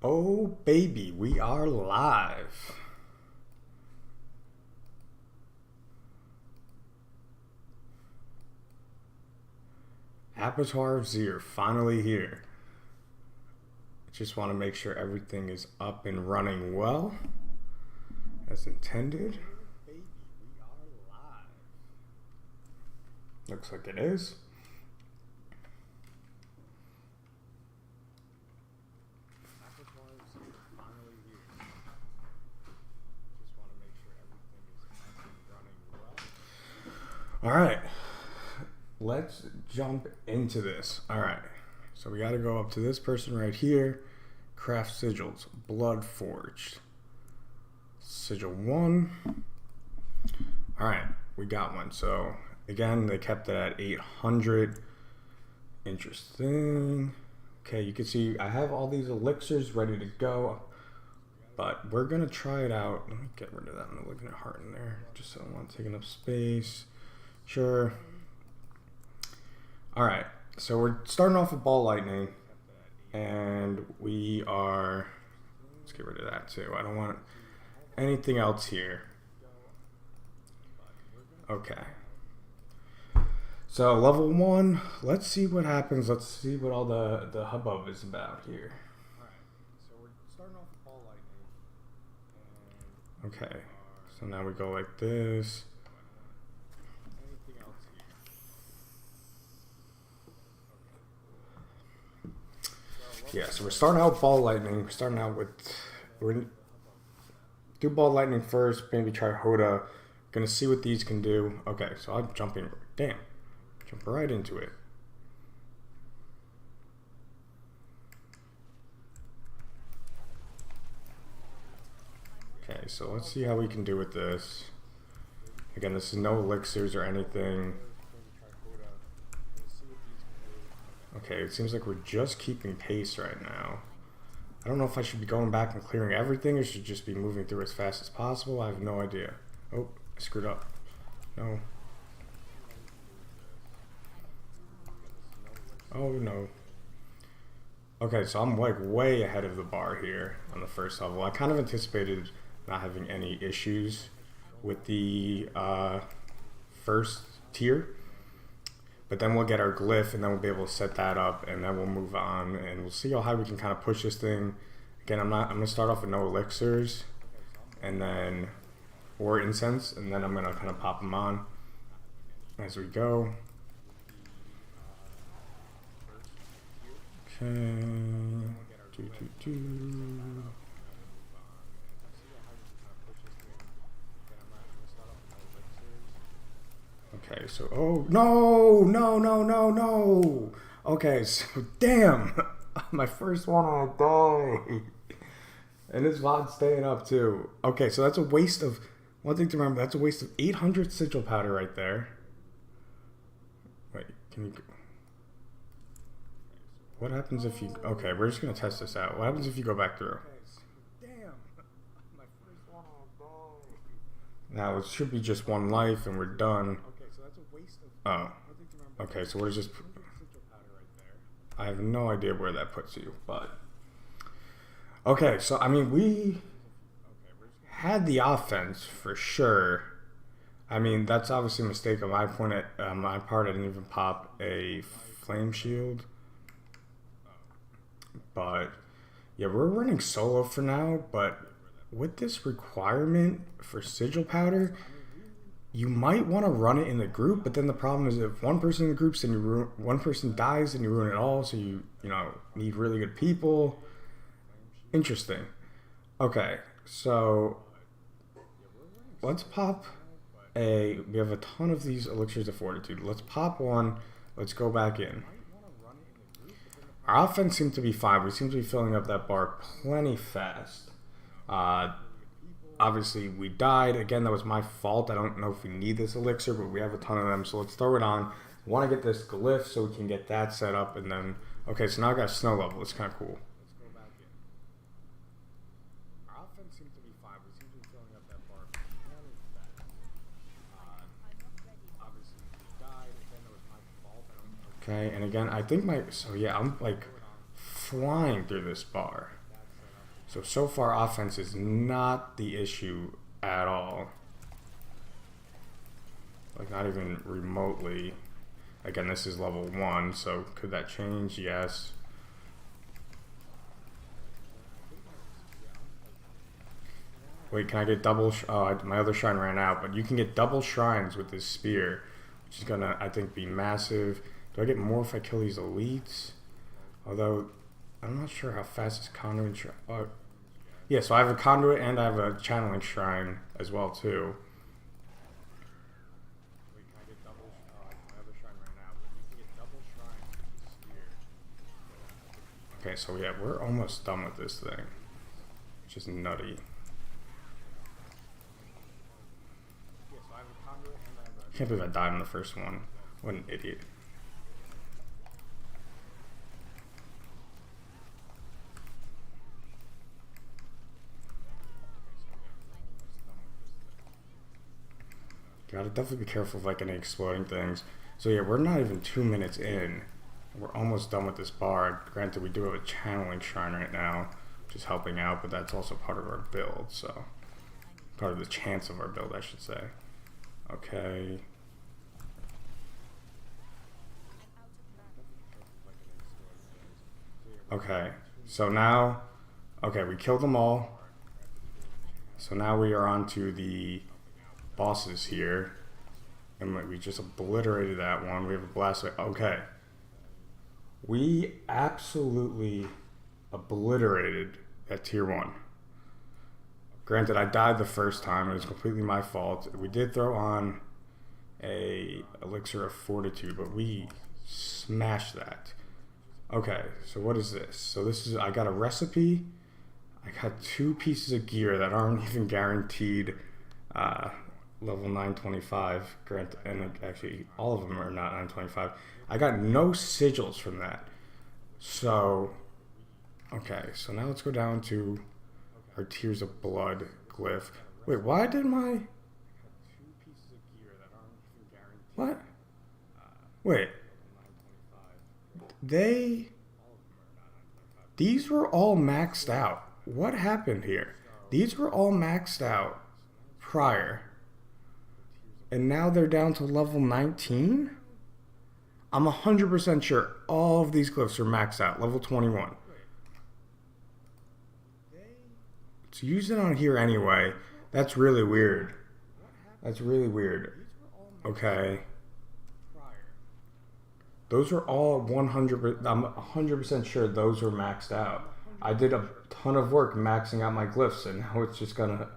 Oh, baby, we are live. Abattior of Zir, finally here. Just want to make sure everything is up and running well, as intended. Looks like it is. All right, let's jump into this. All right, so we got to go up to this person right here. Craft sigils, blood forged. Sigil 1. All right, we got one. So again, they kept it at 800. Interesting. Okay, you can see I have all these elixirs ready to go, but we're gonna try it out. Let me get rid of that. I'm looking at heart in there, just so I don't want to take enough space. Sure. All right, so we're starting off with ball lightning, and we are. Let's get rid of that too. I don't want anything else here. Okay. So level 1. Let's see what happens. Let's see what all the hubbub is about here. All right. So we're starting off with ball lightning. Okay. So now we go like this. Yeah, so we're starting out with ball lightning. We're starting out with, do ball lightning first, maybe try Hoda. Gonna see what these can do. Okay, so I'm jumping, jump right into it. Okay, so let's see how we can do with this. Again, this is no elixirs or anything. Okay, it seems like we're just keeping pace right now. I don't know if I should be going back and clearing everything or should just be moving through as fast as possible. I have no idea. Oh, I screwed up. No. Oh, no. Okay, so I'm like way ahead of the bar here on the first level. I kind of anticipated not having any issues with the first tier. But then we'll get our glyph, and then we'll be able to set that up, and then we'll move on, and we'll see how high we can kind of push this thing. Again, I'm gonna start off with no elixirs, and then or incense, and then I'm gonna kind of pop them on as we go. Okay. Okay, so, oh, no. Okay, so, damn. My first one, I die. And this VOD's staying up, too. Okay, so that's a waste of, one thing to remember, that's a waste of 800 sigil powder right there. Wait, can you, what happens if you, okay, we're just going to test this out. What happens if you go back through? Now, it should be just one life, and we're done. Oh, okay, so we're just, I have no idea where that puts you, but, okay, so, I mean, we had the offense, for sure. I mean, that's obviously a mistake on my point, my part. I didn't even pop a flame shield, but, yeah, we're running solo for now, but with this requirement for sigil powder, you might want to run it in the group, but then the problem is if one person in the group, then one person dies, and you ruin it all. So you need really good people. Interesting. Okay, so let's pop we have a ton of these elixirs of fortitude. Let's pop one. Let's go back in. Our offense seems to be fine. We seem to be filling up that bar plenty fast. Obviously, we died. Again, that was my fault. I don't know if we need this elixir, but we have a ton of them, so let's throw it on. I want to get this glyph so we can get that set up, and then... Okay, so now I got a snow level. It's kind of cool. Let's go back in. Our offense seems to be fine. We seem to be filling up that bar plenty fast. Obviously, we died. Again, that was my fault. I don't know. Okay, and again, I think my... So, yeah, I'm, like, flying through this bar. So far offense is not the issue at all. Like, not even remotely. Again, this is level 1, so could that change? Yes. Wait, can I get double? My other shrine ran out, but you can get double shrines with this spear, which is gonna, I think, be massive. Do I get more if I kill these elites? Although, I'm not sure how fast this conduit shrine. Yeah, so I have a conduit and I have a channeling shrine as well too. Okay, so yeah, we're almost done with this thing, which is nutty. Can't believe I died in the first one. What an idiot. Gotta definitely be careful of like any exploding things. So yeah, we're not even 2 minutes in. We're almost done with this bard. Granted, we do have a channeling shrine right now, which is helping out, but that's also part of our build, so part of the chance of our build, I should say. Okay. Okay, so now, okay, we killed them all. So now we are on to the bosses here. And we just obliterated that one. We have a blast. Okay. We absolutely obliterated that tier 1. Granted, I died the first time. It was completely my fault. We did throw on a elixir of fortitude, but we smashed that. Okay, so what is this? So this is, I got a recipe. I got 2 pieces of gear that aren't even guaranteed level 925. Granted, and actually all of them are not 925. I got no sigils from that. So, okay, so now let's go down to our Tears of Blood glyph. Wait, why did my... What? Wait. These were all maxed out. What happened here? These were all maxed out prior. And now they're down to level 19? I'm 100% sure all of these glyphs are maxed out. Level 21. Let's use it on here anyway. That's really weird. That's really weird. Okay. Those are all 100%, I'm 100% sure those were maxed out. I did a ton of work maxing out my glyphs and now it's just gonna...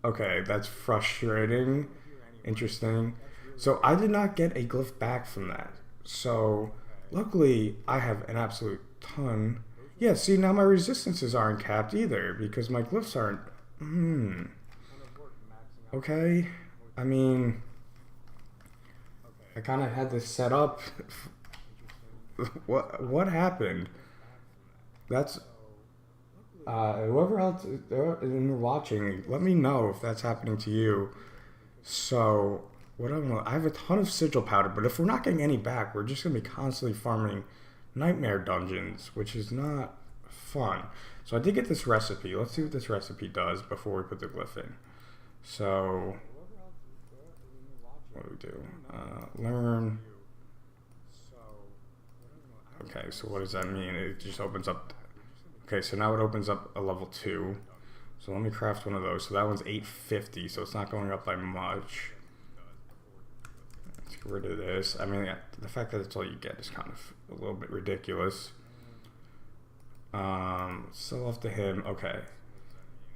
Okay, that's frustrating. Interesting. So I did not get a glyph back from that. So luckily I have an absolute ton. Yeah, see now my resistances aren't capped either because my glyphs aren't... Okay, I mean... I kind of had this set up. What happened? That's whoever else is watching, let me know if that's happening to you. So what I know, I have a ton of sigil powder, but if we're not getting any back, we're just gonna be constantly farming nightmare dungeons, which is not fun. So I did get this recipe. Let's see what this recipe does before we put the glyph in. So what do we do? Learn. Okay, so what does that mean? It just opens up. Okay, so now it opens up a level 2. So let me craft one of those. So that one's 850, so it's not going up by much. Let's get rid of this. I mean, the fact that it's all you get is kind of a little bit ridiculous. Sell off to him. Okay.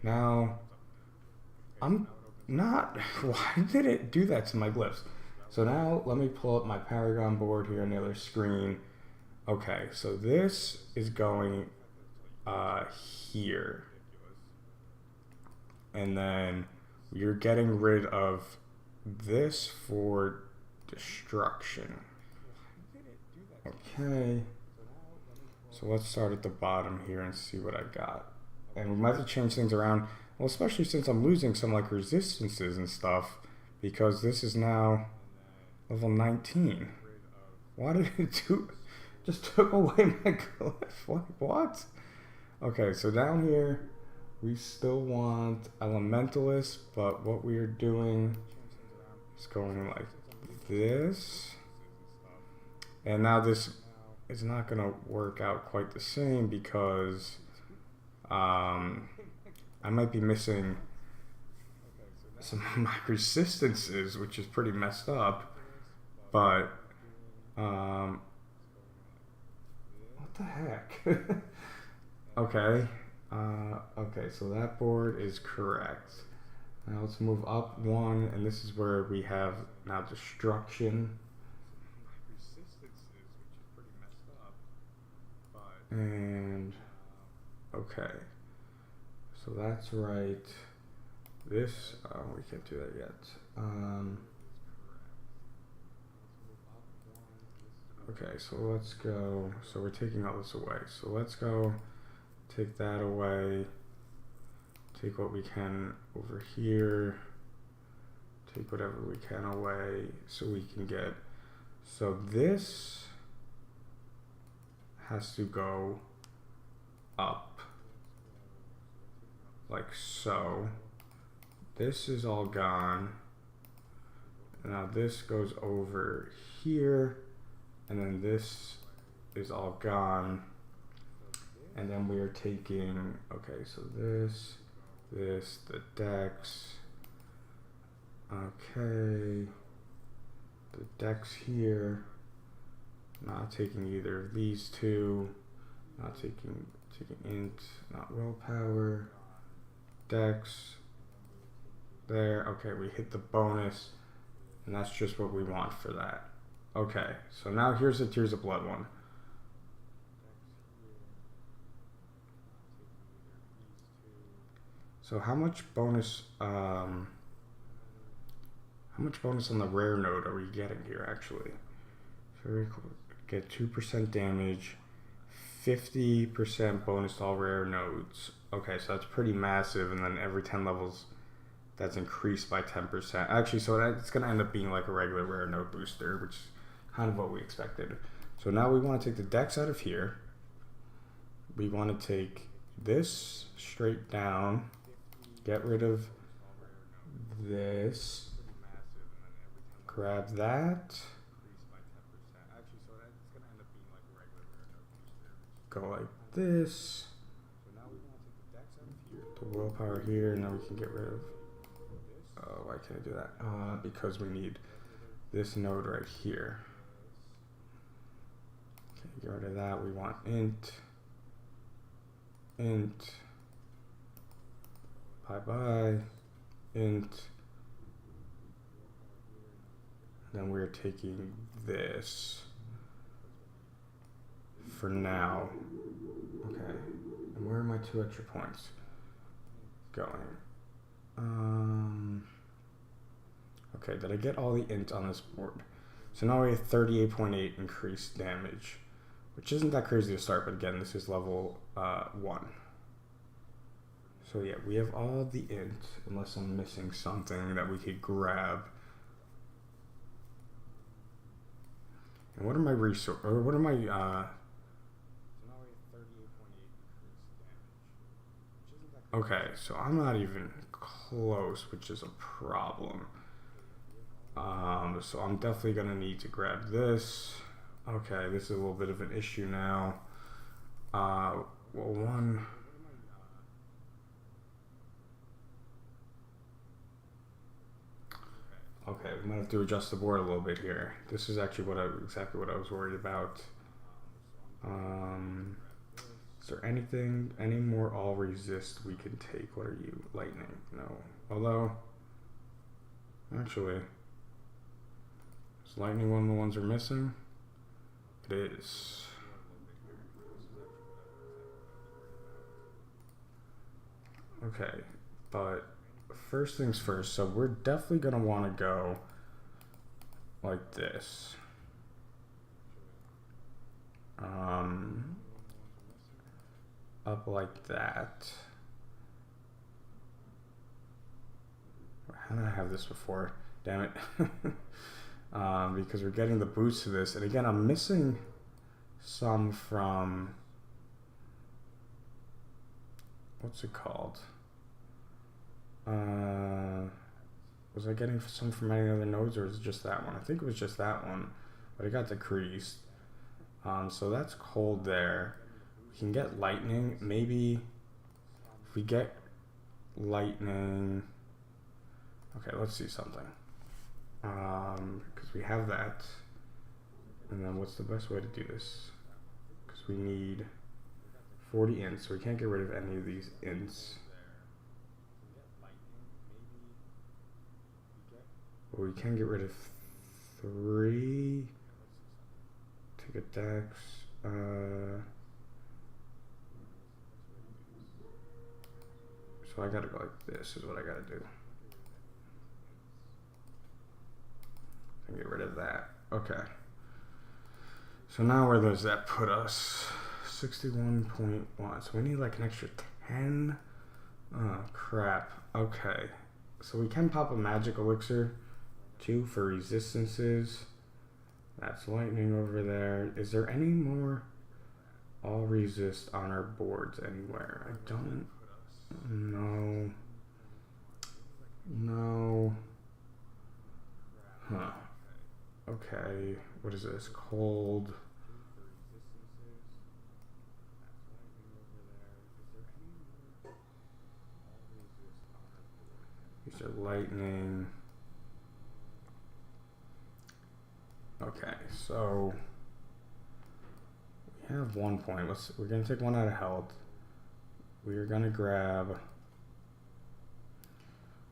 Now, I'm not... Why did it do that to my glyphs? So now, let me pull up my Paragon board here on the other screen. Okay, so this is going here. And then you're getting rid of this for destruction. Okay. So let's start at the bottom here and see what I got. And we might have to change things around. Well, especially since I'm losing some like resistances and stuff, because this is now level 19. Why did it do? Just took away my glyph. What? Okay, so down here, we still want Elementalist, but what we are doing is going like this. And now this is not going to work out quite the same because I might be missing some of my resistances, which is pretty messed up. But, what the heck? Okay. Okay, so that board is correct. Now let's move up one, and this is where we have now destruction. And okay, so that's right. This we can't do that yet. Okay, so let's go. So we're taking all this away. So let's go take that away. Take what we can over here. Take whatever we can away so we can get. So this has to go up like so. This is all gone. Now this goes over here, and then this is all gone. And then we are taking, okay, so this, the decks, okay, the decks here, not taking either of these two, not taking int, not willpower, decks, there, okay, we hit the bonus, and that's just what we want for that. Okay, so now here's the Tears of Blood one. So how much bonus on the rare node are we getting here actually? So we get 2% damage, 50% bonus to all rare nodes. Okay, so that's pretty massive, and then every 10 levels that's increased by 10%. Actually, so it's gonna end up being like a regular rare node booster, which is kind of what we expected. So now we want to take the decks out of here. We want to take this straight down. Get rid of this. Grab that. Go like this. The willpower here. Now we can get rid of. Oh, why can't I do that? Because we need this node right here. Okay, get rid of that. We want int. Bye-bye, int. Then we're taking this for now. Okay, and where are my 2 extra points going? Okay, did I get all the int on this board? So now we have 38.8 increased damage, which isn't that crazy to start, but again, this is level 1. So yeah, we have all the int, unless I'm missing something that we could grab. And what are my resources, or what are my, okay, so I'm not even close, which is a problem. So I'm definitely gonna need to grab this. Okay, this is a little bit of an issue now. Well, one. Okay, we might have to adjust the board a little bit here. This is actually exactly what I was worried about. Is there any more all resist we can take? What are you? Lightning? No. Although, actually, is lightning one of the ones we're missing? It is. Okay, but first things first, so we're definitely going to want to go like this. Up like that. How did I have this before? Damn it. Because we're getting the boost to this. And again, I'm missing some from what's it called? Was I getting some from any other nodes, or was it just that one? I think it was just that one, but it got decreased. So that's cold there. We can get lightning. Maybe if we get lightning. Okay, let's see something. Because we have that. And then what's the best way to do this? Because we need 40 ints, so we can't get rid of any of these ints. But we can get rid of 3. Take a dex. So I gotta go like this is what I gotta do. And get rid of that. Okay. So now where does that put us? 61.1. So we need like an extra 10. Oh crap. Okay. So we can pop a magic elixir too for resistances. That's lightning over there. Is there any more all resist on our boards anywhere? I don't know. No. Huh. Okay. What is this? Cold. These are lightning. Okay, so we have 1 point. We're gonna take 1 out of health. We're gonna grab.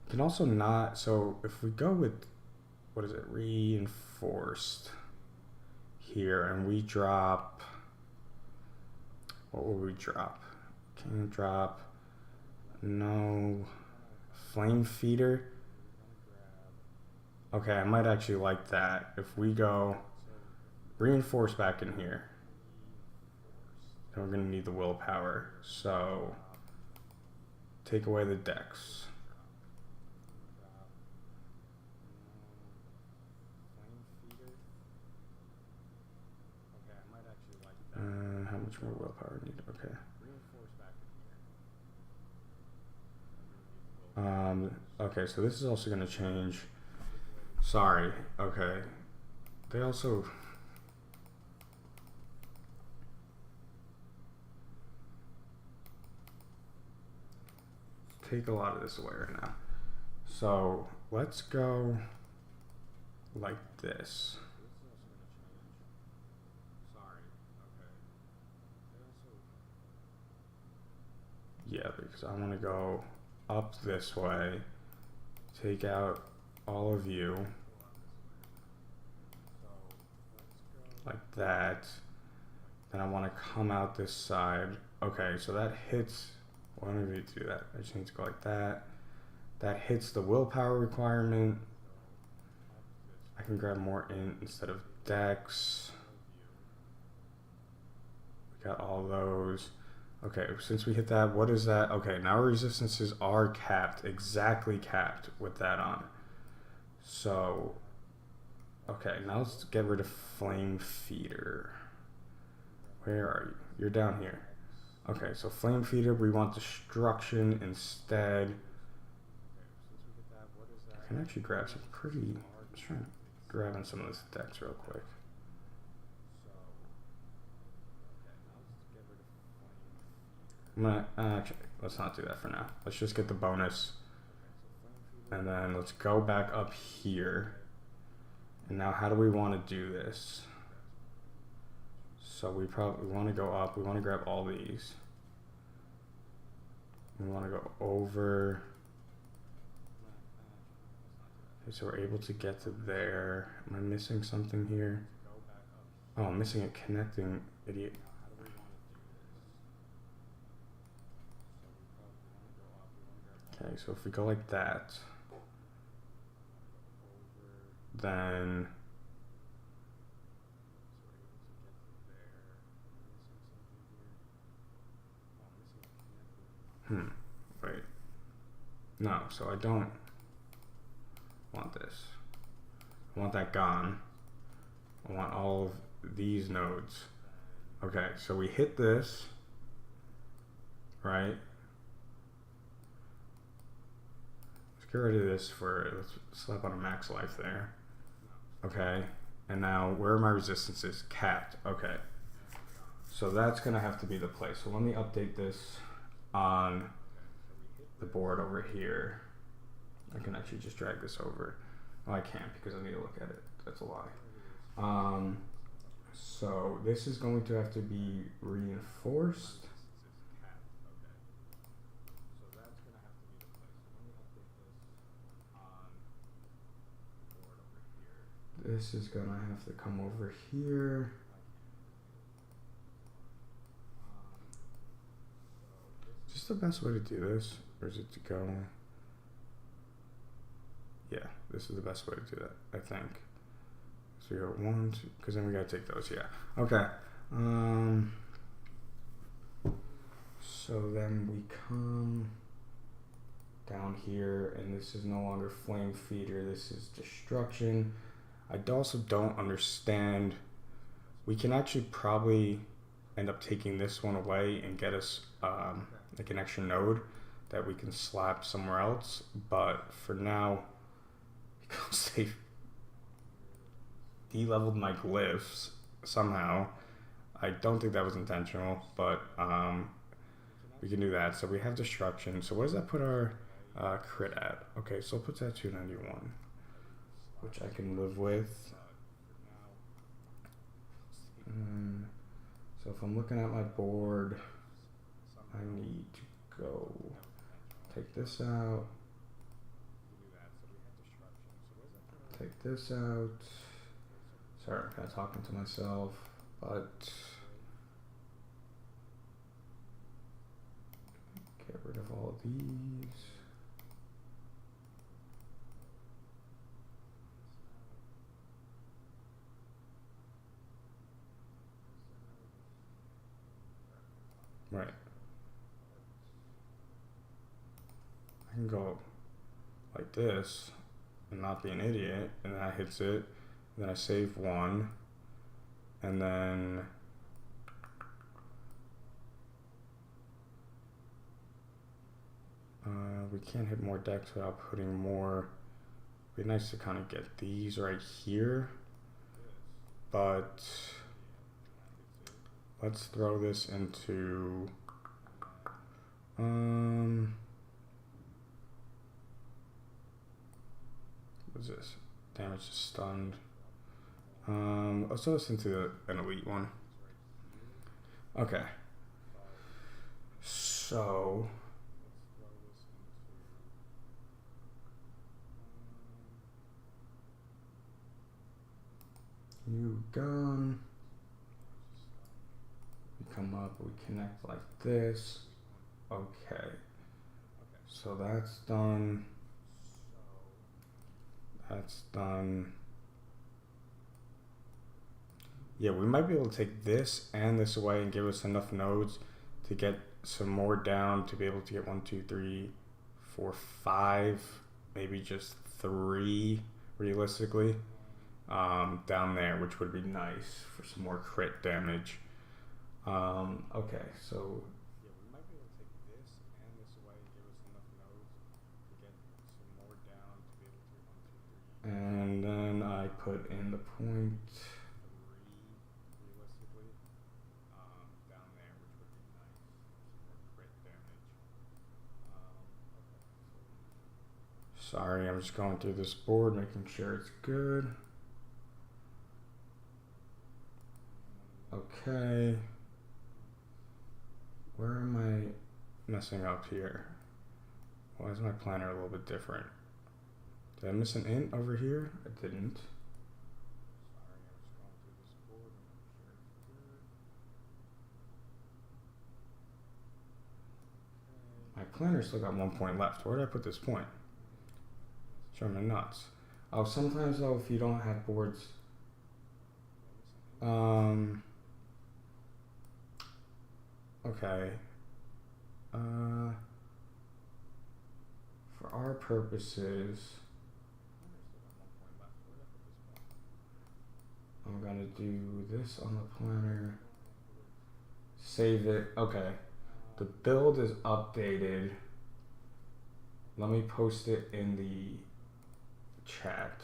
We can also not. So if we go with what is it? Reinforced here, and we drop. What will we drop? Can drop. No. Flame feeder. Okay, I might actually like that. If we go reinforce back in here, then we're going to need the willpower. So take away the dex. How much more willpower need? Okay. Okay, so this is also going to change. Sorry. Okay. They also take a lot of this away right now. So let's go like this. Yeah, because I want to go up this way, take out all of you, like that. Then I want to come out this side. Okay, so that hits. Why don't we do that? I just need to go like that. That hits the willpower requirement. I can grab more int instead of dex. We got all those. Okay, since we hit that, what is that? Okay, now our resistances are capped, exactly capped with that on. So, okay, now let's get rid of flame feeder. Where are you? You're down here. Okay, so flame feeder, we want destruction instead. I can actually grab some pretty, let's try grabbing some of this dex real quick. I'm gonna, actually, let's not do that for now. Let's just get the bonus. And then let's go back up here. And now how do we want to do this? So we probably want to go up. We want to grab all these. We want to go over. Okay, so we're able to get to there. Am I missing something here? Oh, I'm missing a connecting, idiot. Okay, so if we go like that, then wait. No, so I don't want this. I want that gone. I want all of these nodes. Okay, so we hit this, right? get rid of this let's slap on a max life there. Okay, and now where are my resistances? Capped. Okay, so that's gonna have to be the place. So let me update this on the board over here. I can actually just drag this over. Oh, I can't because I need to look at it. That's a lie. So this is going to have to be reinforced. This is gonna have to come over here. Is this the best way to do this? Or is it to go? Yeah, this is the best way to do that, I think. So we got 1, 2, because then we gotta take those, yeah. Okay. So then we come down here, and this is no longer flame feeder, this is destruction. I also don't understand. We can actually probably end up taking this one away and get us like an extra node that we can slap somewhere else. But for now, because they de-leveled my glyphs somehow, I don't think that was intentional, but we can do that. So we have destruction. So what does that put our crit at? Okay, so it puts that 291. Which I can live with. So if I'm looking at my board, I need to go take this out, take this out. Sorry, I'm kind of talking to myself, but get rid of all of these. Right. I can go like this and not be an idiot, and then that hits it, and then I save 1, and then we can't hit more decks without putting more. It'd be nice to kind of get these right here, but let's throw this into what's this? Damage is stunned. Let's throw this into an elite one. Okay. So new gun. We come up, we connect like this. Okay. So that's done. That's done. Yeah, we might be able to take this and this away and give us enough nodes to get some more down to be able to get 1, 2, 3, 4, 5, maybe just 3 realistically down there, which would be nice for some more crit damage. Okay, so yeah, we might be able to take this and this away and give us enough nodes to get some more down to be able to 1, 2, 3. And then I put in the point 3 realistically down there, which would be nice for some more crit damage. Okay. Sorry, I'm just going through this board, making sure it's good. Okay. Where am I messing up here? Why is my planner a little bit different? Did I miss an int over here? I didn't. Sorry, I was going through this board and making sure it's good. My planner still got 1 point left. Where did I put this point? Showing my nuts. Oh, sometimes though, if you don't have boards, okay. For our purposes, I'm gonna do this on the planner. Save it. Okay. The build is updated. Let me post it in the chat.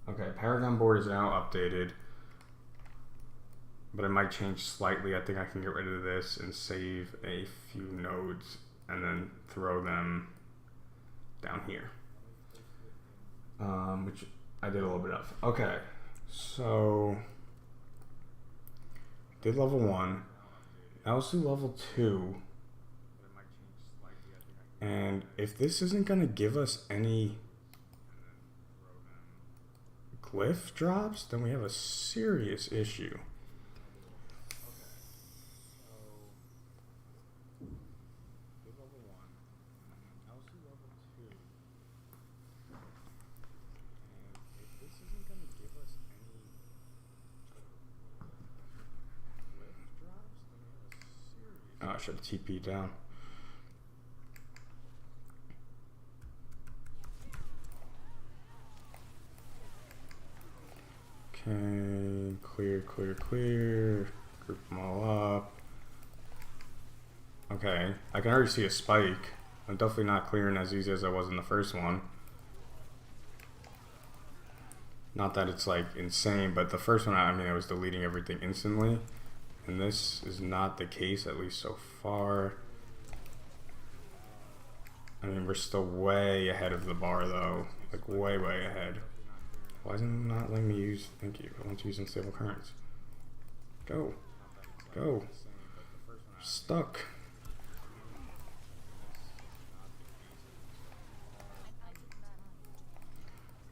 Okay, Paragon board is now updated, but it might change slightly. I think I can get rid of this and save a few nodes and then throw them down here, which I did a little bit of. Okay, so did level 1. Now let's do level 2. And if this isn't going to give us any glyph drops, then we have a serious issue. Oh, I should have TP'd down. Okay, clear, clear, clear. Group them all up. Okay, I can already see a spike. I'm definitely not clearing as easy as I was in the first one. Not that it's like insane, but the first one, I mean, I was deleting everything instantly. And this is not the case, at least so far. I mean, we're still way ahead of the bar though. Like way, way ahead. Why is it not letting me use, thank you, I want to use unstable currents. Go. Go. Stuck.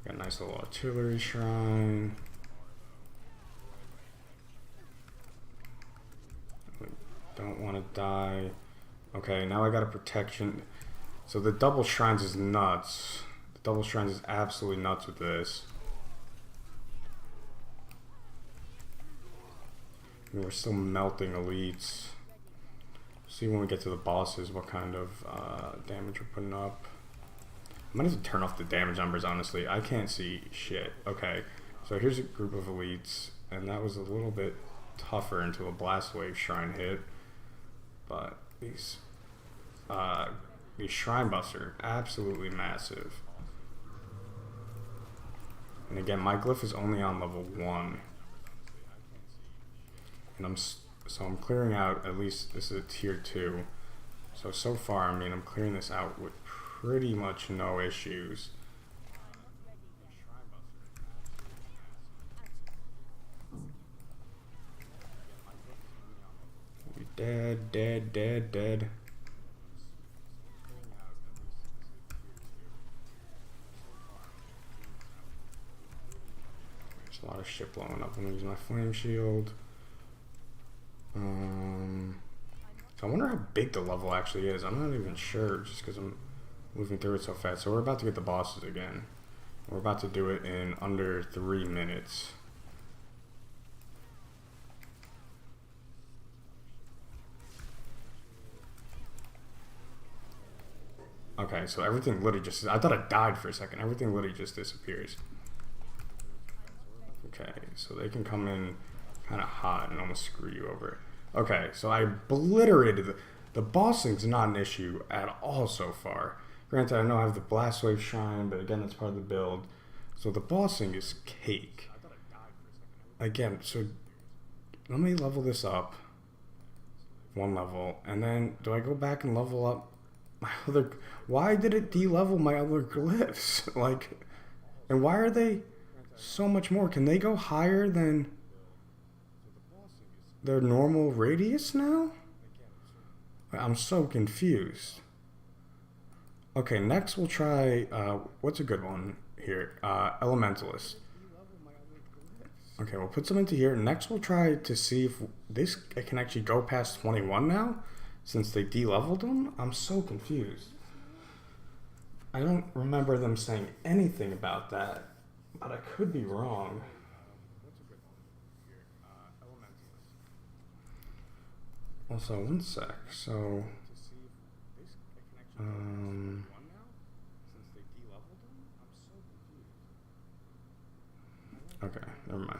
Got a nice little artillery shrine. Don't want to die. Okay, now I got a protection. So the double shrines is nuts. The double shrines is absolutely nuts with this. And we're still melting elites. See when we get to the bosses what kind of damage we're putting up. I might have to turn off the damage numbers, honestly. I can't see shit. Okay, so here's a group of elites, and that was a little bit tougher until a blast wave shrine hit. But these shrine buffs are absolutely massive. And again, my glyph is only on level 1. And I'm clearing out, at least this is a tier 2. So far, I mean, I'm clearing this out with pretty much no issues. Dead, dead, dead, dead. There's a lot of shit blowing up. I'm gonna use my flame shield. So I wonder how big the level actually is. I'm not even sure just because I'm moving through it so fast. So we're about to get the bosses again. We're about to do it in under 3 minutes. Okay, so everything literally just, I thought I died for a second. Everything literally just disappears. Okay, so they can come in kind of hot and almost screw you over. Okay, so I obliterated the bossing's not an issue at all so far. Granted, I know I have the blast wave shrine, but again, that's part of the build. So the bossing is cake. Again, so let me level this up. 1 level, and then do I go back and level up my other? Why did it de-level my other glyphs? Like, and why are they so much more? Can they go higher than their normal radius now? I'm so confused. Okay, next we'll try, what's a good one here? Elementalist. Okay, we'll put some into here. Next we'll try to see if this can actually go past 21 now, since they de-leveled them. I'm so confused. I don't remember them saying anything about that, but I could be wrong. Also, one sec, so, okay, never mind.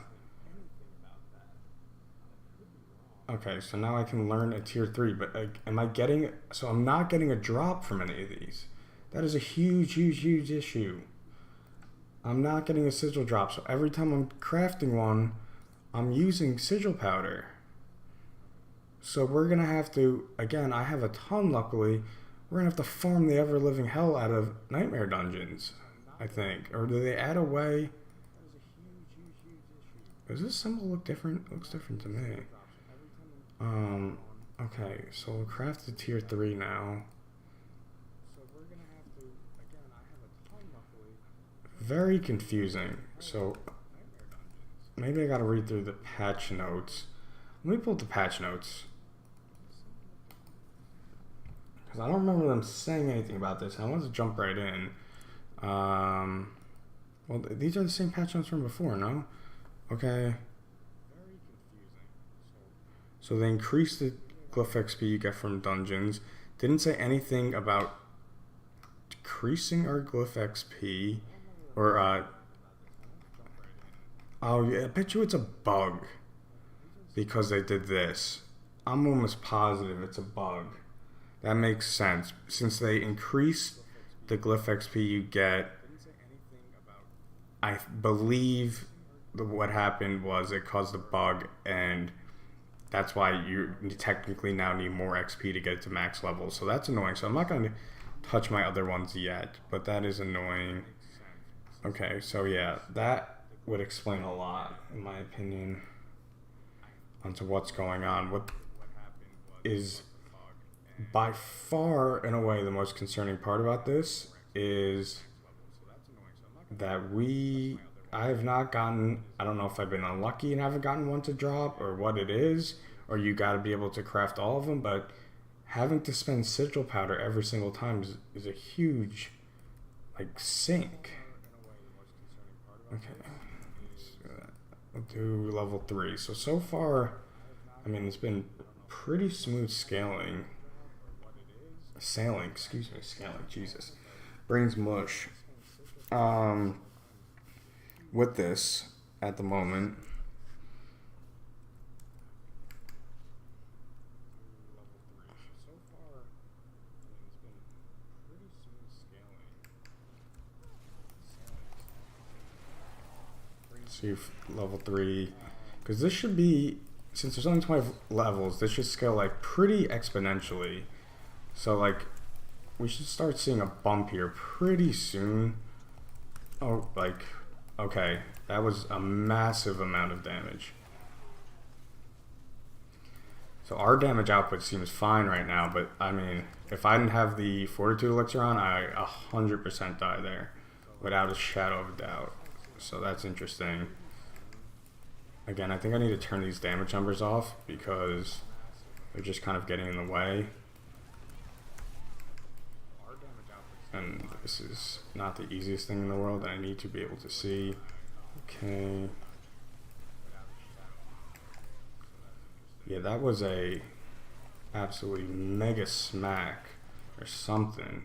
Okay, so now I can learn a tier 3, but am I getting... So I'm not getting a drop from any of these. That is a huge, huge, huge issue. I'm not getting a sigil drop, so every time I'm crafting one, I'm using sigil powder. So we're going to have to... Again, I have a ton, luckily. We're going to have to farm the ever-living hell out of nightmare dungeons, I think. Or do they add a way... Does this symbol look different? It looks different to me. Okay, so we'll craft the tier 3 now. Very confusing. So maybe I gotta read through the patch notes. Let me pull up the patch notes. Because I don't remember them saying anything about this. I want to jump right in. Well, these are the same patch notes from before, no? Okay. So they increased the glyph XP you get from dungeons. Didn't say anything about decreasing our glyph XP. Or, oh yeah, I bet you it's a bug. Because they did this. I'm almost positive it's a bug. That makes sense. Since they increased the glyph XP you get, I believe what happened was it caused a bug, and that's why you technically now need more XP to get it to max level. So that's annoying. So I'm not going to touch my other ones yet, but that is annoying. Okay, so yeah, that would explain a lot, in my opinion, onto what's going on. What is by far, in a way, the most concerning part about this is that I have not gotten, I don't know if I've been unlucky and haven't gotten one to drop or what it is, or you got to be able to craft all of them, but having to spend sigil powder every single time is a huge, like, sink. Okay, we'll do level 3. So far, I mean, it's been pretty smooth scaling, Jesus. Brain's mush. With this, at the moment, see if level 3, because this should be, since there's only 20 levels, this should scale like pretty exponentially. So like, we should start seeing a bump here pretty soon. Oh, like, okay, that was a massive amount of damage. So our damage output seems fine right now, but I mean, if I didn't have the Fortitude Elixir on, I 100% die there, without a shadow of a doubt. So that's interesting. Again, I think I need to turn these damage numbers off because they're just kind of getting in the way. And this is not the easiest thing in the world that I need to be able to see. Okay. Yeah, that was a absolutely mega smack or something.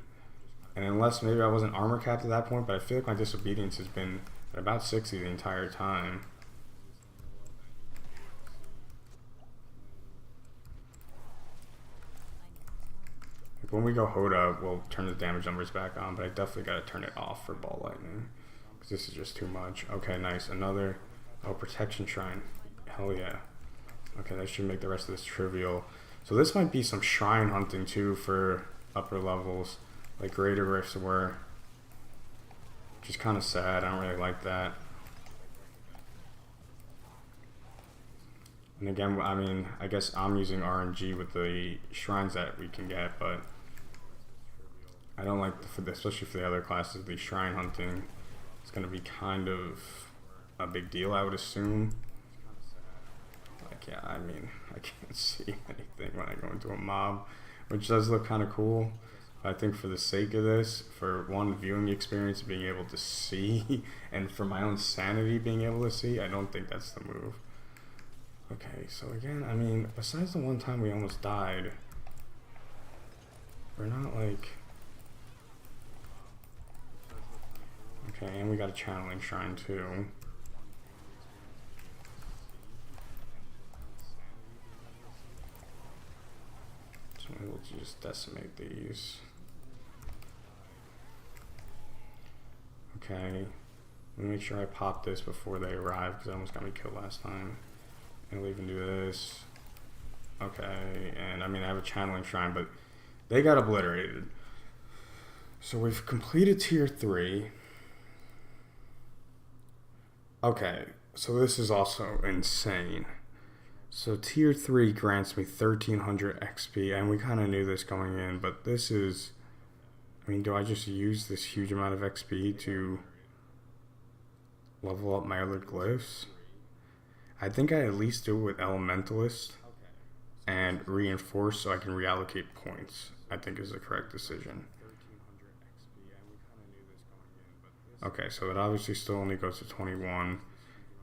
And unless maybe I wasn't armor capped at that point, but I feel like my disobedience has been at about 60 the entire time. When we go Hoda, we'll turn the damage numbers back on, but I definitely got to turn it off for ball lightning, because this is just too much. Okay, nice. Another, protection shrine. Hell yeah. Okay, that should make the rest of this trivial. So this might be some shrine hunting too for upper levels, like Greater Rifts were. Which is kind of sad. I don't really like that. And again, I mean, I guess I'm using RNG with the shrines that we can get, but I don't like, especially for the other classes, the shrine hunting. It's going to be kind of a big deal, I would assume. Like, yeah, I mean, I can't see anything when I go into a mob, which does look kind of cool. I think for the sake of this, for one, viewing experience, being able to see, and for my own sanity being able to see, I don't think that's the move. Okay, so again, I mean, besides the one time we almost died, we're not like... Okay, and we got a channeling shrine too. just decimate these. Okay. Let me make sure I pop this before they arrive because I almost got me killed last time. And we'll even do this. Okay, and I mean I have a channeling shrine, but they got obliterated. So we've completed tier 3. Okay, so this is also insane. So tier 3 grants me 1300 XP, and we kind of knew this going in, but this is, I mean, do I just use this huge amount of XP to level up my other glyphs? I think I at least do it with Elementalist and Reinforce so I can reallocate points, I think is the correct decision. Okay, so it obviously still only goes to 21.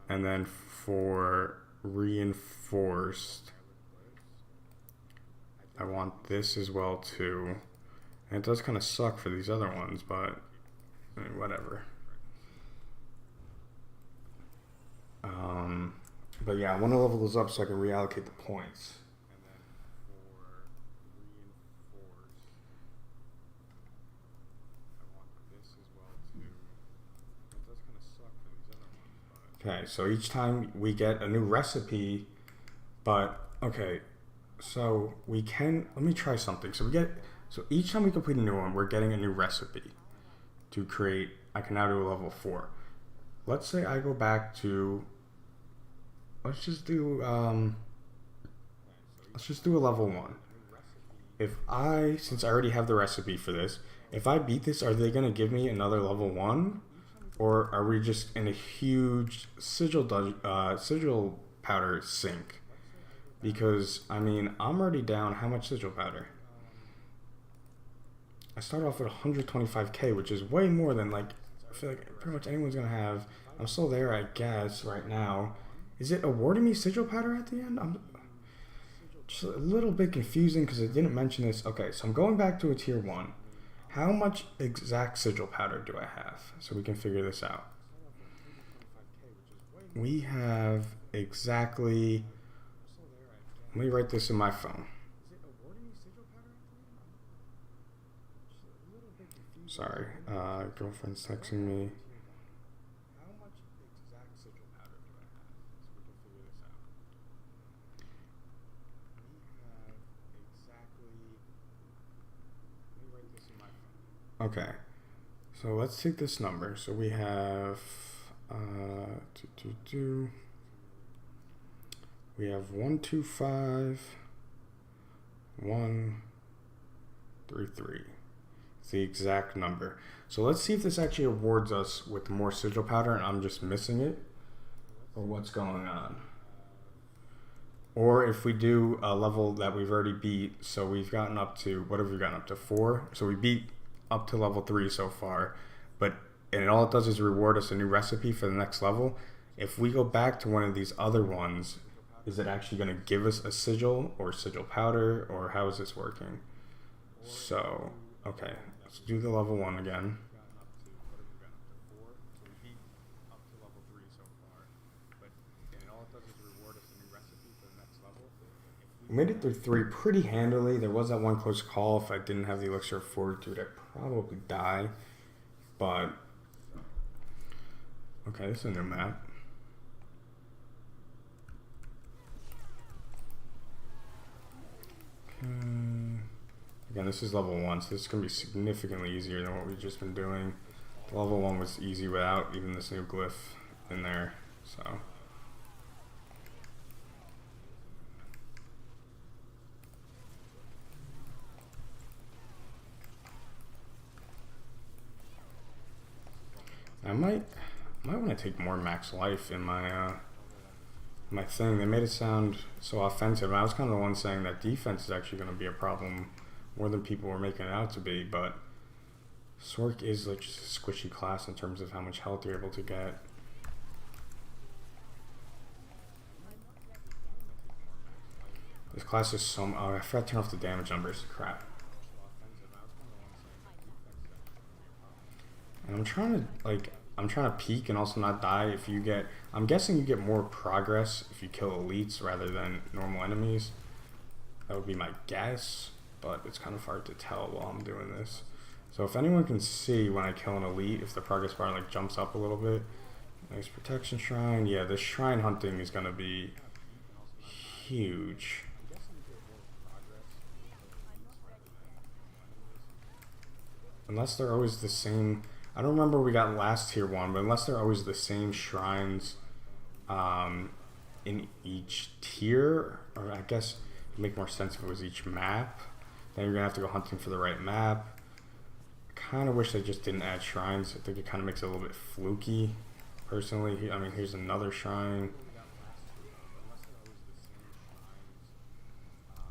And then for Reinforced, I want this as well too. And it does kind of suck for these other ones, but I mean, whatever. But yeah, I want to level those up so I can reallocate the points. Okay, so each time we get a new recipe, but okay, so we can, let me try something. So each time we complete a new one, we're getting a new recipe to create. I can now do a level 4. Let's say I go back to, let's just do a level 1. Since I already have the recipe for this, if I beat this, are they going to give me another level 1? Or are we just in a huge sigil powder sink? Because, I mean, I'm already down how much sigil powder? I start off with 125k, which is way more than, like, I feel like pretty much anyone's going to have. I'm still there, I guess, right now. Is it awarding me sigil powder at the end? I'm just a little bit confusing because it didn't mention this. Okay, so I'm going back to a tier 1. How much exact sigil powder do I have? So we can figure this out. We have exactly, let me write this in my phone. Sorry, girlfriend's texting me. Okay, so let's take this number. So we have we have 125 133. It's the exact number. So let's see if this actually awards us with more sigil powder and I'm just missing it, or what's going on. Or if we do a level that we've already beat, so we've gotten up to, what have we gotten up to, 4? So we beat up to level 3 so far, and all it does is reward us a new recipe for the next level. If we go back to one of these other ones, is it actually going to give us a sigil or sigil powder, or how is this working? So, okay, let's do the level 1 again. We made it through 3 pretty handily. There was that one close call. If I didn't have the Elixir of Fortitude, I'd probably die. But, okay, this is a new map. Okay. Again, this is level 1, so this is going to be significantly easier than what we've just been doing. The level 1 was easy without even this new glyph in there, so. I might want to take more max life in my my thing. They made it sound so offensive. And I was kind of the one saying that defense is actually going to be a problem more than people were making it out to be. But Sork is like just a squishy class in terms of how much health you're able to get. This class is so. Oh, I forgot to turn off the damage numbers. Crap. And I'm trying to peek and also not die. If you get, I'm guessing you get more progress if you kill elites rather than normal enemies. That would be my guess. but it's kind of hard to tell while I'm doing this. So if anyone can see when I kill an elite, if the progress bar like jumps up a little bit. Nice protection shrine. Yeah, this shrine hunting is going to be huge. Unless they're always the same. I don't remember we got last tier 1, but unless they're always the same shrines in each tier, or I guess it'd make more sense if it was each map, then you're going to have to go hunting for the right map. I kind of wish they just didn't add shrines. I think it kind of makes it a little bit fluky, personally. I mean, here's another shrine.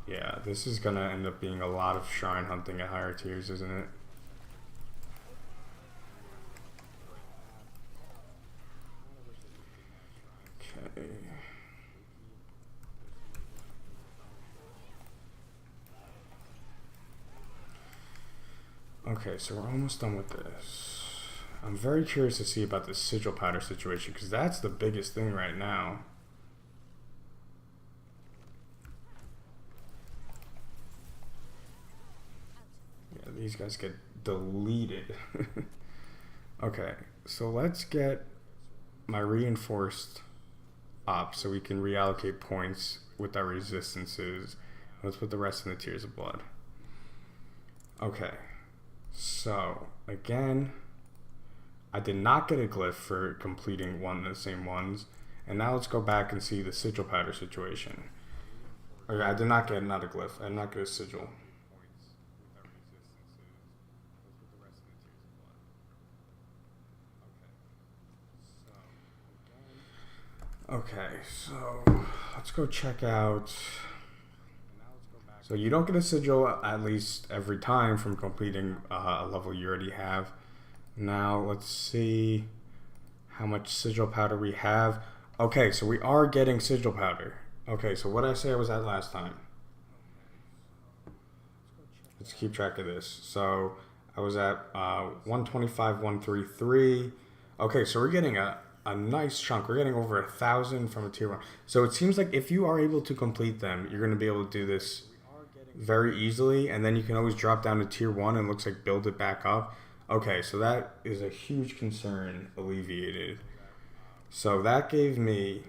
Yeah, this is going to end up being a lot of shrine hunting at higher tiers, isn't it? Okay. Okay, so we're almost done with this. I'm very curious to see about this sigil powder situation, because that's the biggest thing right now. Yeah, these guys get deleted. Okay, so let's get my reinforced up so we can reallocate points with our resistances. Let's put the rest in the Tears of Blood. Okay, so again, I did not get a glyph for completing one of the same ones, and now let's go back and see the sigil powder situation. Okay, I did not get not a glyph. I did not get a sigil. Okay, so let's go check out. So you don't get a sigil at least every time from completing a level you already have. Now let's see how much sigil powder we have. Okay, so we are getting sigil powder. Okay, so what did I say I was at last time? Let's keep track of this. So I was at 125, 133. Okay, so we're getting a nice chunk. We're getting over 1,000 from a tier 1. So it seems like if you are able to complete them, you're going to be able to do this very easily, and then you can always drop down to tier 1 and looks like build it back up. Okay, so that is a huge concern alleviated. So that gave me,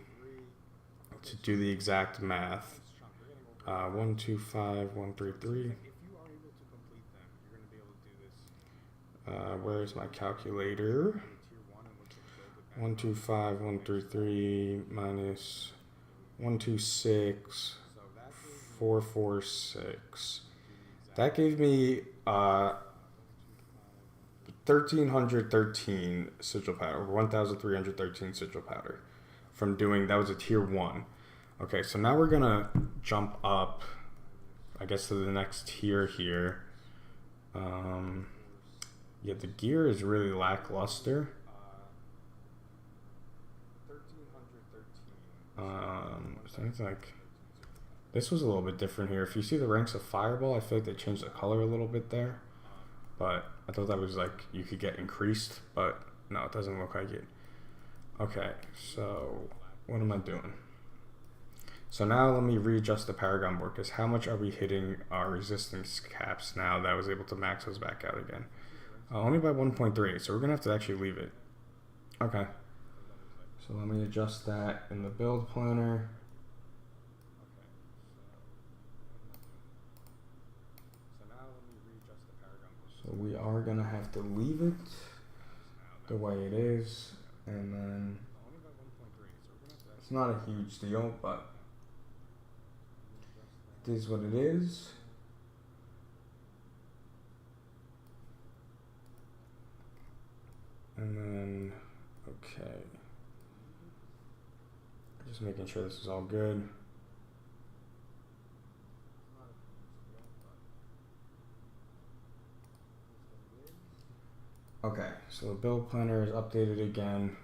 to do the exact math, 125, 133. Where's my calculator? 125, 133 minus 126, 446. That gave me 1,313 sigil powder, or 1,313 sigil powder from doing, that was a tier 1. Okay, so now we're gonna jump up, I guess, to the next tier here. Yeah, the gear is really lackluster. So like, this was a little bit different here. If you see the ranks of Fireball, I feel like they changed the color a little bit there. But I thought that was like, you could get increased, but no, it doesn't look like it. Okay, so what am I doing? So now let me readjust the Paragon board, because how much are we hitting our resistance caps now that I was able to max those back out again? Only by 1.3, so we're going to have to actually leave it. Okay. So let me adjust that in the build planner. So we are going to have to leave it the way it is, and then it's not a huge deal, but it is what it is. And then, okay. Just making sure this is all good. Okay, so the build planner is updated again.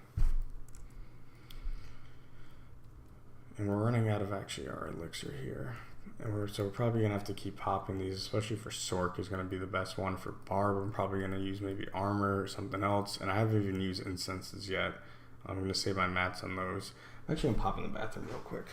And we're running out of actually our elixir here. And we're probably gonna have to keep popping these, especially for Sork is gonna be the best one. For Barb, I'm probably gonna use maybe armor or something else. And I haven't even used incenses yet. I'm gonna save my mats on those. Actually, I'm popping the bathroom real quick.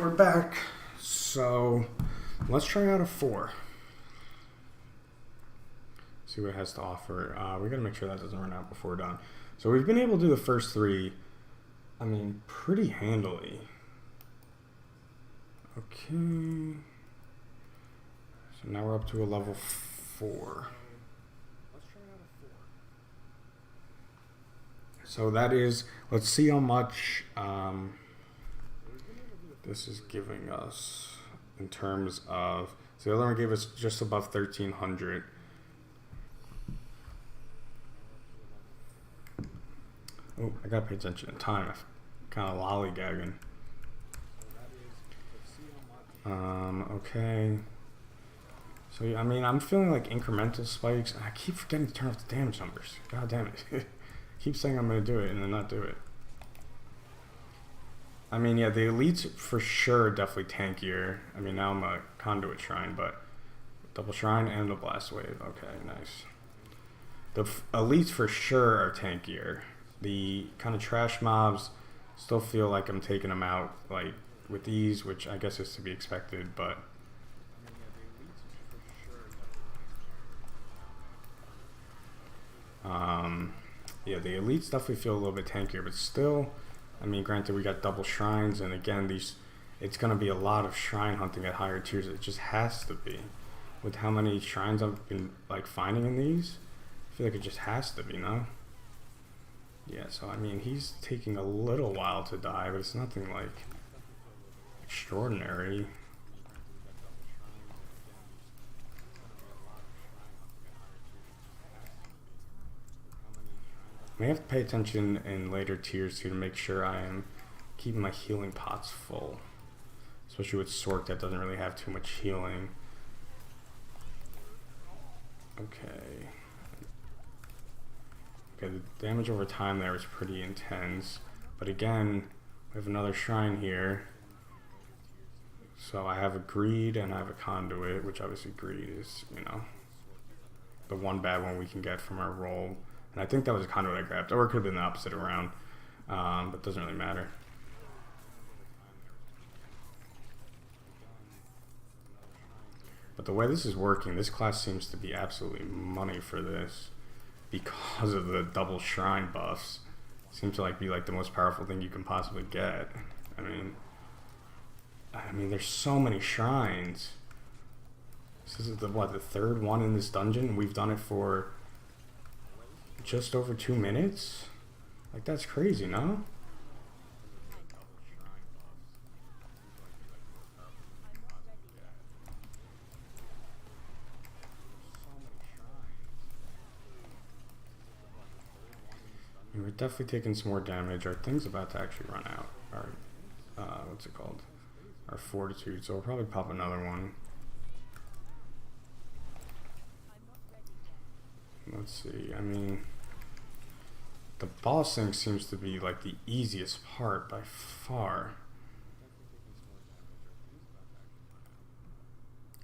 we're back. So let's try out a 4. See what it has to offer. We gotta make sure that doesn't run out before we're done. So we've been able to do the first 3, I mean, pretty handily. Okay. So now we're up to a level 4. So that is, let's see how much this is giving us in terms of, so the other one gave us just above 1,300. Oh, I gotta pay attention to time. I'm kind of lollygagging. Okay. So, I mean, I'm feeling like incremental spikes. I keep forgetting to turn off the damage numbers. God damn it. Keep saying I'm going to do it and then not do it. I mean, yeah, the elites for sure are definitely tankier. I mean, now I'm a conduit shrine, but double shrine and a blast wave. Okay, nice. The elites for sure are tankier. The kind of trash mobs still feel like I'm taking them out like with ease, which I guess is to be expected, but yeah, the elites definitely feel a little bit tankier, but still, I mean, granted, we got double shrines, and again, it's going to be a lot of shrine hunting at higher tiers. It just has to be. With how many shrines I've been, like, finding in these, I feel like it just has to be, no? Yeah, so, I mean, he's taking a little while to die, but it's nothing, like, extraordinary. I may have to pay attention in later tiers to make sure I am keeping my healing pots full. Especially with Sork that doesn't really have too much healing. Okay. Okay, the damage over time there is pretty intense. But again, we have another shrine here. So I have a greed and I have a conduit, which obviously greed is, you know, the one bad one we can get from our roll. And I think that was a conduit I grabbed, or it could have been the opposite around, but it doesn't really matter. But the way this is working, this class seems to be absolutely money for this because of the double shrine buffs. Seems to be like the most powerful thing you can possibly get. I mean, there's so many shrines. This is the 3rd one in this dungeon. We've done it for just over 2 minutes? Like, that's crazy, no? And we're definitely taking some more damage. Our thing's about to actually run out. Our, what's it called? Our fortitude. So we'll probably pop another one. Let's see, I mean, the bossing seems to be like the easiest part by far.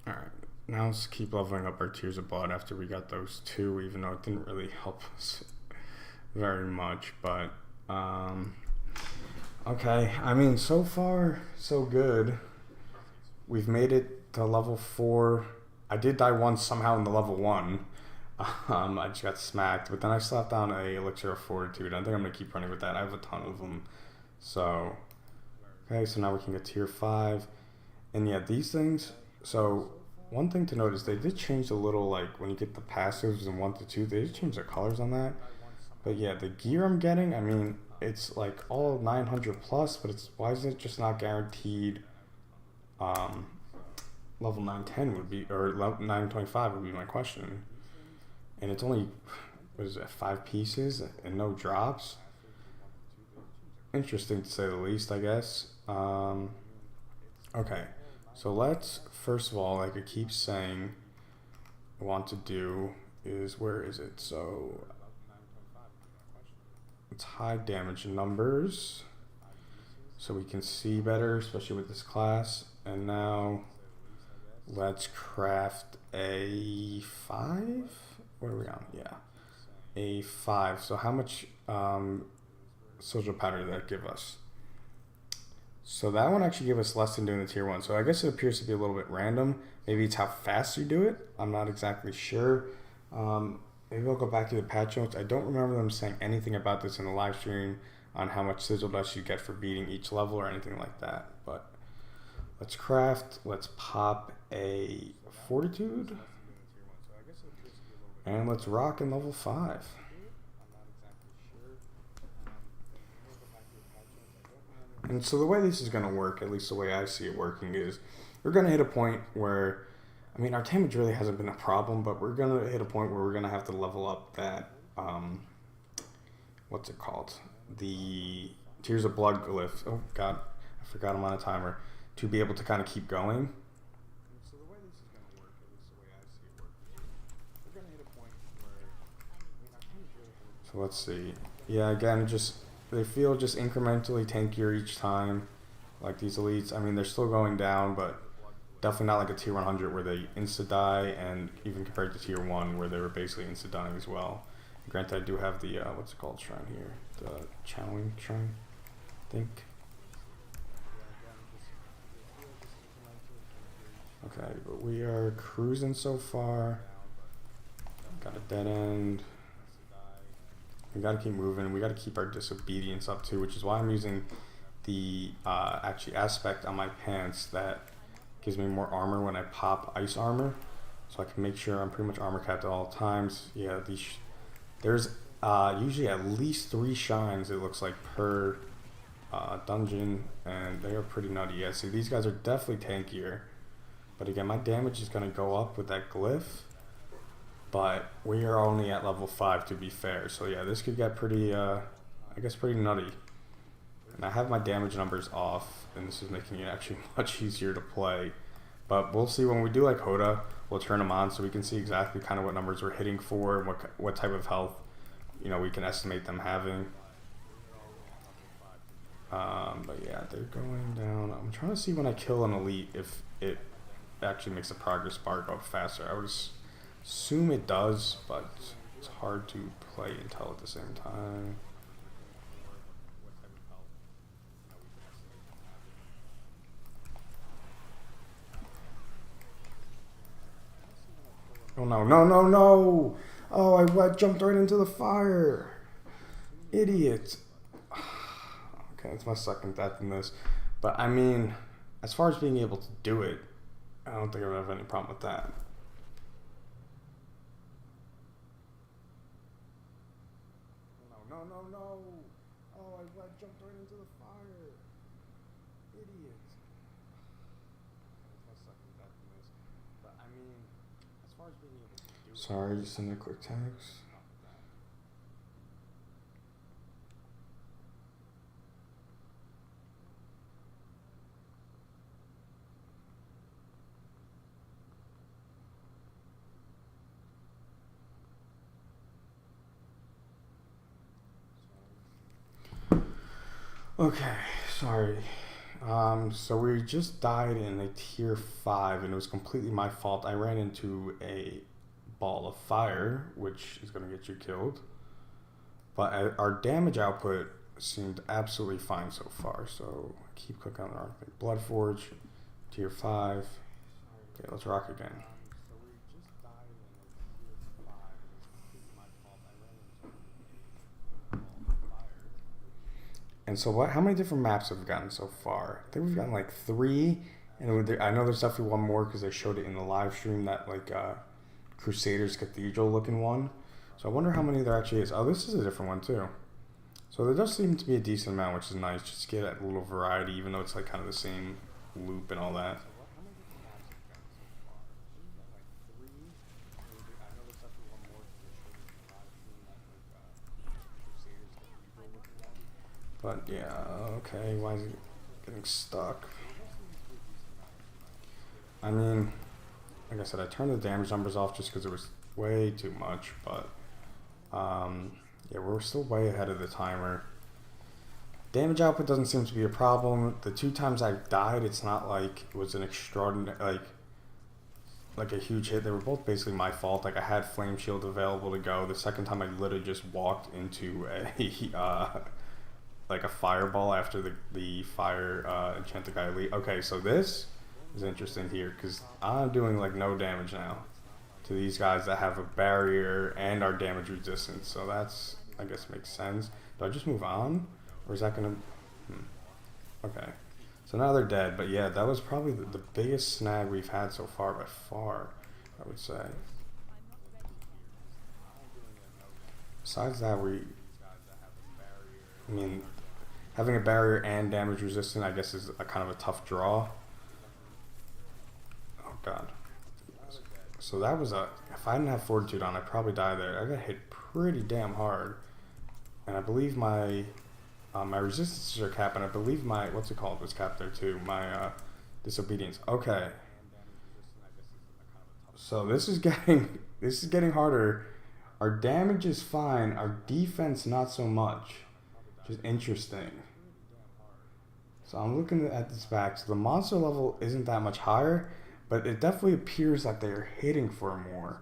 Alright, now let's keep leveling up our Tears of Blood after we got those 2, even though it didn't really help us very much, but, okay, I mean, so far, so good. We've made it to level 4. I did die once somehow in the level 1. I just got smacked, but then I slapped down a Elixir of Fortitude. I think I'm going to keep running with that. I have a ton of them. So, okay, so now we can get tier 5. And yeah, these things, so one thing to note is they did change a little, like, when you get the passives in 1 to 2, they did change the colors on that. But yeah, the gear I'm getting, I mean, it's like all 900 plus, but it's, why is it just not guaranteed, level 910 would be, or level 925 would be my question. And it's only, what is it, 5 pieces and no drops? Interesting to say the least, I guess. Okay, so let's, first of all, like I keep saying, want to do is, where is it? So, it's high damage numbers, so we can see better, especially with this class. And now, let's craft a 5? What are we on? Yeah, a 5. So how much social powder did that give us? So that one actually gave us less than doing the tier 1. So I guess it appears to be a little bit random. Maybe it's how fast you do it. I'm not exactly sure. Maybe I'll go back to the patch notes. I don't remember them saying anything about this in the live stream on how much sigil dust you get for beating each level or anything like that. But let's craft. Let's pop a fortitude. And let's rock in level 5. And so the way this is going to work, at least the way I see it working, is we're going to hit a point where, I mean, our damage really hasn't been a problem, but we're going to hit a point where we're going to have to level up that, what's it called? The Tears of Blood glyph. Oh, God, I forgot I'm on a timer. To be able to kind of keep going. So the way this is going to work, at least the way I see it working, we're going to hit a point where, so let's see. Yeah, again, they feel just incrementally tankier each time, like these elites. I mean, they're still going down, but definitely not like a tier 100 where they insta-die, and even compared to tier 1 where they were basically insta-dying as well. Granted, I do have the, what's it called shrine here? The channeling shrine, I think. Okay, but we are cruising so far. Got a dead end. We gotta keep moving. We gotta keep our disobedience up too, which is why I'm using the actually aspect on my pants that gives me more armor when I pop ice armor, so I can make sure I'm pretty much armor capped at all times. Yeah, there's usually at least 3 shines, it looks like, per dungeon, and they are pretty nutty. Yeah, see, these guys are definitely tankier, but again, my damage is gonna go up with that glyph. But we are only at level 5 to be fair. So yeah, this could get pretty, I guess pretty nutty. And I have my damage numbers off, and this is making it actually much easier to play. But we'll see when we do like Hoda, we'll turn them on so we can see exactly kind of what numbers we're hitting for, and what type of health, you know, we can estimate them having. But yeah, they're going down. I'm trying to see when I kill an elite if it actually makes the progress bar go up faster. I would assume it does, but it's hard to play and tell at the same time. Oh no, no, no, no! Oh, I jumped right into the fire! Idiot! Okay, that's my second death in this. But I mean, as far as being able to do it, I don't think I would have any problem with that. No, no, no! Oh, I jumped right into the fire! Idiot! That's my second death in this. But I mean, as far as being able to do it... Sorry, just send a quick text. Okay, sorry. So we just died in a tier 5, and it was completely my fault. I ran into a ball of fire, which is going to get you killed. But our damage output seemed absolutely fine so far. So keep clicking on the rock. Bloodforge, tier 5. Okay, let's rock again. And so how many different maps have we gotten so far? I think we've gotten like 3, and I know there's definitely one more because they showed it in the live stream, that like Crusaders Cathedral looking one. So I wonder how many there actually is. Oh, this is a different one too. So there does seem to be a decent amount, which is nice, just to get a little variety, even though it's like kind of the same loop and all that. But yeah, okay, why is it getting stuck? I mean, like I said, I turned the damage numbers off just because it was way too much, but yeah, we're still way ahead of the timer. Damage output doesn't seem to be a problem. The 2 times I died, it's not like it was an extraordinary, like a huge hit. They were both basically my fault. Like I had Flame Shield available to go. The second time I literally just walked into a like a fireball after the fire enchanted guy elite. Okay, so this is interesting here because I'm doing like no damage now to these guys that have a barrier and are damage resistant. So that's, I guess, makes sense. Do I just move on, or is that gonna? Okay, so now they're dead. But yeah, that was probably the biggest snag we've had so far by far, I would say. Besides that, I mean, having a barrier and damage resistant, I guess, is a kind of a tough draw. Oh god. So that was if I didn't have fortitude on, I'd probably die there. I got hit pretty damn hard. And I believe my resistances are capped, and I believe my, what's it called, was capped there too. My disobedience. Okay. So this is getting harder. Our damage is fine, our defense not so much. Which is interesting. So I'm looking at this back. So the monster level isn't that much higher, but it definitely appears like they're hitting for more.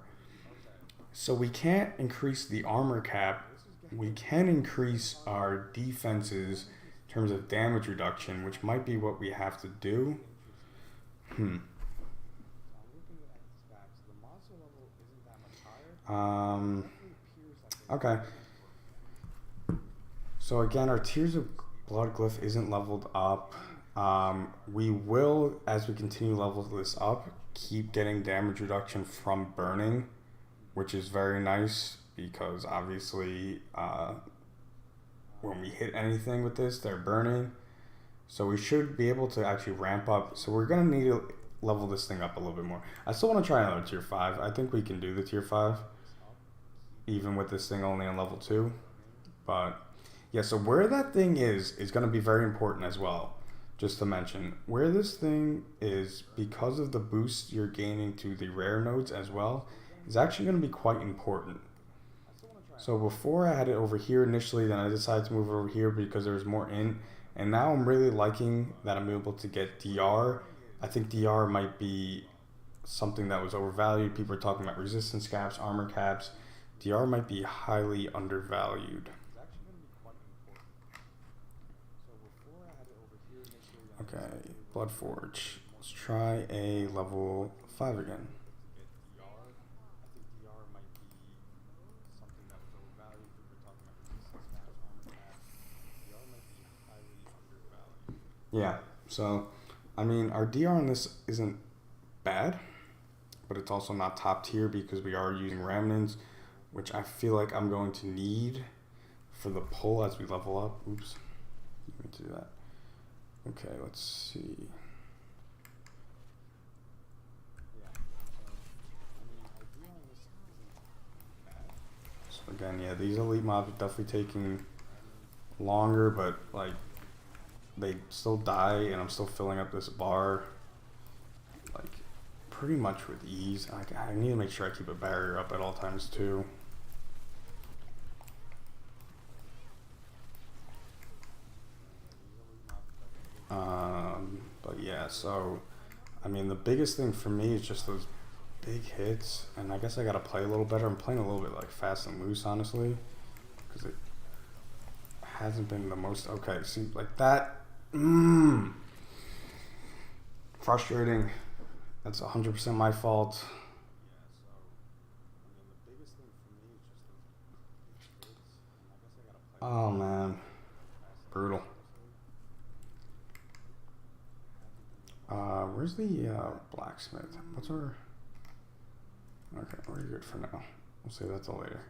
So we can't increase the armor cap. We can increase our defenses in terms of damage reduction, which might be what we have to do. Okay. So again, our Tears of Blood glyph isn't leveled up. We will, as we continue level this up, keep getting damage reduction from burning, which is very nice because obviously when we hit anything with this, they're burning. So we should be able to actually ramp up. So we're going to need to level this thing up a little bit more. I still want to try another tier 5. I think we can do the tier 5, even with this thing only on level 2. But yeah, so where that thing is going to be very important as well. Just to mention, where this thing is, because of the boost you're gaining to the rare nodes as well, is actually going to be quite important. So before I had it over here initially, then I decided to move it over here because there was more in. And now I'm really liking that I'm able to get DR. I think DR might be something that was overvalued. People are talking about resistance caps, armor caps. DR might be highly undervalued. Okay, Bloodforge. Let's try a level 5 again. Yeah, so, I mean, our DR on this isn't bad, but it's also not top tier because we are using remnants, which I feel like I'm going to need for the pull as we level up. Oops, let me do that. Okay, let's see. So again, yeah, these elite mobs are definitely taking longer, but like they still die, and I'm still filling up this bar like pretty much with ease. I need to make sure I keep a barrier up at all times too. But yeah, so I mean, the biggest thing for me is just those big hits, and I guess I gotta play a little better. I'm playing a little bit like fast and loose, honestly, because it hasn't been the most. Okay, see, like that. Frustrating. That's 100% my fault. Oh man, brutal. Where's the blacksmith? What's our? Okay, we're good for now. We'll save that till later.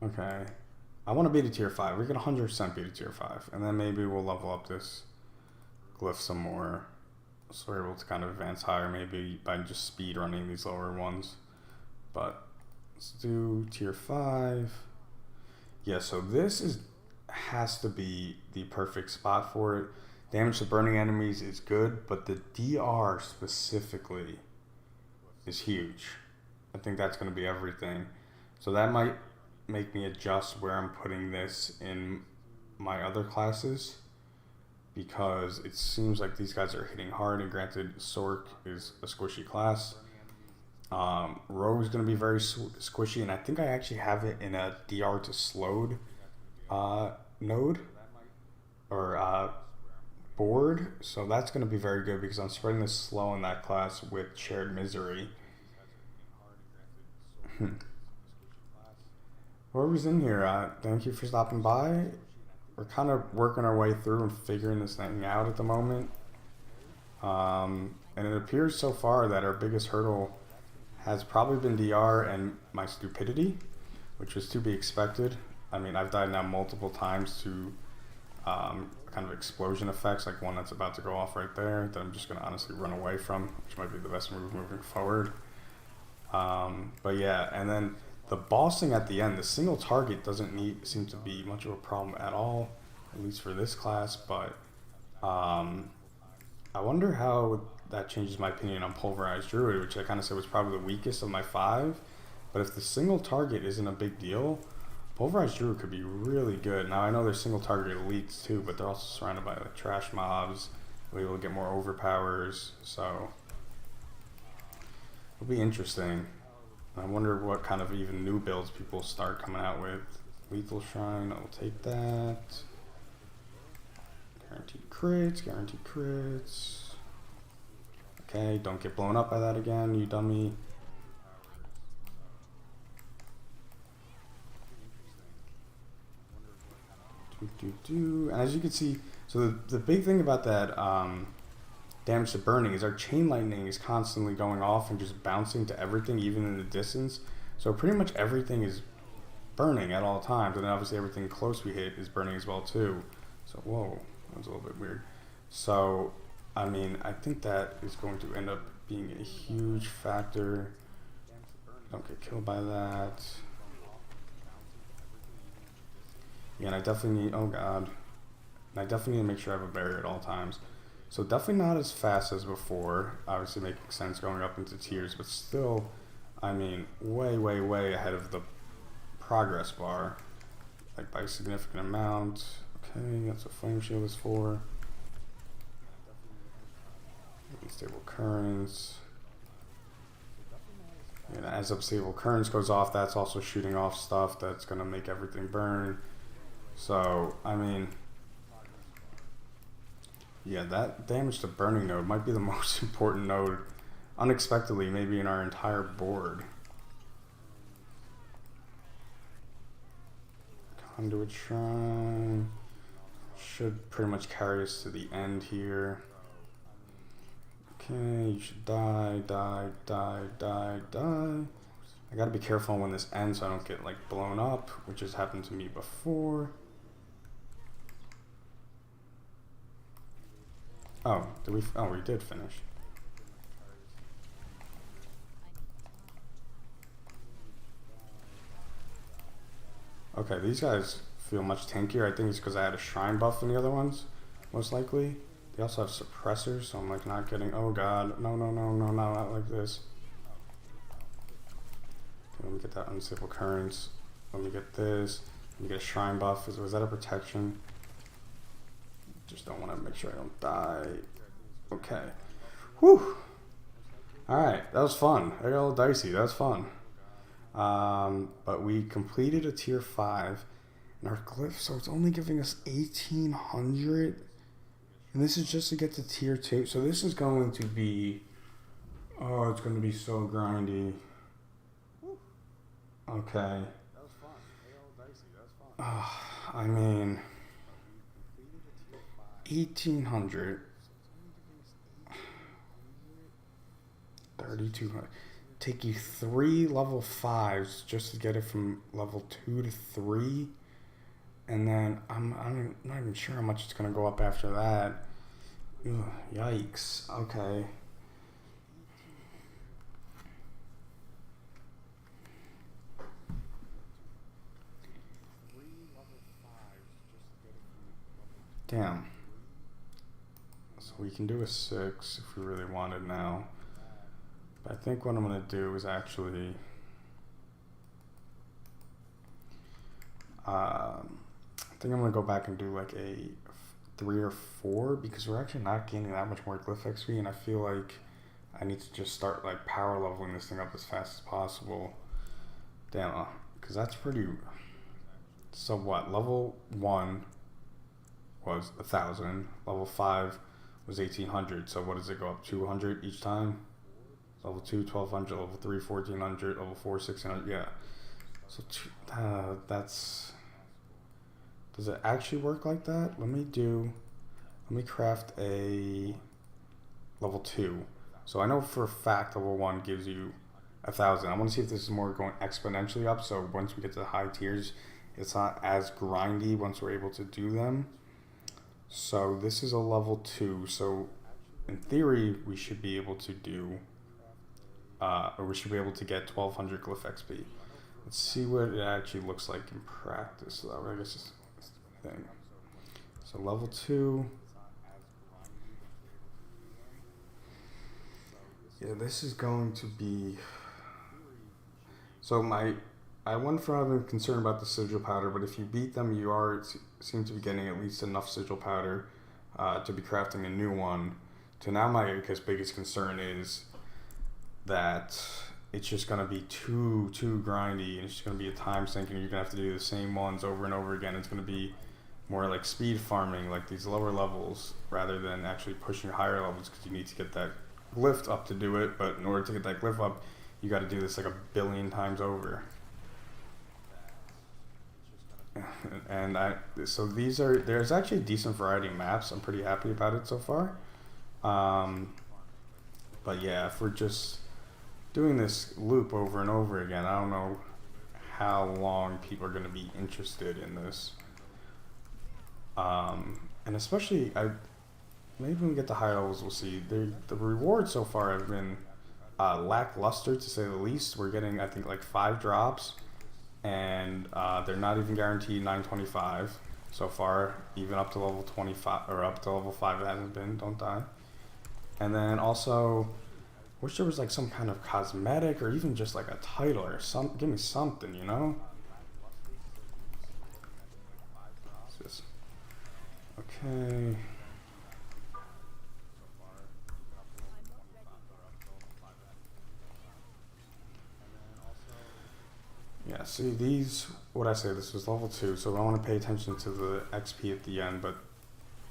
Okay, I want to beat a tier 5. We can 100% beat a tier 5, and then maybe we'll level up this glyph some more, so we're able to kind of advance higher, maybe by just speed running these lower ones. But let's do tier 5. Yeah, so this has to be the perfect spot for it. Damage to burning enemies is good, but the DR specifically is huge. I think that's going to be everything. So that might make me adjust where I'm putting this in my other classes, because it seems like these guys are hitting hard, and granted, Sork is a squishy class. Rogue is going to be very squishy, and I think I actually have it in a DR to slowed, node or board. So that's going to be very good because I'm spreading this slow in that class with shared misery. Whoever's in here, thank you for stopping by. We're kind of working our way through and figuring this thing out at the moment. And it appears so far that our biggest hurdle has probably been DR and my stupidity, which was to be expected. I mean, I've died now multiple times to kind of explosion effects, like one that's about to go off right there, that I'm just going to honestly run away from, which might be the best move moving forward. But yeah, and then the bossing at the end, the single target doesn't seem to be much of a problem at all, at least for this class, but I wonder how that changes my opinion on Pulverized Druid, which I kind of said was probably the weakest of my 5. But if the single target isn't a big deal, Pulverized Druid could be really good. Now, I know there's single target elites too, but they're also surrounded by like trash mobs. We'll be able to get more overpowers, so it'll be interesting. I wonder what kind of even new builds people start coming out with. Lethal Shrine, I'll take that. Guaranteed crits, guaranteed crits. Okay, don't get blown up by that again, you dummy. And as you can see, so the big thing about that damage to burning is our chain lightning is constantly going off and just bouncing to everything, even in the distance. So pretty much everything is burning at all times, and then obviously everything close we hit is burning as well too. So whoa, that was a little bit weird. So I mean, I think that is going to end up being a huge factor. Don't get killed by that. Yeah, and I definitely need, oh god. And I definitely need to make sure I have a barrier at all times. So definitely not as fast as before. Obviously making sense going up into tiers, but still, I mean, way, way, way ahead of the progress bar. Like by a significant amount. Okay, that's what Flame Shield is for. Unstable Currents. And as Unstable Currents goes off, that's also shooting off stuff that's going to make everything burn. So, I mean, yeah, that damage to burning node might be the most important node, unexpectedly, maybe in our entire board. Conduit Shrine should pretty much carry us to the end here. Okay, you should die, die, die, die, die. I gotta be careful when this ends so I don't get like blown up, which has happened to me before. Oh, we did finish. Okay, these guys feel much tankier. I think it's because I had a shrine buff in the other ones, most likely. They also have suppressors, so I'm like not getting, oh god, no, no, no, no, no, not like this. Okay, let me get that Unstable Currents. Let me get this. Let me get a shrine buff. Was that a protection? Just don't want to make sure I don't die. Okay. Whew. Alright, that was fun. I got a little dicey. That was fun. But we completed a tier 5. And our glyph, so it's only giving us 1,800. And this is just to get to tier 2. So this is going to be... Oh, it's going to be so grindy. Okay. That was fun. I got a little dicey. That was fun. I mean... 1,800. 3,200. Take you 3 level 5s just to get it from level 2 to 3. And then I'm not even sure how much it's going to go up after that. Ugh, yikes. Okay. Damn. So we can do a 6 if we really wanted now. But I think what I'm going to do is actually... I think I'm going to go back and do like a 3 or 4 because we're actually not gaining that much more glyph XP, and I feel like I need to just start like power leveling this thing up as fast as possible. Damn, because that's pretty... So what? Level 1 was 1,000. Level 5 was 1,800. So what does it go up? 200 each time? Level 2, 1,200. Level 3, 1,400. Level 4, 1,600. Yeah. So that's... Does it actually work like that? Let me craft a level 2. So I know for a fact level 1 gives you 1,000. I want to see if this is more going exponentially up. So once we get to the high tiers, it's not as grindy once we're able to do them. So this is a level 2. So in theory, we should be able to do, or we should be able to get 1,200 glyph XP. Let's see what it actually looks like in practice, though. I guess it's the thing. So level 2. Yeah, this is going to be... So I went from having concern about the sigil powder, but if you beat them, you seem to be getting at least enough sigil powder to be crafting a new one. So now my biggest concern is that it's just going to be too grindy, and it's just going to be a time sink, and you're going to have to do the same ones over and over again. It's going to be more like speed farming, like these lower levels, rather than actually pushing higher levels, because you need to get that glyph up to do it. But in order to get that glyph up, you got to do this like 1 billion times over. And so there's actually a decent variety of maps. I'm pretty happy about it so far. But yeah, if we're just doing this loop over and over again, I don't know how long people are going to be interested in this. And especially, maybe when we get to higher levels, we'll see. The rewards so far have been lackluster, to say the least. We're getting, I think, like 5 drops, and they're not even guaranteed 925 so far. Even up to level 25 or up to level 5, it hasn't been. Don't die. And then also, wish there was like some kind of cosmetic or even just like a title or some. Give me something, you know. Okay. Yeah, see these, what I say, this was level 2, so I want to pay attention to the XP at the end, but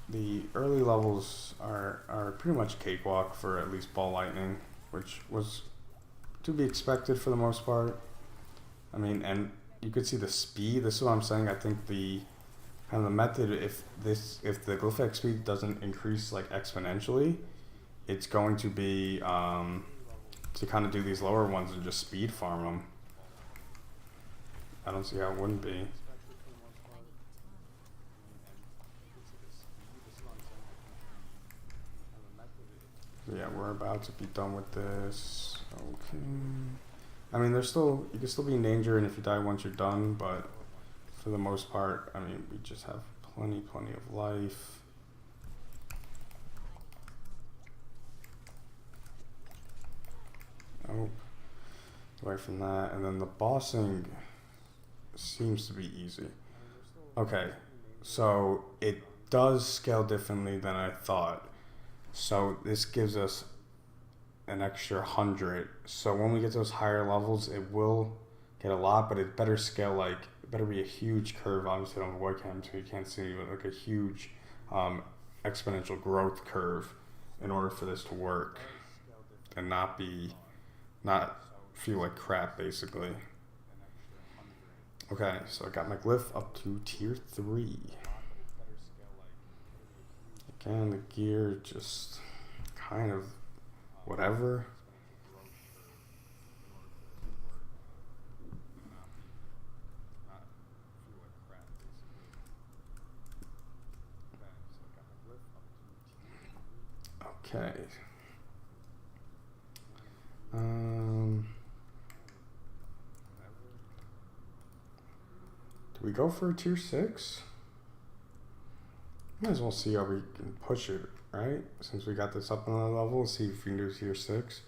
the early levels are pretty much cakewalk for at least ball lightning, which was to be expected for the most part. I mean, and you could see the speed. This is what I'm saying. I think the kind of the method, if the glyph XP doesn't increase like exponentially, it's going to be to kind of do these lower ones and just speed farm them. I don't see how it wouldn't be. Yeah, we're about to be done with this. Okay. I mean, you can still be in danger, and if you die once, you're done. But for the most part, I mean, we just have plenty of life. Oh, away from that, and then the bossing seems to be easy. Okay, so it does scale differently than I thought. So this gives us an extra 100. So when we get those higher levels, it will get a lot, but it better scale, like, it better be a huge curve. Obviously, I don't have a webcam, so you can't see, but like a huge exponential growth curve in order for this to work and not feel like crap, basically. Okay, so I got my glyph up to tier 3. Again, the gear just kind of whatever. Okay. Do we go for a tier 6? Might as well see how we can push it, right? Since we got this up another level, see if we can do tier 6.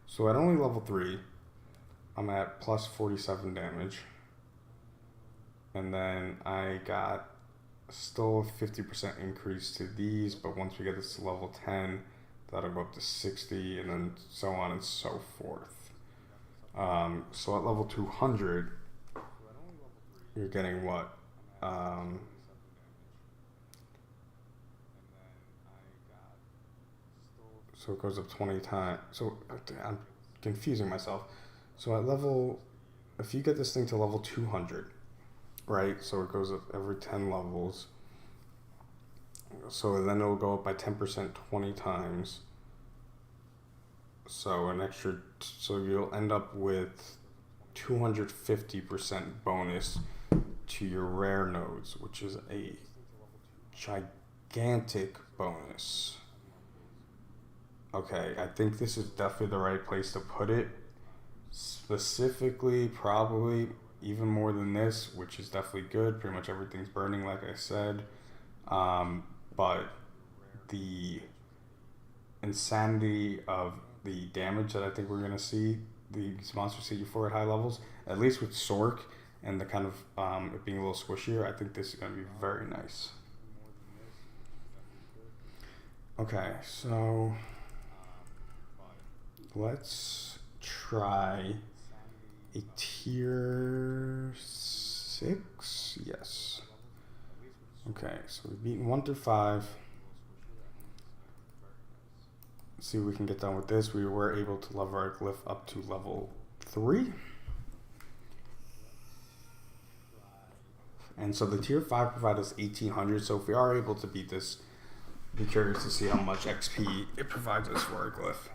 So at only level 3, I'm at plus 47 damage. And then I got still a 50% increase to these, but once we get this to level 10, that'll go up to 60, and then so on and so forth. So at level 200, you're getting what? Um, so it goes up 20 times. So I'm confusing myself. So at level, if you get this thing to level 200, right? So it goes up every 10 levels. So then it'll go up by 10% 20 times. So an extra, so you'll end up with 250% bonus to your rare nodes, which is a gigantic bonus. Okay, I think this is definitely the right place to put it. Specifically, probably even more than this, which is definitely good. Pretty much everything's burning, like I said. But the insanity of the damage that I think we're going to see these monsters hit you for at high levels, at least with Sork and the kind of it being a little squishier, I think this is going to be very nice. Okay, so let's try a tier 6. Yes. Okay, so we've beaten 1 through 5. Let's see if we can get done with this. We were able to level our glyph up to level 3. And so the tier 5 provides us 1800. So if we are able to beat this, be curious to see how much XP it provides us for our glyph.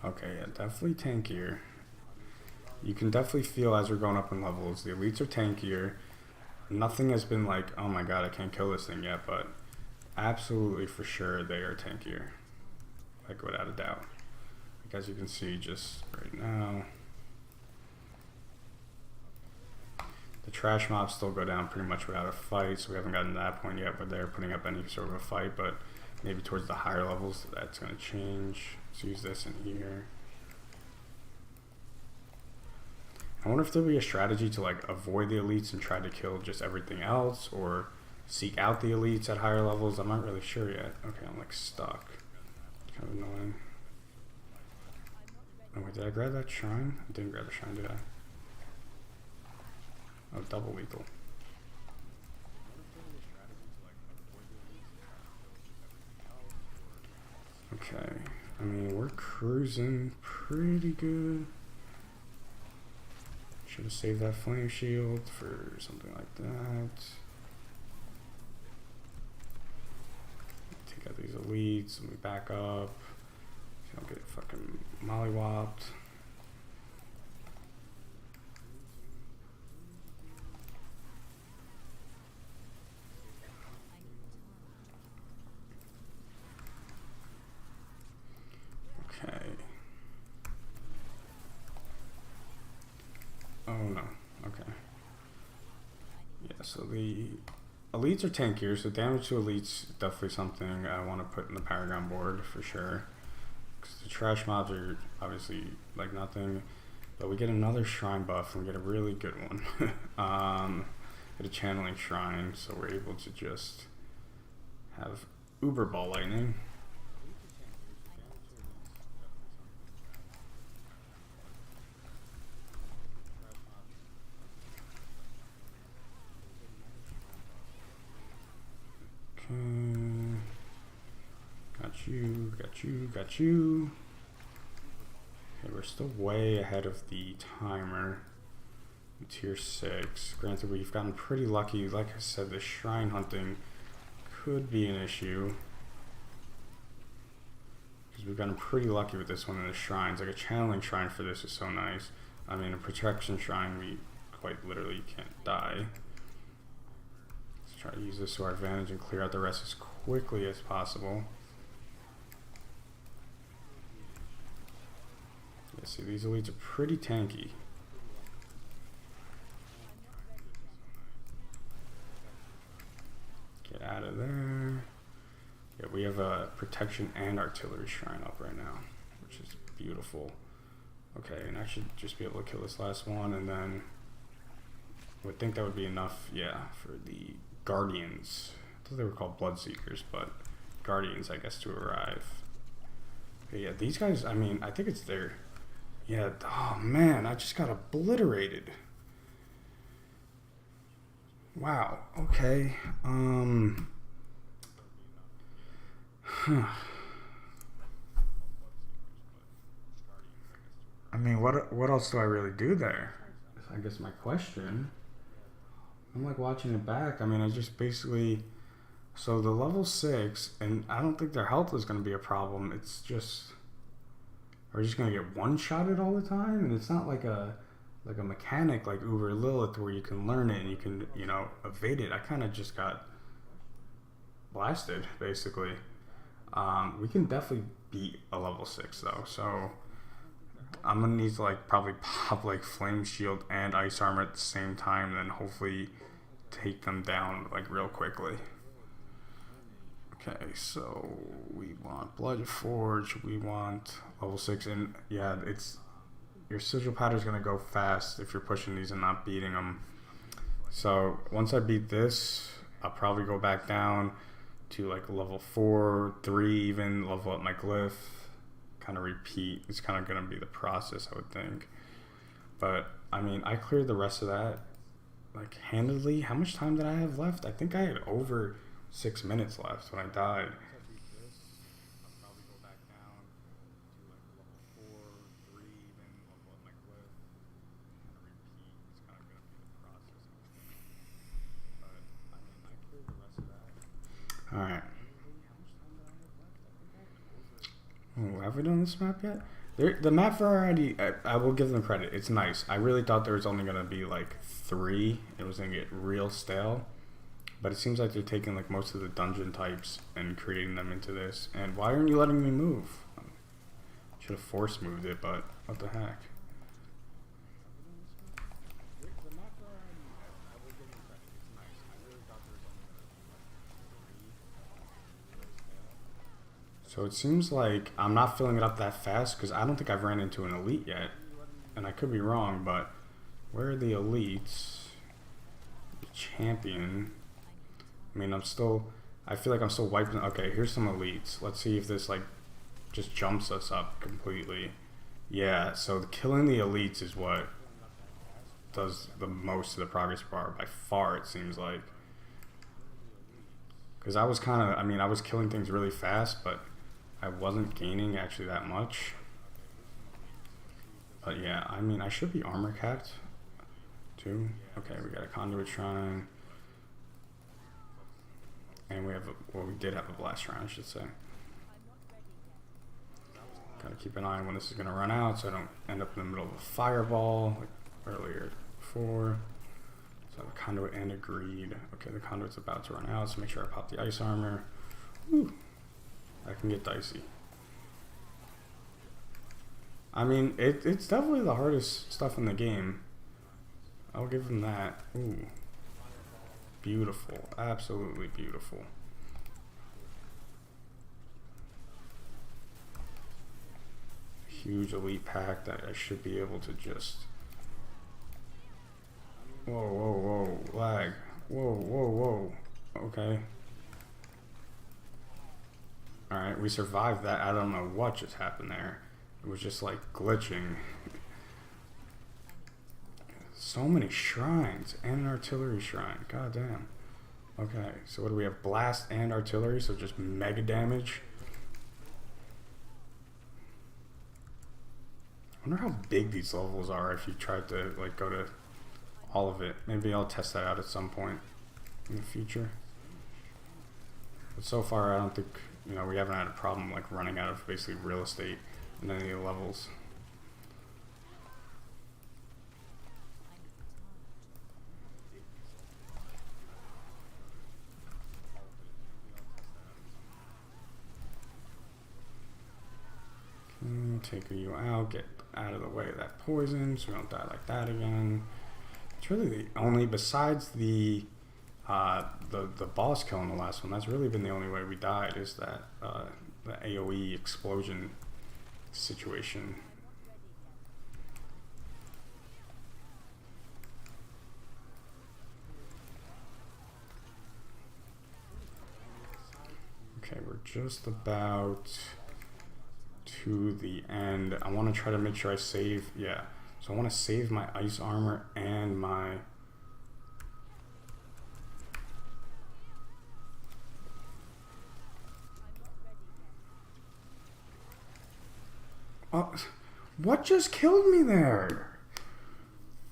Okay, yeah, definitely tankier. You can definitely feel as we're going up in levels, the elites are tankier. Nothing has been like, oh my god, I can't kill this thing yet, but absolutely for sure they are tankier. Like, without a doubt. Like, as you can see just right now. The trash mobs still go down pretty much without a fight, so we haven't gotten to that point yet where they're putting up any sort of a fight, but maybe towards the higher levels that's going to change. Let's use this in here. I wonder if there'll be a strategy to like avoid the elites and try to kill just everything else, or seek out the elites at higher levels. I'm not really sure yet. Okay, I'm like stuck. Kind of annoying. Oh wait, did I grab that shrine? I didn't grab the shrine, did I? Oh, double lethal. Okay, I mean, we're cruising pretty good. Should have saved that flame shield for something like that. Take out these elites and we back up. So don't get fucking mollywopped. Okay. Oh no. Okay. Yeah, so the elites are tankier, so damage to elites is definitely something I want to put in the Paragon board for sure. Because the trash mobs are obviously like nothing. But we get another shrine buff and we get a really good one. Get a channeling shrine, so we're able to just have Uber Ball Lightning. Got you. Okay, we're still way ahead of the timer. Tier 6. Granted, we've gotten pretty lucky. Like I said, the shrine hunting could be an issue. Because we've gotten pretty lucky with this one in the shrines. Like a channeling shrine for this is so nice. I mean, a protection shrine, we quite literally can't die. Let's try to use this to our advantage and clear out the rest as quickly as possible. Yeah, see, these elites are pretty tanky. Get out of there. Yeah, we have a protection and artillery shrine up right now, which is beautiful. Okay, and I should just be able to kill this last one, and then I would think that would be enough, yeah, for the Guardians. I thought they were called Bloodseekers, but Guardians, I guess, to arrive. But yeah, these guys, I mean, I think it's their... Yeah, oh man, I just got obliterated. Wow, okay. I mean, what else do I really do there? I guess my question. I'm like watching it back. I mean, I just basically... So the level 6, and I don't think their health is going to be a problem. It's just... Are just going to get one-shotted all the time? And it's not like a mechanic like Uber Lilith where you can learn it and you can, you know, evade it. I kind of just got blasted, basically. We can definitely beat a level 6, though. So I'm going to need to, like, probably pop, like, Flame Shield and Ice Armor at the same time, and then hopefully take them down, like, real quickly. Okay, so we want Blood Forge, we want level 6, and yeah, it's... Your Sigil Powder is going to go fast if you're pushing these and not beating them. So once I beat this, I'll probably go back down to like level 4, 3 even, level up my glyph, kind of repeat. It's kind of going to be the process, I would think. But I mean, I cleared the rest of that like handedly. How much time did I have left? I think I had over 6 minutes left when I died. Alright. Oh, have we done this map yet? The map variety, I will give them credit. It's nice. I really thought there was only going to be like 3. It was going to get real stale. But it seems like they're taking like most of the dungeon types and creating them into this. And why aren't you letting me move? Should have force moved it, but what the heck. So it seems like I'm not filling it up that fast because I don't think I've ran into an elite yet. And I could be wrong, but where are the elites? The champion. I mean, I feel like I'm still wiping. Okay, here's some elites. Let's see if this like just jumps us up completely. Yeah, so killing the elites is what does the most of the progress bar by far, it seems like. Because I was I was killing things really fast, but I wasn't gaining actually that much. But yeah, I mean, I should be armor capped too. Okay, we got a conduit shrine. And we have, we did have a blast shrine, I should say. Gotta keep an eye on when this is gonna run out so I don't end up in the middle of a fireball like earlier before. So the conduit and a greed. Okay, the conduit's about to run out, so make sure I pop the ice armor. Whew. That can get dicey. I mean, it's definitely the hardest stuff in the game. I'll give them that. Ooh. Beautiful. Absolutely beautiful. Huge elite pack that I should be able to just... Whoa, whoa, whoa. Lag. Whoa, whoa, whoa. Okay. Alright, we survived that. I don't know what just happened there. It was just like glitching. So many shrines and an artillery shrine. God damn. Okay, so what do we have? Blast and artillery, so just mega damage. I wonder how big these levels are if you tried to like go to all of it. Maybe I'll test that out at some point in the future. But so far I don't think, you know, we haven't had a problem like running out of basically real estate in any of the levels. Take you out, get out of the way of that poison so we don't die like that again. It's really the only, besides the boss kill in the last one, that's really been the only way we died, is that the AoE explosion situation. Okay, we're just about to the end. I want to try to make sure I save, yeah. So I want to save my ice armor and my... Oh, what just killed me there?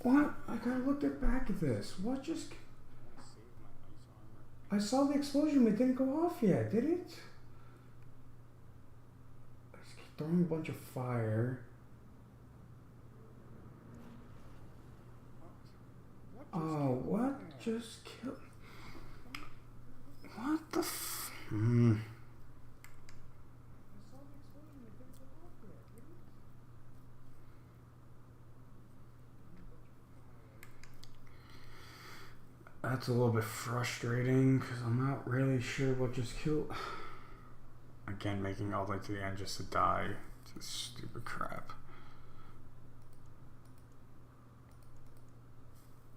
What? I gotta look back at this. What just... I saw the explosion, but it didn't go off yet, did it? I just keep throwing a bunch of fire. Oh, what just killed... What the f... That's a little bit frustrating because I'm not really sure what just killed. Again, making all the way to the end just to die. It's stupid crap.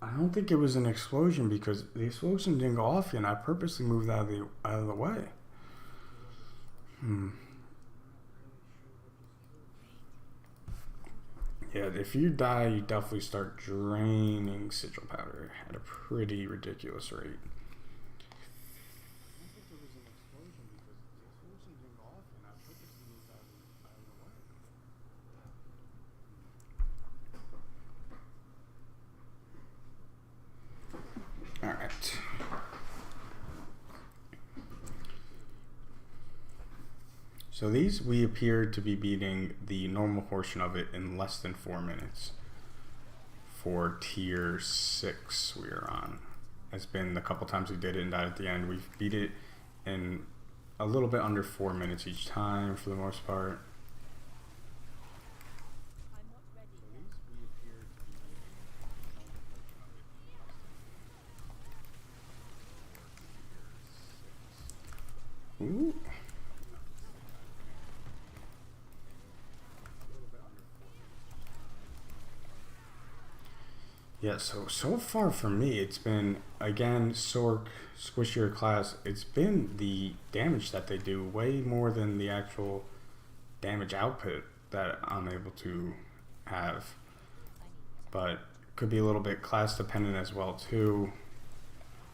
I don't think it was an explosion because the explosion didn't go off yet and I purposely moved out of the way. Yeah, if you die, you definitely start draining sigil powder at a pretty ridiculous rate. All right. So these, we appear to be beating the normal portion of it in less than 4 minutes. For tier 6 we are on. It's been the couple times we did it and died at the end. We've beat it in a little bit under 4 minutes each time for the most part. Ooh. Yeah, so far for me, it's been, again, Sork, squishier class, it's been the damage that they do way more than the actual damage output that I'm able to have. But could be a little bit class dependent as well too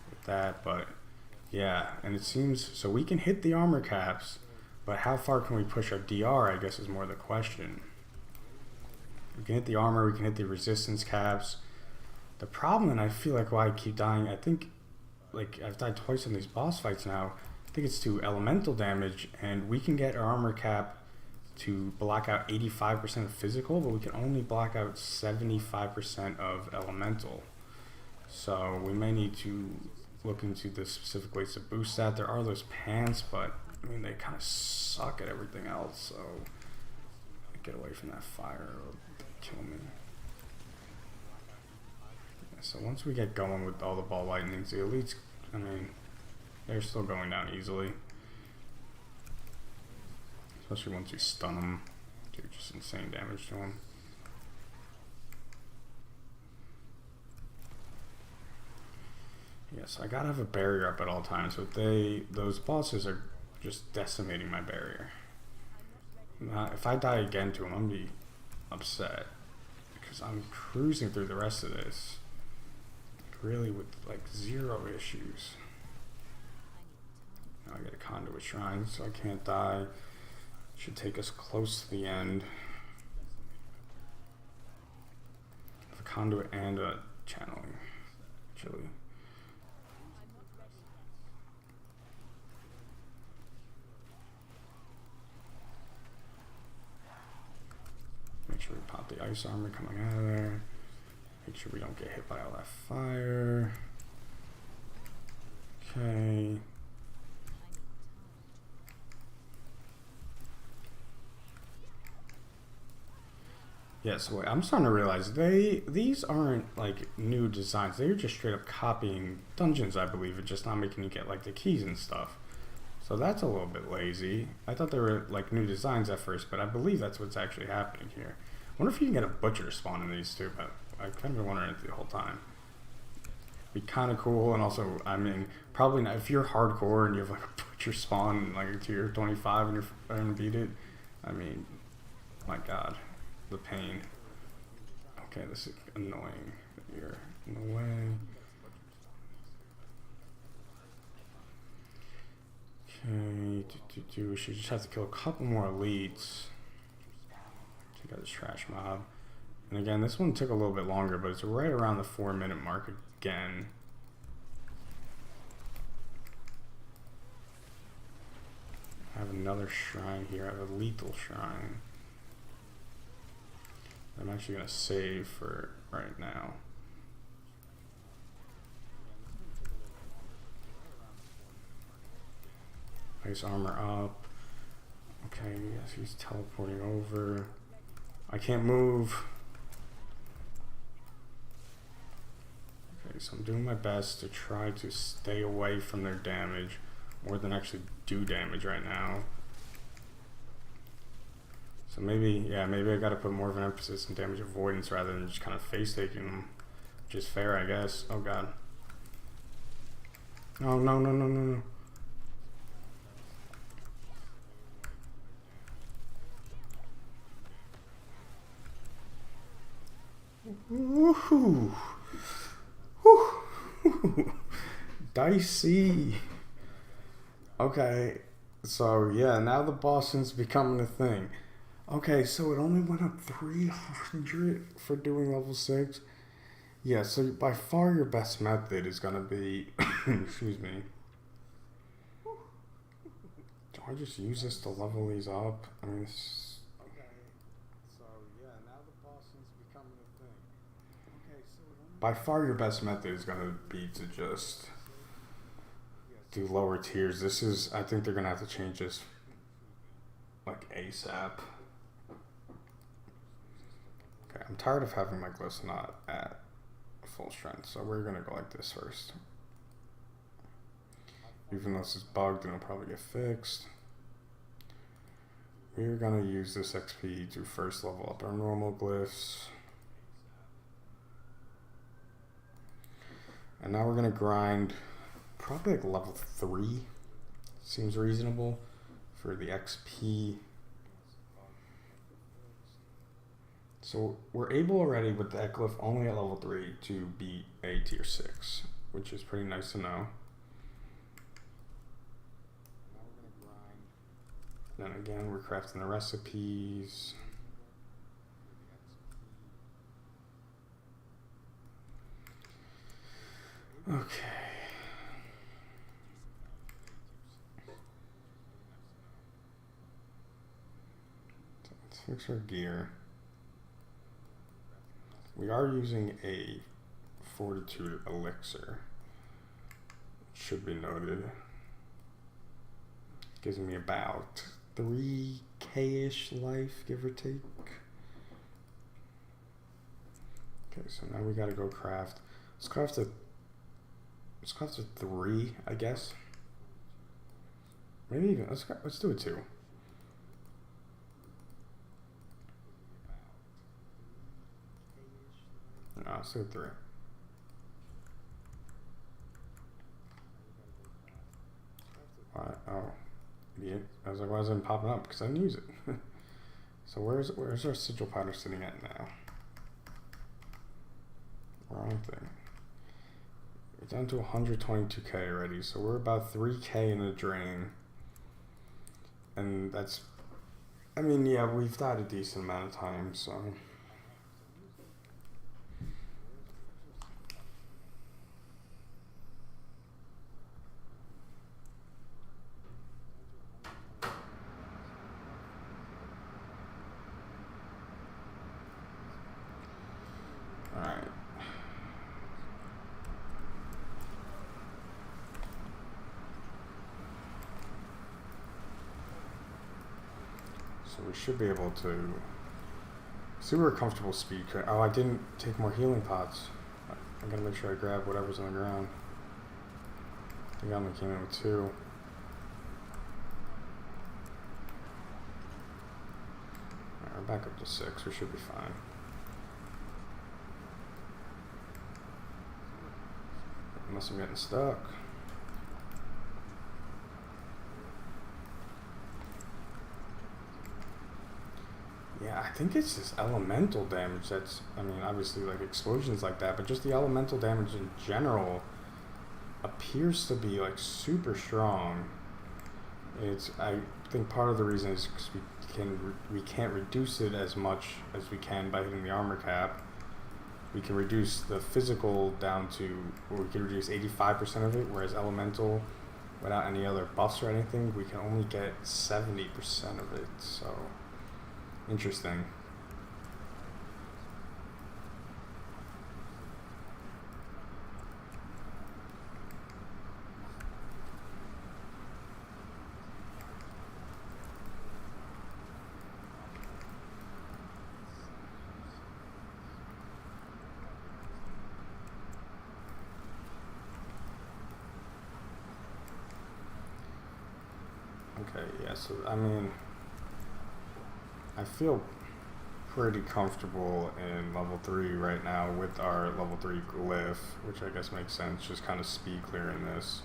with that, but yeah, and it seems, so we can hit the armor caps, but how far can we push our DR, I guess is more the question. We can hit the armor, we can hit the resistance caps. The problem, and I feel like why I keep dying, I think, like, I've died twice in these boss fights now, I think it's to elemental damage, and we can get our armor cap to block out 85% of physical, but we can only block out 75% of elemental. So we may need to look into the specific ways to boost that. There are those pants, but, I mean, they kind of suck at everything else, so get away from that fire, it'll kill me. So once we get going with all the ball lightnings, the elites, I mean, they're still going down easily. Especially once you stun them, do just insane damage to them. Yeah, so I gotta have a barrier up at all times, but those bosses are just decimating my barrier. If I die again to them, I'm gonna be upset because I'm cruising through the rest of this. Really with like 0 issues. Now I get a conduit shrine, so I can't die. Should take us close to the end. A conduit and a channeling, actually. Make sure we pop the ice armor coming out of there. Make sure we don't get hit by all that fire. Okay. Yeah, so I'm starting to realize these aren't like new designs. They're just straight up copying dungeons, I believe, and just not making you get like the keys and stuff. So that's a little bit lazy. I thought they were like new designs at first, but I believe that's what's actually happening here. I wonder if you can get a butcher spawn in these too, but I've kind of been wondering it the whole time. Be kind of cool, and also, I mean, probably not, if you're hardcore and you have like a your spawn like to your 25 and you're trying to beat it. I mean, my God, the pain. Okay, this is annoying. You're in the way. Okay, we should just have to kill a couple more elites. Check out this trash mob. And again, this one took a little bit longer, but it's right around the 4-minute mark again. I have another shrine here. I have a lethal shrine. I'm actually going to save for right now. Ice armor up. Okay, yes, he's teleporting over. I can't move. Okay, so I'm doing my best to try to stay away from their damage more than actually do damage right now. So maybe I gotta put more of an emphasis on damage avoidance rather than just kind of face taking them, which is fair, I guess. Oh God. Oh no, no, no, no, no. Woohoo! Whew. Dicey. Okay, so yeah, now the Boston's becoming a thing. Okay, so it only went up 300 for doing level 6. Yeah, so by far your best method is gonna be, excuse me. Do I just use this to level these up? I mean, by far your best method is going to be to just do lower tiers. This is, I think they're going to have to change this like ASAP. Okay, I'm tired of having my glyphs not at full strength, so we're going to go like this first. Even though this is bugged and it'll probably get fixed. We're going to use this XP to first level up our normal glyphs. And now we're going to grind probably like level 3. Seems reasonable for the XP. So we're able already with the glyph only at level 3 to beat a tier 6, which is pretty nice to know. Then again, we're crafting the recipes. Okay. So let's fix our gear. We are using a fortitude elixir. Should be noted. Gives me about 3k-ish life, give or take. Okay, so now we gotta go craft. Let's craft a 3, I guess. Maybe even let's do a 2. No, let's do a 3. Alright, oh, idiot. I was like, why isn't it popping up? Because I didn't use it. So where's our sigil powder sitting at now? Wrong thing. We're down to 122k already, so we're about 3k in the drain. And that's, I mean, yeah, we've died a decent amount of time, so. Alright. So we should be able to see we're comfortable speed. Oh, I didn't take more healing pots. I gotta make sure I grab whatever's on the ground. I think I only came in with 2. Alright, we're back up to 6. We should be fine. Unless I'm getting stuck. Yeah, I think it's just elemental damage that's, I mean, obviously like explosions like that, but just the elemental damage in general appears to be like super strong. I think part of the reason is because we can't reduce it as much as we can by hitting the armor cap. We can reduce the physical down to, or we can reduce 85% of it, whereas elemental, without any other buffs or anything, we can only get 70% of it. So interesting. Okay, yeah, so I mean, I feel pretty comfortable in level 3 right now with our level 3 glyph, which I guess makes sense, just kind of speed clearing this.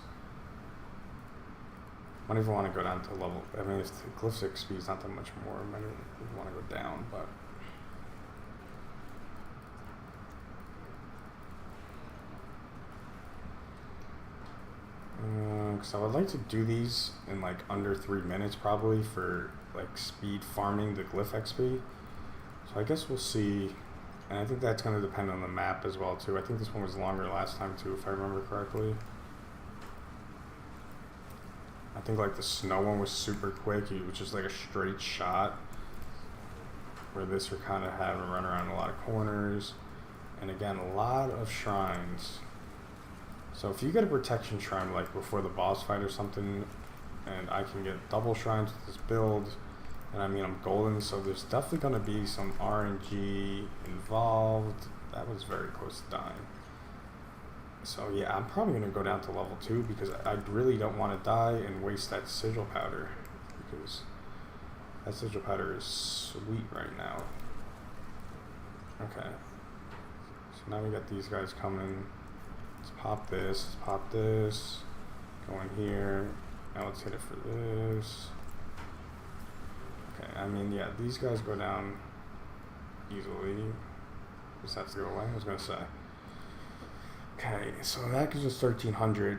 I don't even want to go down to level, I mean, if the glyph's XP is not that much more, I might want to go down, but so I would like to do these in like under 3 minutes probably for like speed farming the glyph XP. So I guess we'll see, and I think that's going to depend on the map as well too. I think this one was longer last time too, if I remember correctly. I think like the snow one was super quick, it was just like a straight shot, where this we're kind of having to run around a lot of corners, and again a lot of shrines. So if you get a protection shrine like before the boss fight or something, and I can get double shrines with this build, and I mean I'm golden, so there's definitely going to be some RNG involved. That was very close to dying. So yeah, I'm probably going to go down to level 2 because I really don't want to die and waste that sigil powder, because that sigil powder is sweet right now. Okay, so now we got these guys coming. Let's pop this, go in here, now let's hit it for this. Okay, I mean, yeah, these guys go down easily. Just have to go away, I was going to say. Okay, so that gives us 1300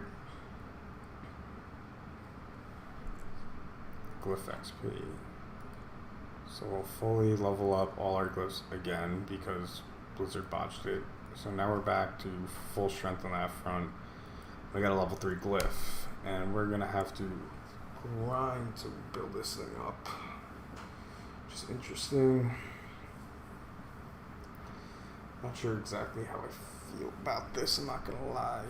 glyph XP. So we'll fully level up all our glyphs again because Blizzard botched it. So now we're back to full strength on that front. We got a level 3 glyph, and we're gonna have to grind to build this thing up. Which is interesting. Not sure exactly how I feel about this, I'm not gonna lie.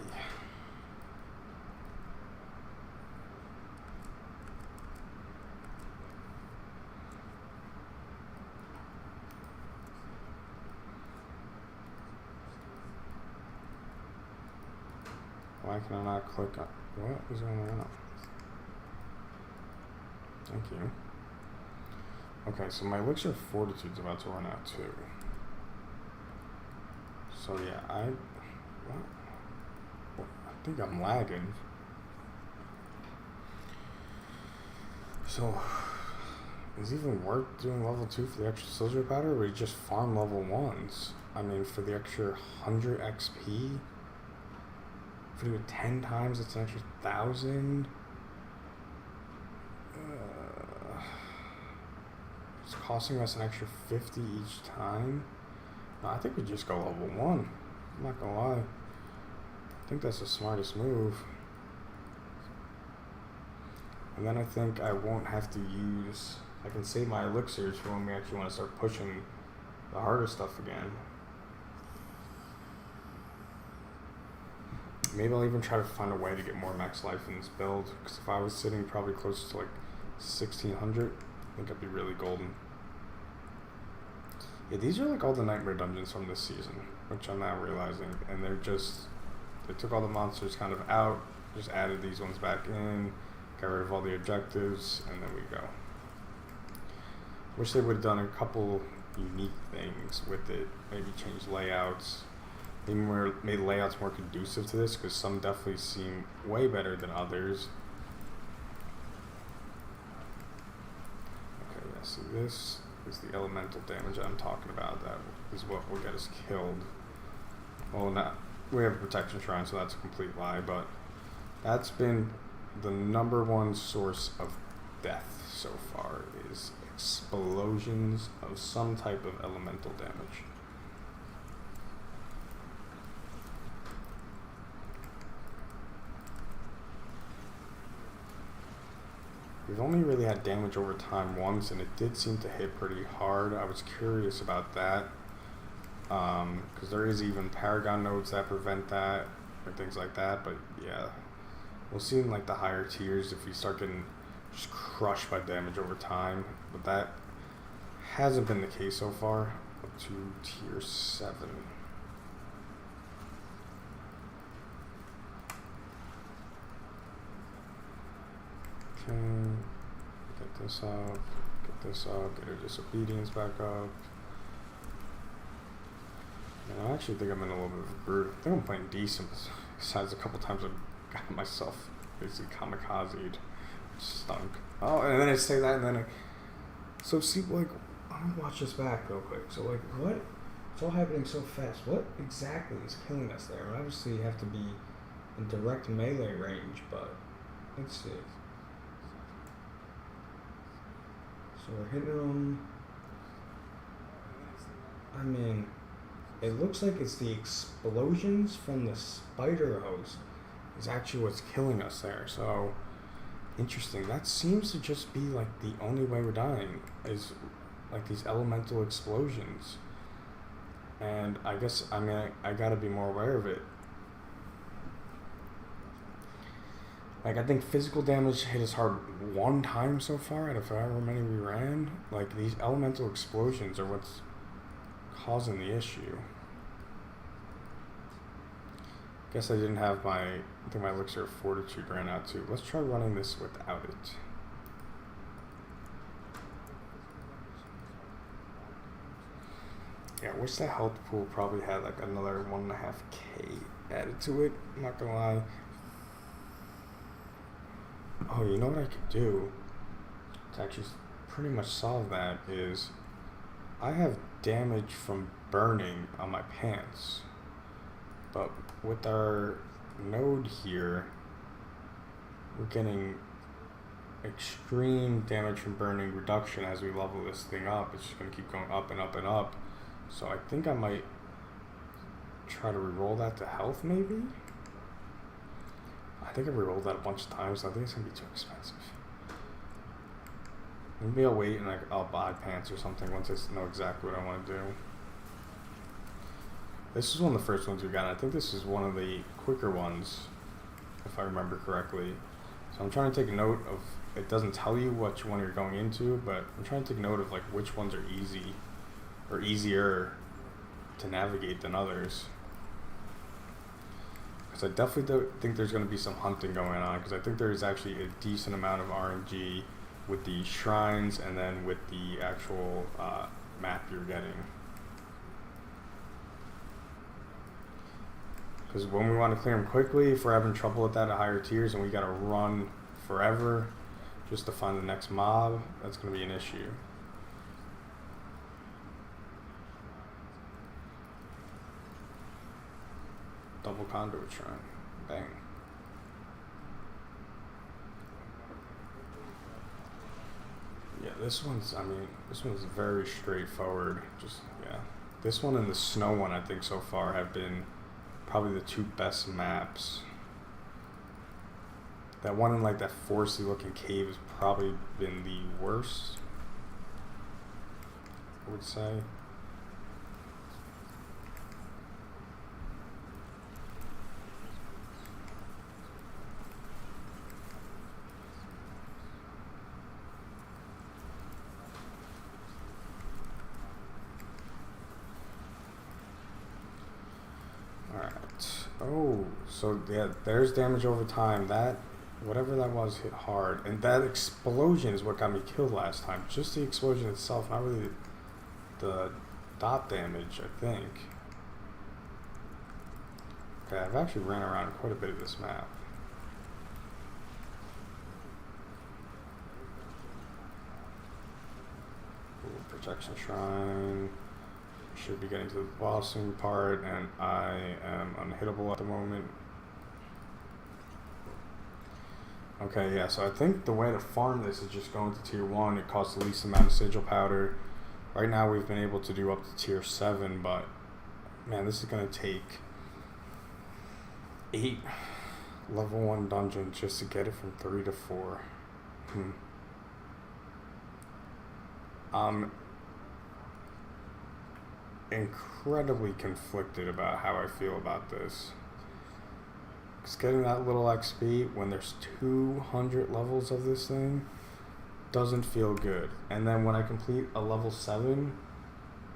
Why can I not click on, what is going on? Thank you. Okay, so my elixir of fortitude's about to run out too. So yeah, I think I'm lagging. So, is it even worth doing level 2 for the extra silver powder, or we just farm level 1s? I mean, for the extra 100 XP? If we do it 10 times, it's an extra 1,000. It's costing us an extra 50 each time. No, I think we just go level 1. I'm not gonna lie. I think that's the smartest move. And then I think I won't have to use, I can save my elixirs for when we actually want to start pushing the harder stuff again. Maybe I'll even try to find a way to get more max life in this build, because if I was sitting probably close to like 1600, I think I'd be really golden. Yeah, these are like all the nightmare dungeons from this season, which I'm now realizing, and they took all the monsters kind of out, just added these ones back in, got rid of all the objectives, and then we go. Wish they would have done a couple unique things with it, maybe change layouts, made layouts more conducive to this, because some definitely seem way better than others. Okay, yeah, so this is the elemental damage I'm talking about. That is what will get us killed. Well, not, we have a protection shrine, so that's a complete lie, but that's been the #1 source of death so far, is explosions of some type of elemental damage. We've only really had damage over time once, and it did seem to hit pretty hard. I was curious about that, because there is even Paragon nodes that prevent that, or things like that, but yeah. We'll see in like the higher tiers if we start getting just crushed by damage over time, but that hasn't been the case so far, up to tier 7. Okay, get this up, get her disobedience back up. And I actually think I'm in a little bit of a groove. I think I'm playing decent, besides a couple times I've got myself basically kamikazed, which stunk. Oh, and then I say that, and then so see, like, I'm gonna watch this back real quick. So, like, what? It's all happening so fast. What exactly is killing us there? Obviously, you have to be in direct melee range, but let's see. So we're hitting them. I mean, it looks like it's the explosions from the spider host is actually what's killing us there. So interesting. That seems to just be like the only way we're dying is like these elemental explosions. And I guess, I mean, I gotta be more aware of it. Like, I think physical damage hit us hard one time so far out of however many we ran. Like, these elemental explosions are what's causing the issue. Guess I didn't have my, I think my elixir of fortitude ran out too. Let's try running this without it. Yeah, I wish the health pool probably had like another 1.5k added to it. I'm not gonna lie. Oh, you know what I could do to actually pretty much solve that is I have damage from burning on my pants, but with our node here, we're getting extreme damage from burning reduction as we level this thing up. It's just going to keep going up and up and up. So I think I might try to reroll that to health, maybe? I think I rerolled that a bunch of times, so I think it's going to be too expensive. Maybe I'll wait and I'll buy pants or something once I know exactly what I want to do. This is one of the first ones we got. I think this is one of the quicker ones, if I remember correctly. So I'm trying to take a note of, it doesn't tell you which one you're going into, but I'm trying to take note of like which ones are easy or easier to navigate than others. Because I definitely think there's going to be some hunting going on, because I think there's actually a decent amount of RNG with the shrines and then with the actual map you're getting. Because when we want to clear them quickly, if we're having trouble with that at higher tiers and we got to run forever just to find the next mob, that's going to be an issue. Double conduit shrine. Bang. Yeah, this one's, I mean, this one's very straightforward. Just, yeah. This one and the snow one, I think, so far have been probably the two best maps. That one in, like, that foresty looking cave has probably been the worst, I would say. Oh, so yeah, there's damage over time. That, whatever that was, hit hard. And that explosion is what got me killed last time. Just the explosion itself, not really the dot damage, I think. Okay, I've actually ran around quite a bit of this map. Protection Shrine. Should be getting to the bossing part, and I am unhittable at the moment. Okay, yeah, so I think the way to farm this is just going to tier 1. It costs the least amount of sigil powder. Right now we've been able to do up to tier 7, but man, this is going to take 8 level 1 dungeons just to get it from 3 to 4. I'm incredibly conflicted about how I feel about this. Because getting that little XP when there's 200 levels of this thing doesn't feel good. And then when I complete a level 7,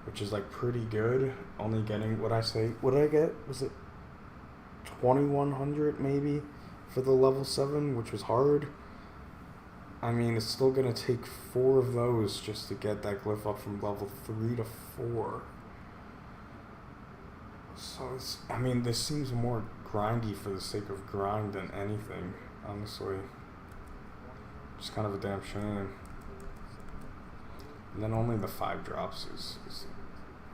which is like pretty good, only getting what did I get? Was it 2100 maybe for the level 7, which was hard? I mean, it's still gonna take 4 of those just to get that glyph up from level 3 to 4. So this seems more grindy for the sake of grind than anything, honestly. Just kind of a damn shame. And then only the 5 drops is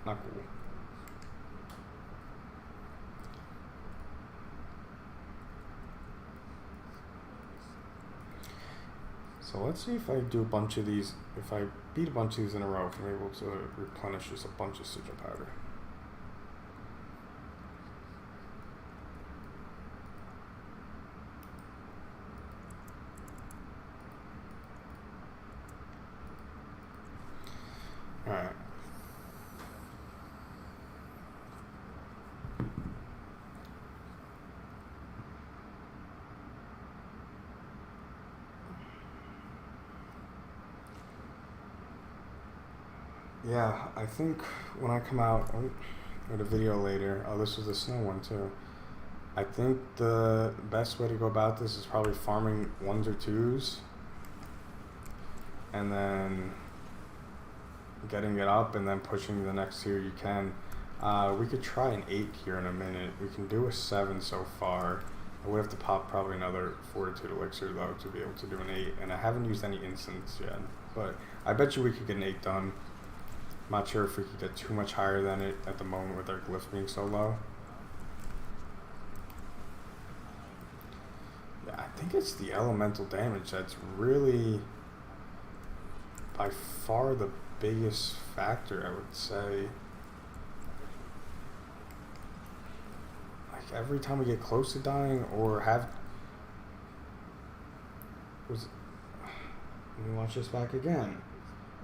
not cool. So let's see if I do a bunch of these. If I beat a bunch of these in a row, if I'm able to replenish just a bunch of sigil powder. Alright. Yeah, I think when I come out with a video later, this was the snow one too. I think the best way to go about this is probably farming 1s or 2s. And then getting it up and then pushing the next tier you can. We could try an 8 here in a minute. We can do a 7 so far. I would have to pop probably another Fortitude Elixir though to be able to do an 8. And I haven't used any instants yet. But I bet you we could get an 8 done. I'm not sure if we could get too much higher than it at the moment with our glyph being so low. Yeah, I think it's the elemental damage that's really by far the biggest factor, I would say. Like every time we get close to dying or have... Let me watch this back again.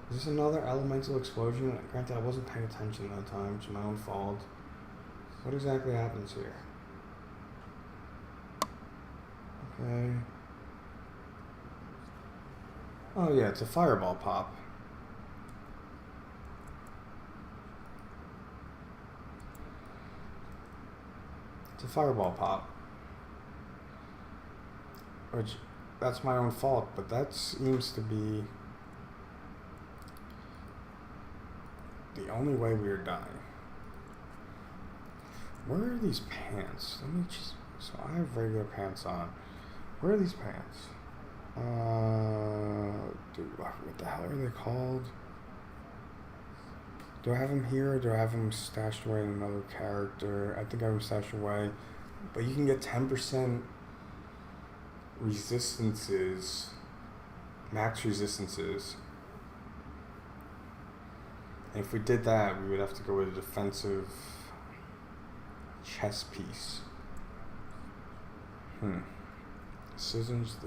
Is this another elemental explosion? Granted, I wasn't paying attention that time, which is my own fault. What exactly happens here? Okay. Oh yeah, it's a fireball pop. It's a fireball pop. Which, that's my own fault, but that seems to be the only way we are dying. Where are these pants? Let me just... So I have regular pants on. Where are these pants? Dude, what the hell are they called? Do I have them here or do I have them stashed away in another character? I think I have them stashed away. But you can get 10% resistances, max resistances. And if we did that, we would have to go with a defensive chess piece. Decisions.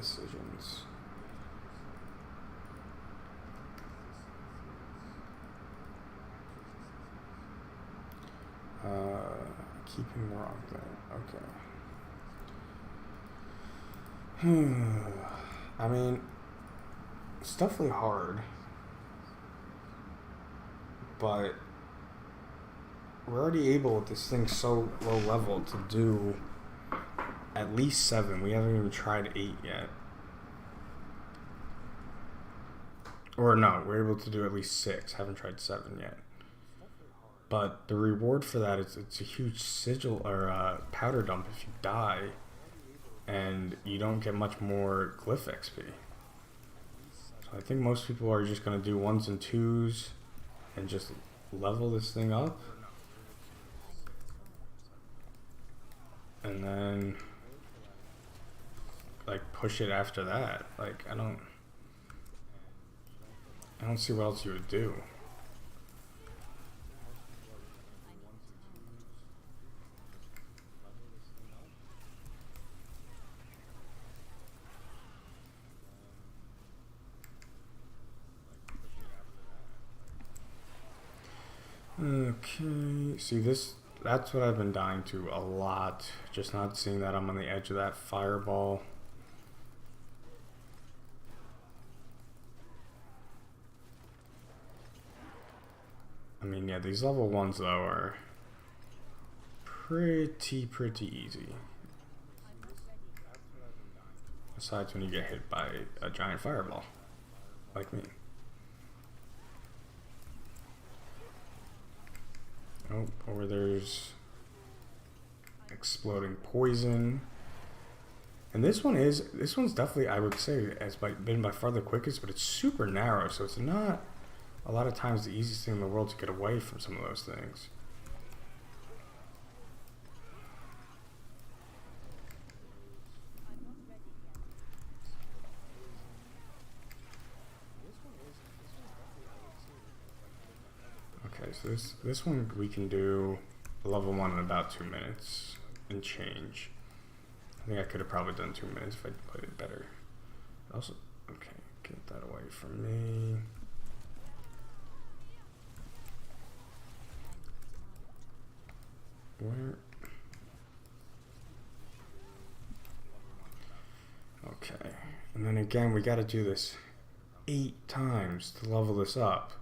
Keeping the wrong thing. Okay. I mean, it's definitely hard. But we're already able with this thing so low level to do at least 7. We haven't even tried 8 yet. Or no, we're able to do at least 6. Haven't tried 7 yet. But the reward for that is it's a huge sigil or powder dump if you die, and you don't get much more glyph XP. So I think most people are just going to do 1s and 2s and just level this thing up. And then like push it after that. Like I don't see what else you would do. Okay, see this, that's what I've been dying to a lot. Just not seeing that I'm on the edge of that fireball. I mean, yeah, these level 1s though are pretty easy. Besides when you get hit by a giant fireball, like me. Oh, or there's exploding poison. And this one's definitely, I would say, been by far the quickest, but it's super narrow, so it's not a lot of times the easiest thing in the world to get away from some of those things. Okay, so this one we can do level 1 in about 2 minutes and change. I think I could have probably done 2 minutes if I played it better. Also, okay, get that away from me. Where? Okay, and then again we got to do this 8 times to level this up.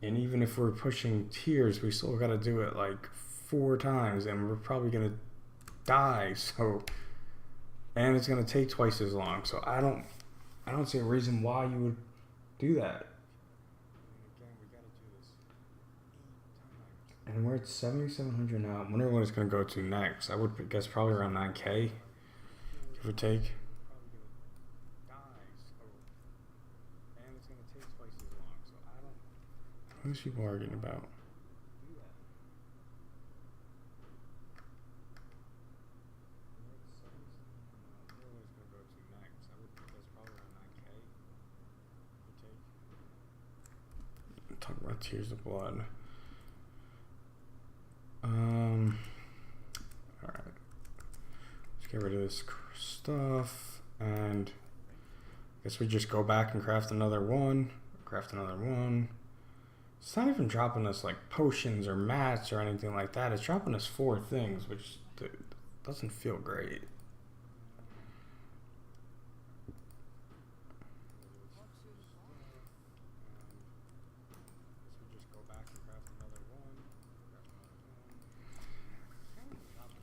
And even if we're pushing tiers, we still got to do it like 4 times, and we're probably gonna die. So, and it's gonna take twice as long. So I don't see a reason why you would do that. And we're at 7,700 now. I wonder what it's gonna go to next. I would guess probably around 9K, give or take. What is he bargaining about? Talk about tears of blood. Alright. Let's get rid of this stuff, and I guess we just go back and craft another one. It's not even dropping us like potions or mats or anything like that. It's dropping us 4 things, which doesn't feel great.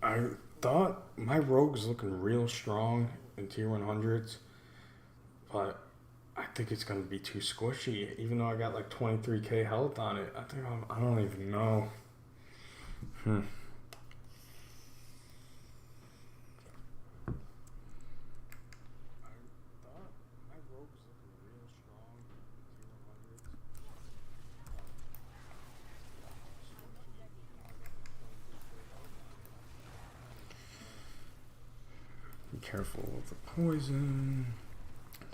I thought my rogue is looking real strong in tier 100s, but I think it's going to be too squishy. Even though I got like 23k health on it, I don't even know. Be careful with the poison.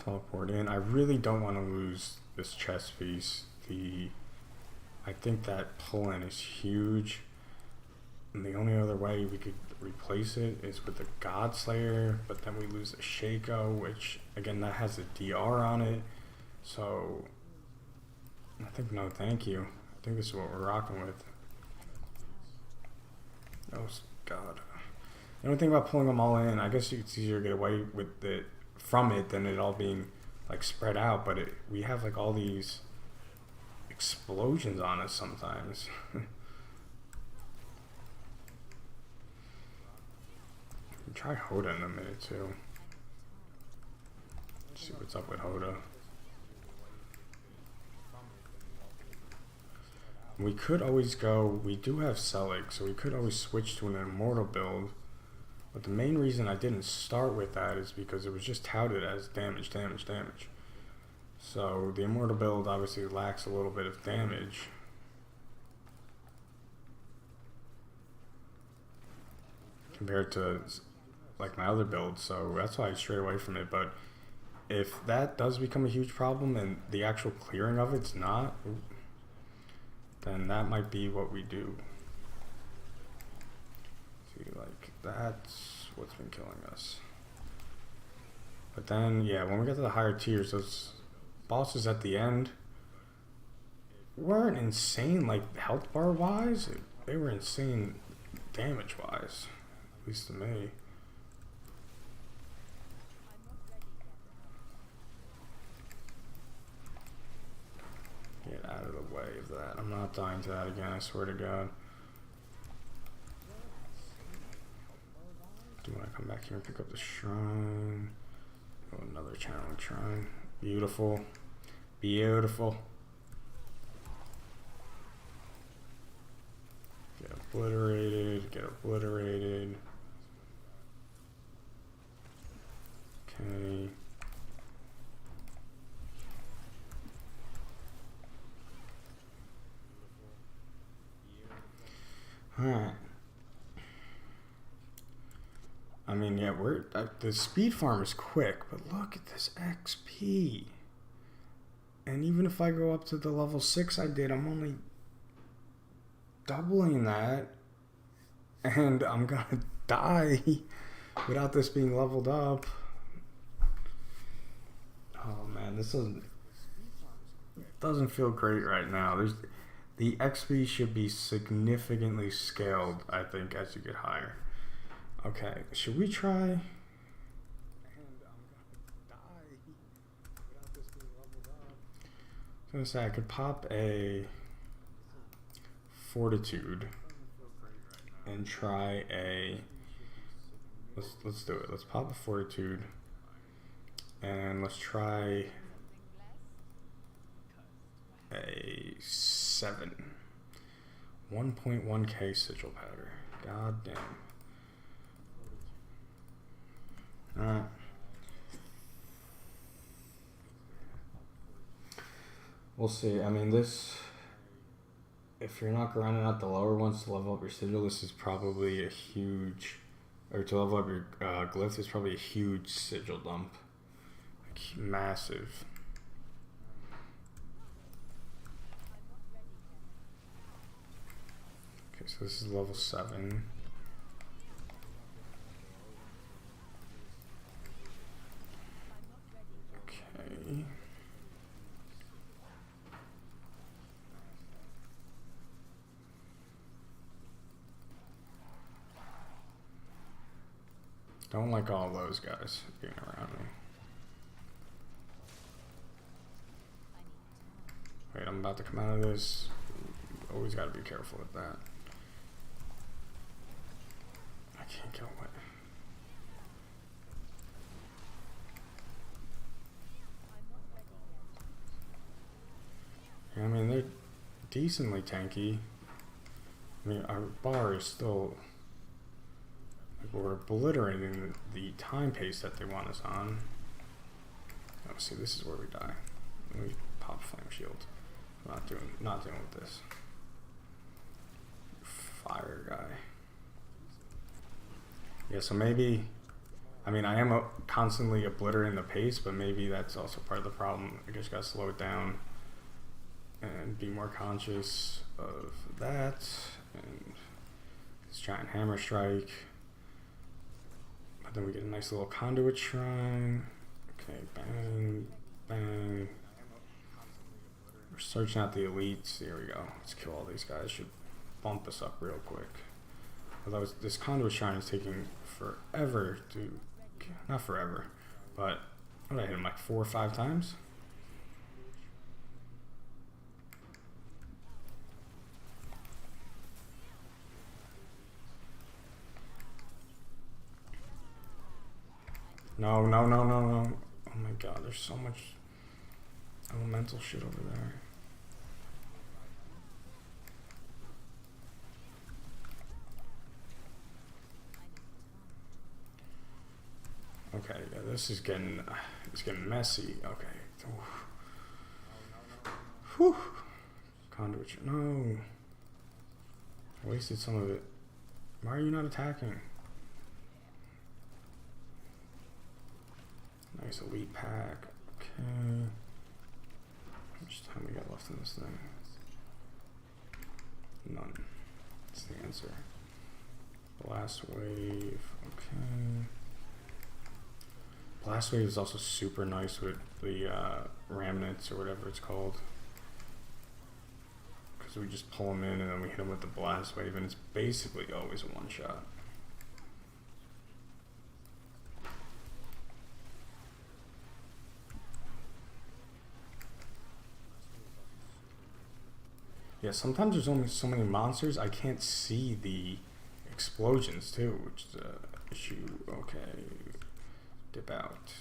Teleport in. I really don't want to lose this chest piece. I think that pull-in is huge, and the only other way we could replace it is with the God Slayer, but then we lose the Shaco, which again that has a DR on it. So I think no thank you. I think this is what we're rocking with. Oh God. The only thing about pulling them all in, I guess it's easier to get away with it from it than it all being like spread out, but we have like all these explosions on us sometimes. Try Hoda in a minute too. Let's see what's up with Hoda. We could always go, we do have Selig, so we could always switch to an Immortal build. But the main reason I didn't start with that is because it was just touted as damage. So the immortal build obviously lacks a little bit of damage. Compared to like my other build, so that's why I strayed away from it. But if that does become a huge problem and the actual clearing of it's not, then that might be what we do. See, like that's what's been killing us. But then, yeah, when we get to the higher tiers, those bosses at the end weren't insane, like health bar wise. They were insane damage wise, at least to me. Get out of the way of that. I'm not dying to that again, I swear to God. Do you want to come back here and pick up the shrine? Oh, another channeling shrine. Beautiful. Beautiful. Get obliterated. Get obliterated. Okay. Alright. I mean, yeah, the speed farm is quick, but look at this XP. And even if I go up to the level 6 I did, I'm only doubling that. And I'm gonna die without this being leveled up. Oh man, this doesn't feel great right now. The XP should be significantly scaled, I think, as you get higher. Okay, should we try? And I'm gonna die without this being leveled up. I was gonna say I could pop a fortitude and try a. Let's do it. Let's pop a fortitude and let's try a 7. 1.1k sigil powder. God damn. Alright. We'll see. I mean, this, if you're not grinding out the lower ones to level up your sigil, this is probably a huge, or to level up your glyph is probably a huge sigil dump. Like, massive. Okay, so this is level 7. Okay. Don't like all those guys being around me. Wait, I'm about to come out of this. Always got to be careful with that. I can't kill it. I mean, they're decently tanky. I mean, our bar is still, like, we're obliterating the time pace that they want us on. Oh, see, this is where we die. Let me pop flame shield. Not dealing with this. Fire guy. Yeah, so maybe, I mean, I am constantly obliterating the pace, but maybe that's also part of the problem. I just gotta slow it down and be more conscious of that. And this giant hammer strike. But then we get a nice little conduit shrine. Okay, bang, bang. We're searching out the elites. Here we go. Let's kill all these guys. Should bump us up real quick. Although this conduit shrine is taking forever to, not forever, but what did I hit him like 4 or 5 times? No, no, no, no, no. Oh my god, there's so much elemental shit over there. Okay, yeah, this is getting, it's getting messy. Okay. Oof. Whew. Conduit. No. I wasted some of it. Why are you not attacking? Nice elite pack. Okay. How much time we got left in this thing? None. That's the answer. Blast wave. Okay. Blast wave is also super nice with the remnants or whatever it's called. Because we just pull them in and then we hit them with the blast wave, and it's basically always a one shot. Yeah, sometimes there's only so many monsters, I can't see the explosions too, which is an issue. Okay, dip out.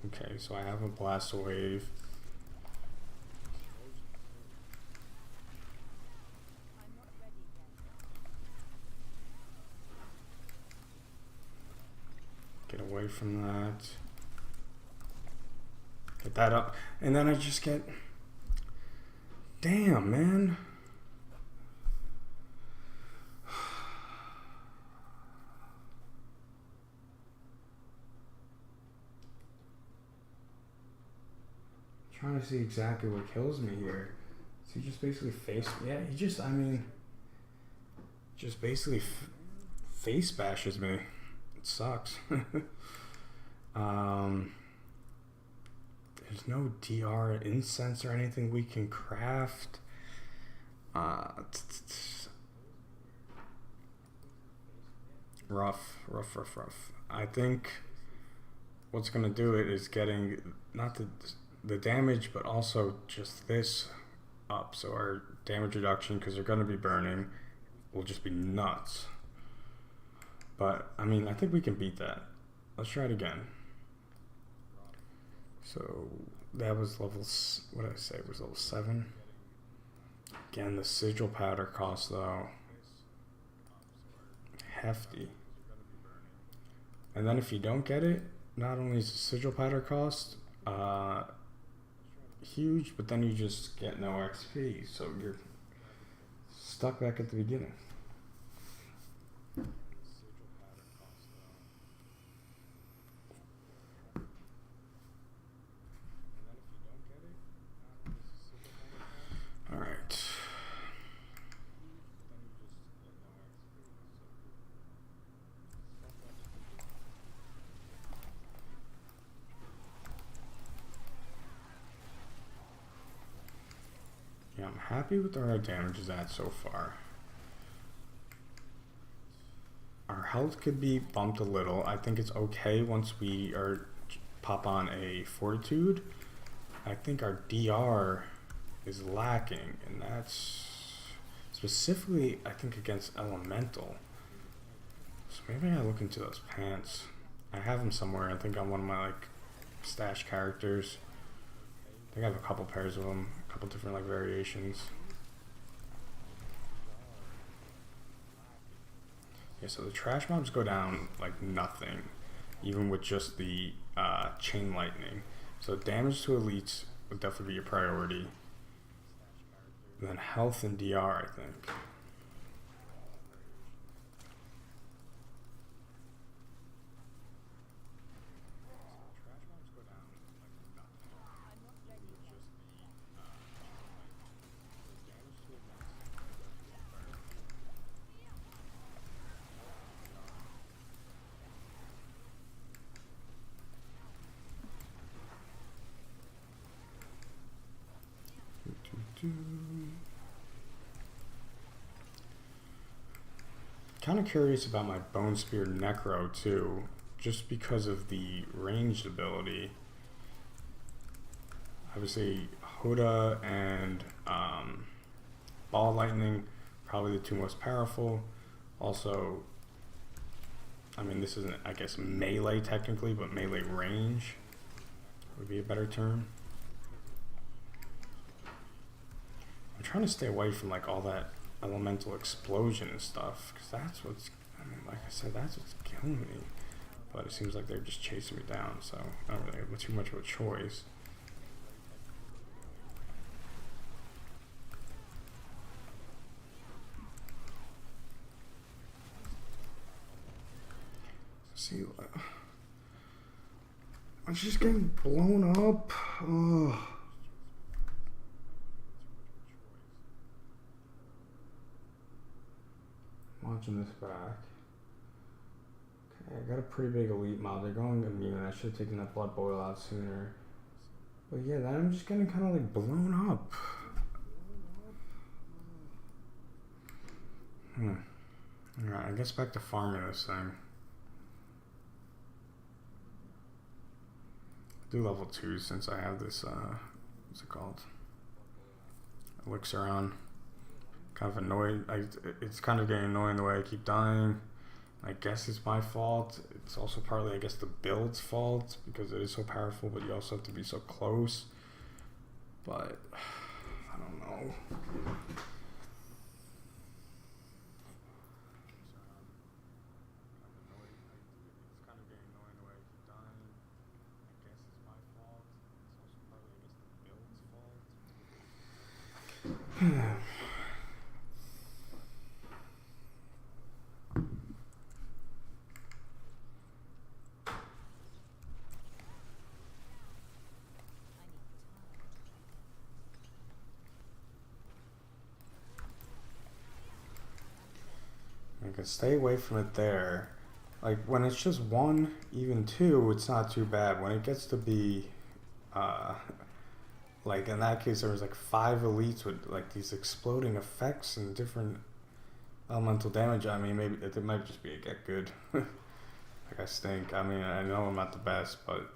Okay, so I have a blast wave. Get away from that. Get that up. And then I just get... Damn, man. Trying to see exactly what kills me here. So he just basically yeah, he just, I mean, just basically face bashes me. It sucks. There's no DR incense or anything we can craft. Rough. I think what's gonna do it is getting not the damage, but also just this up. So our damage reduction, because they're gonna be burning, will just be nuts. But I mean, I think we can beat that. Let's try it again. So that was level, what did I say, it was level 7. Again, the sigil powder cost though, hefty. And then if you don't get it, not only is the sigil powder cost huge, but then you just get no XP, so you're stuck back at the beginning. All right. Yeah, I'm happy with where our damage is at so far. Our health could be bumped a little. I think it's okay once we pop on a fortitude. I think our DR is lacking, and that's specifically, I think, against elemental. So maybe I look into those pants. I have them somewhere. I think on one of my stash characters. I think I have a couple pairs of them, a couple different variations. Yeah, so the trash mobs go down like nothing, even with just the chain lightning. So damage to elites would definitely be a priority. And then health and DR, I think. Kind of curious about my Bone Spear Necro too, just because of the ranged ability. Obviously, Hoda and Ball Lightning, probably the two most powerful. Also, I mean, this isn't, I guess, melee technically, but melee range would be a better term. I'm trying to stay away from all that elemental explosion and stuff, because that's what's, I mean, like I said, that's what's killing me. But it seems like they're just chasing me down, so I don't really have too much of a choice. See, I'm just getting blown up. Ugh. Watching this back. Okay, I got a pretty big elite mob. They're going immune. I should have taken that blood boil out sooner. But yeah, then I'm just getting kind of like blown up. Alright, I guess back to farming this thing. Do level 2 since I have this, what's it called? Elixir on. Kind of annoyed. It's kind of getting annoying the way I keep dying. I guess it's my fault. It's also partly, I guess, the build's fault because it is so powerful, but you also have to be so close. But, I don't know. I can stay away from it there. Like, when it's just 1, even 2, it's not too bad. When it gets to be, like, in that case, there was, like, 5 elites with, like, these exploding effects and different elemental damage. I mean, maybe it might just be a get good. Like, I stink. I mean, I know I'm not the best, but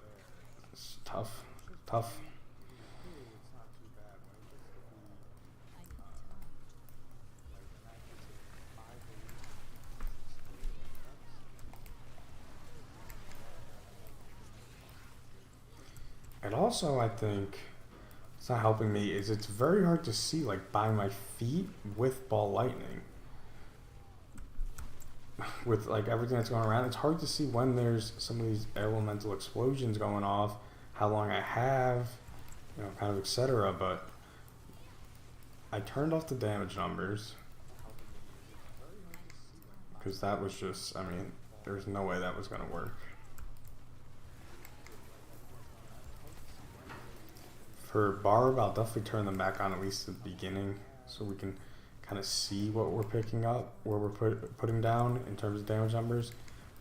it's tough. Tough. And also, I think it's not helping me is it's very hard to see like by my feet with ball lightning. With like everything that's going around, it's hard to see when there's some of these elemental explosions going off, how long I have, you know, kind of etc. But I turned off the damage numbers because that was just, I mean, there's no way that was going to work. For Barb, I'll definitely turn them back on at least at the beginning so we can kind of see what we're picking up, where we're putting down in terms of damage numbers.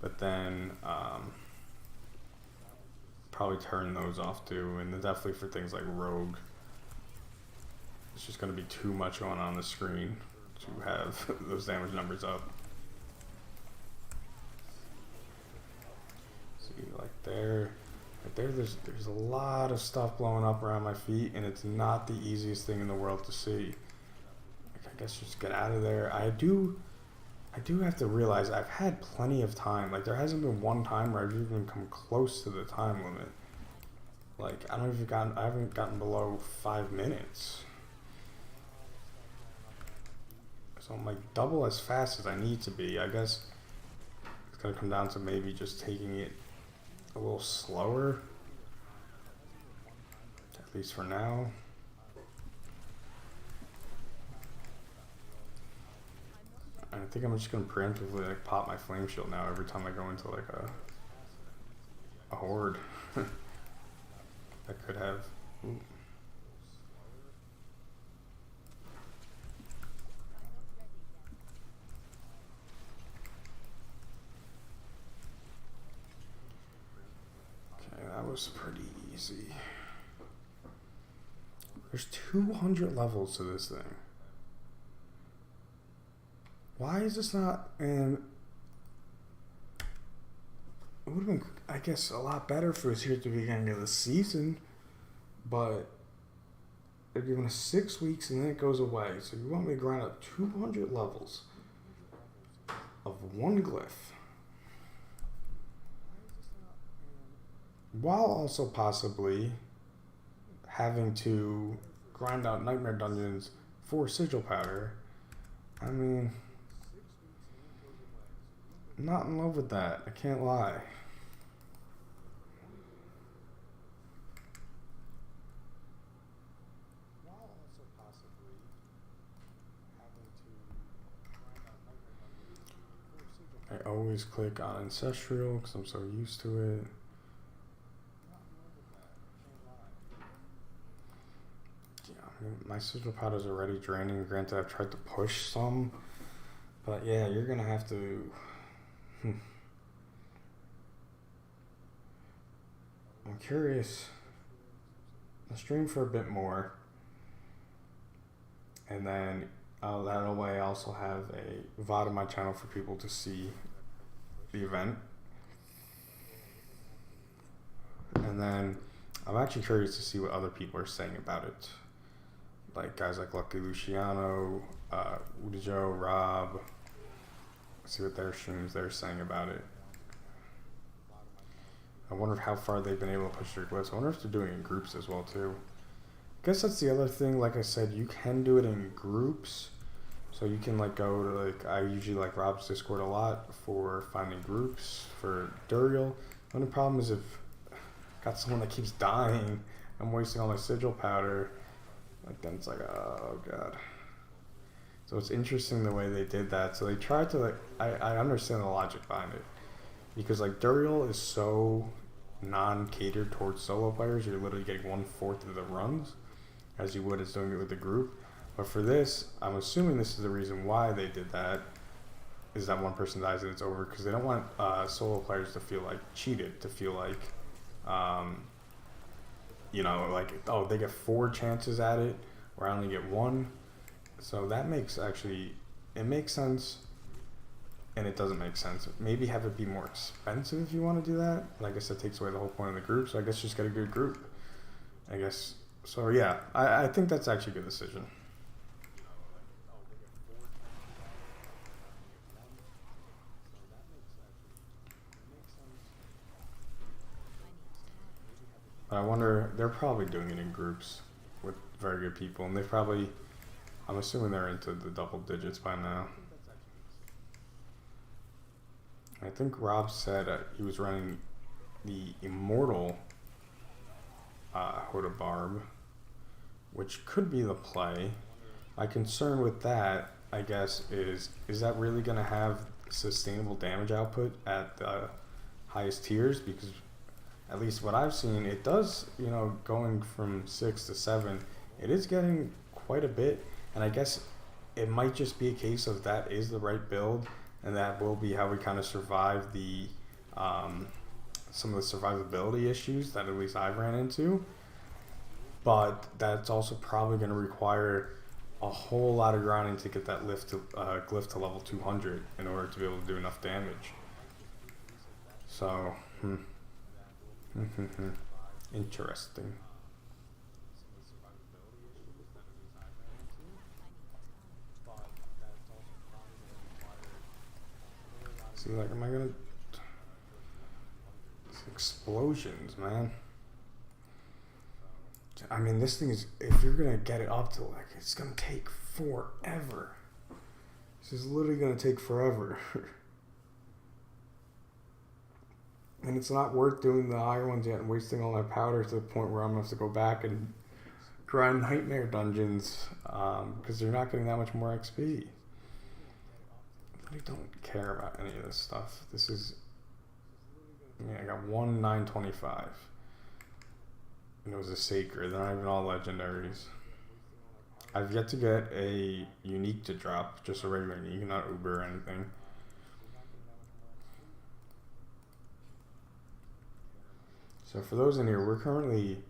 But then probably turn those off too, and then definitely for things like Rogue. It's just going to be too much going on the screen to have those damage numbers up. See, like there. Right there, there's a lot of stuff blowing up around my feet, and it's not the easiest thing in the world to see. Like, I guess just get out of there. I do have to realize I've had plenty of time. Like, there hasn't been one time where I've even come close to the time limit. Like, I haven't gotten below 5 minutes. So I'm like double as fast as I need to be. I guess it's gonna come down to maybe just taking it a little slower, at least for now. I think I'm just gonna preemptively like pop my flame shield now every time I go into like a horde. That could have. Ooh. That was pretty easy. There's 200 levels to this thing. Why is this not? And it would have been, I guess, a lot better if it was here at the beginning of the season. But they're giving us 6 weeks and then it goes away. So you want me to grind up 200 levels of one glyph, while also possibly having to grind out nightmare dungeons for sigil powder I mean, I'm not in love with that. I can't lie. I always click on Ancestral because I'm so used to it. Yeah, I mean, my sigil powder is already draining. Granted, I've tried to push some, but yeah, you're gonna have to. I'm curious. I'll stream for a bit more, and then that way I also have a VOD on my channel for people to see the event. And then I'm actually curious to see what other people are saying about it. Like guys like Lucky Luciano, Udijo, Rob. See what their streams they're saying about it. I wonder how far they've been able to push their glyphs. I wonder if they're doing it in groups as well too. I guess that's the other thing. Like I said, you can do it in groups. So you can like go to like, I usually like Rob's Discord a lot for finding groups for Duriel. The only problem is if I got someone that keeps dying, I'm wasting all my sigil powder. Like then it's like, oh god. So it's interesting the way they did that. So they tried to like, I understand the logic behind it. Because like Duriel is so non-catered towards solo players, you're literally getting 1/4 of the runs as you would as doing it with the group. But for this, I'm assuming this is the reason why they did that, is that one person dies and it's over, because they don't want solo players to feel like cheated, to feel like, you know, like, oh, they get 4 chances at it, where I only get 1. So that makes actually, it makes sense, and it doesn't make sense. Maybe have it be more expensive if you want to do that. Like I said, it takes away the whole point of the group, so I guess just get a good group. I guess, so yeah, I think that's actually a good decision. But I wonder, they're probably doing it in groups with very good people, and they probably, I'm assuming they're into the double digits by now. I think Rob said he was running the Immortal Hoda Barb, which could be the play. My concern with that, I guess, is that really going to have sustainable damage output at the highest tiers? Because at least what I've seen, it does, you know, going from 6 to 7, it is getting quite a bit. And I guess it might just be a case of that is the right build, and that will be how we kind of survive the some of the survivability issues that at least I've ran into. But that's also probably going to require a whole lot of grinding to get that glyph to level 200 in order to be able to do enough damage. So, interesting. See, like, am I gonna... It's explosions, man. I mean, this thing is... If you're gonna get it up to, like, it's gonna take forever. This is literally gonna take forever. And it's not worth doing the higher ones yet and wasting all my powder to the point where I'm gonna have to go back and grind nightmare dungeons, because they're not getting that much more XP. I don't care about any of this stuff. This is, I mean, I got 1/925, and it was a sacred. They're not even all legendaries. I've yet to get a unique to drop, just a regular unique, not Uber or anything. So for those in here, we're currently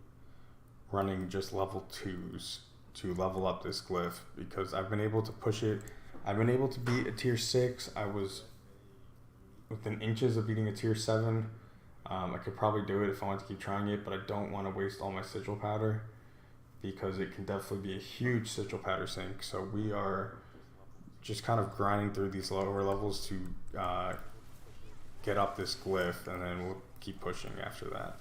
running just level 2s to level up this glyph, because I've been able to push it. I've been able to beat a tier 6. I was within inches of beating a tier 7. I could probably do it if I want to keep trying it, but I don't want to waste all my sigil powder, because it can definitely be a huge sigil powder sink. So we are just kind of grinding through these lower levels to get up this glyph, and then we'll keep pushing after that.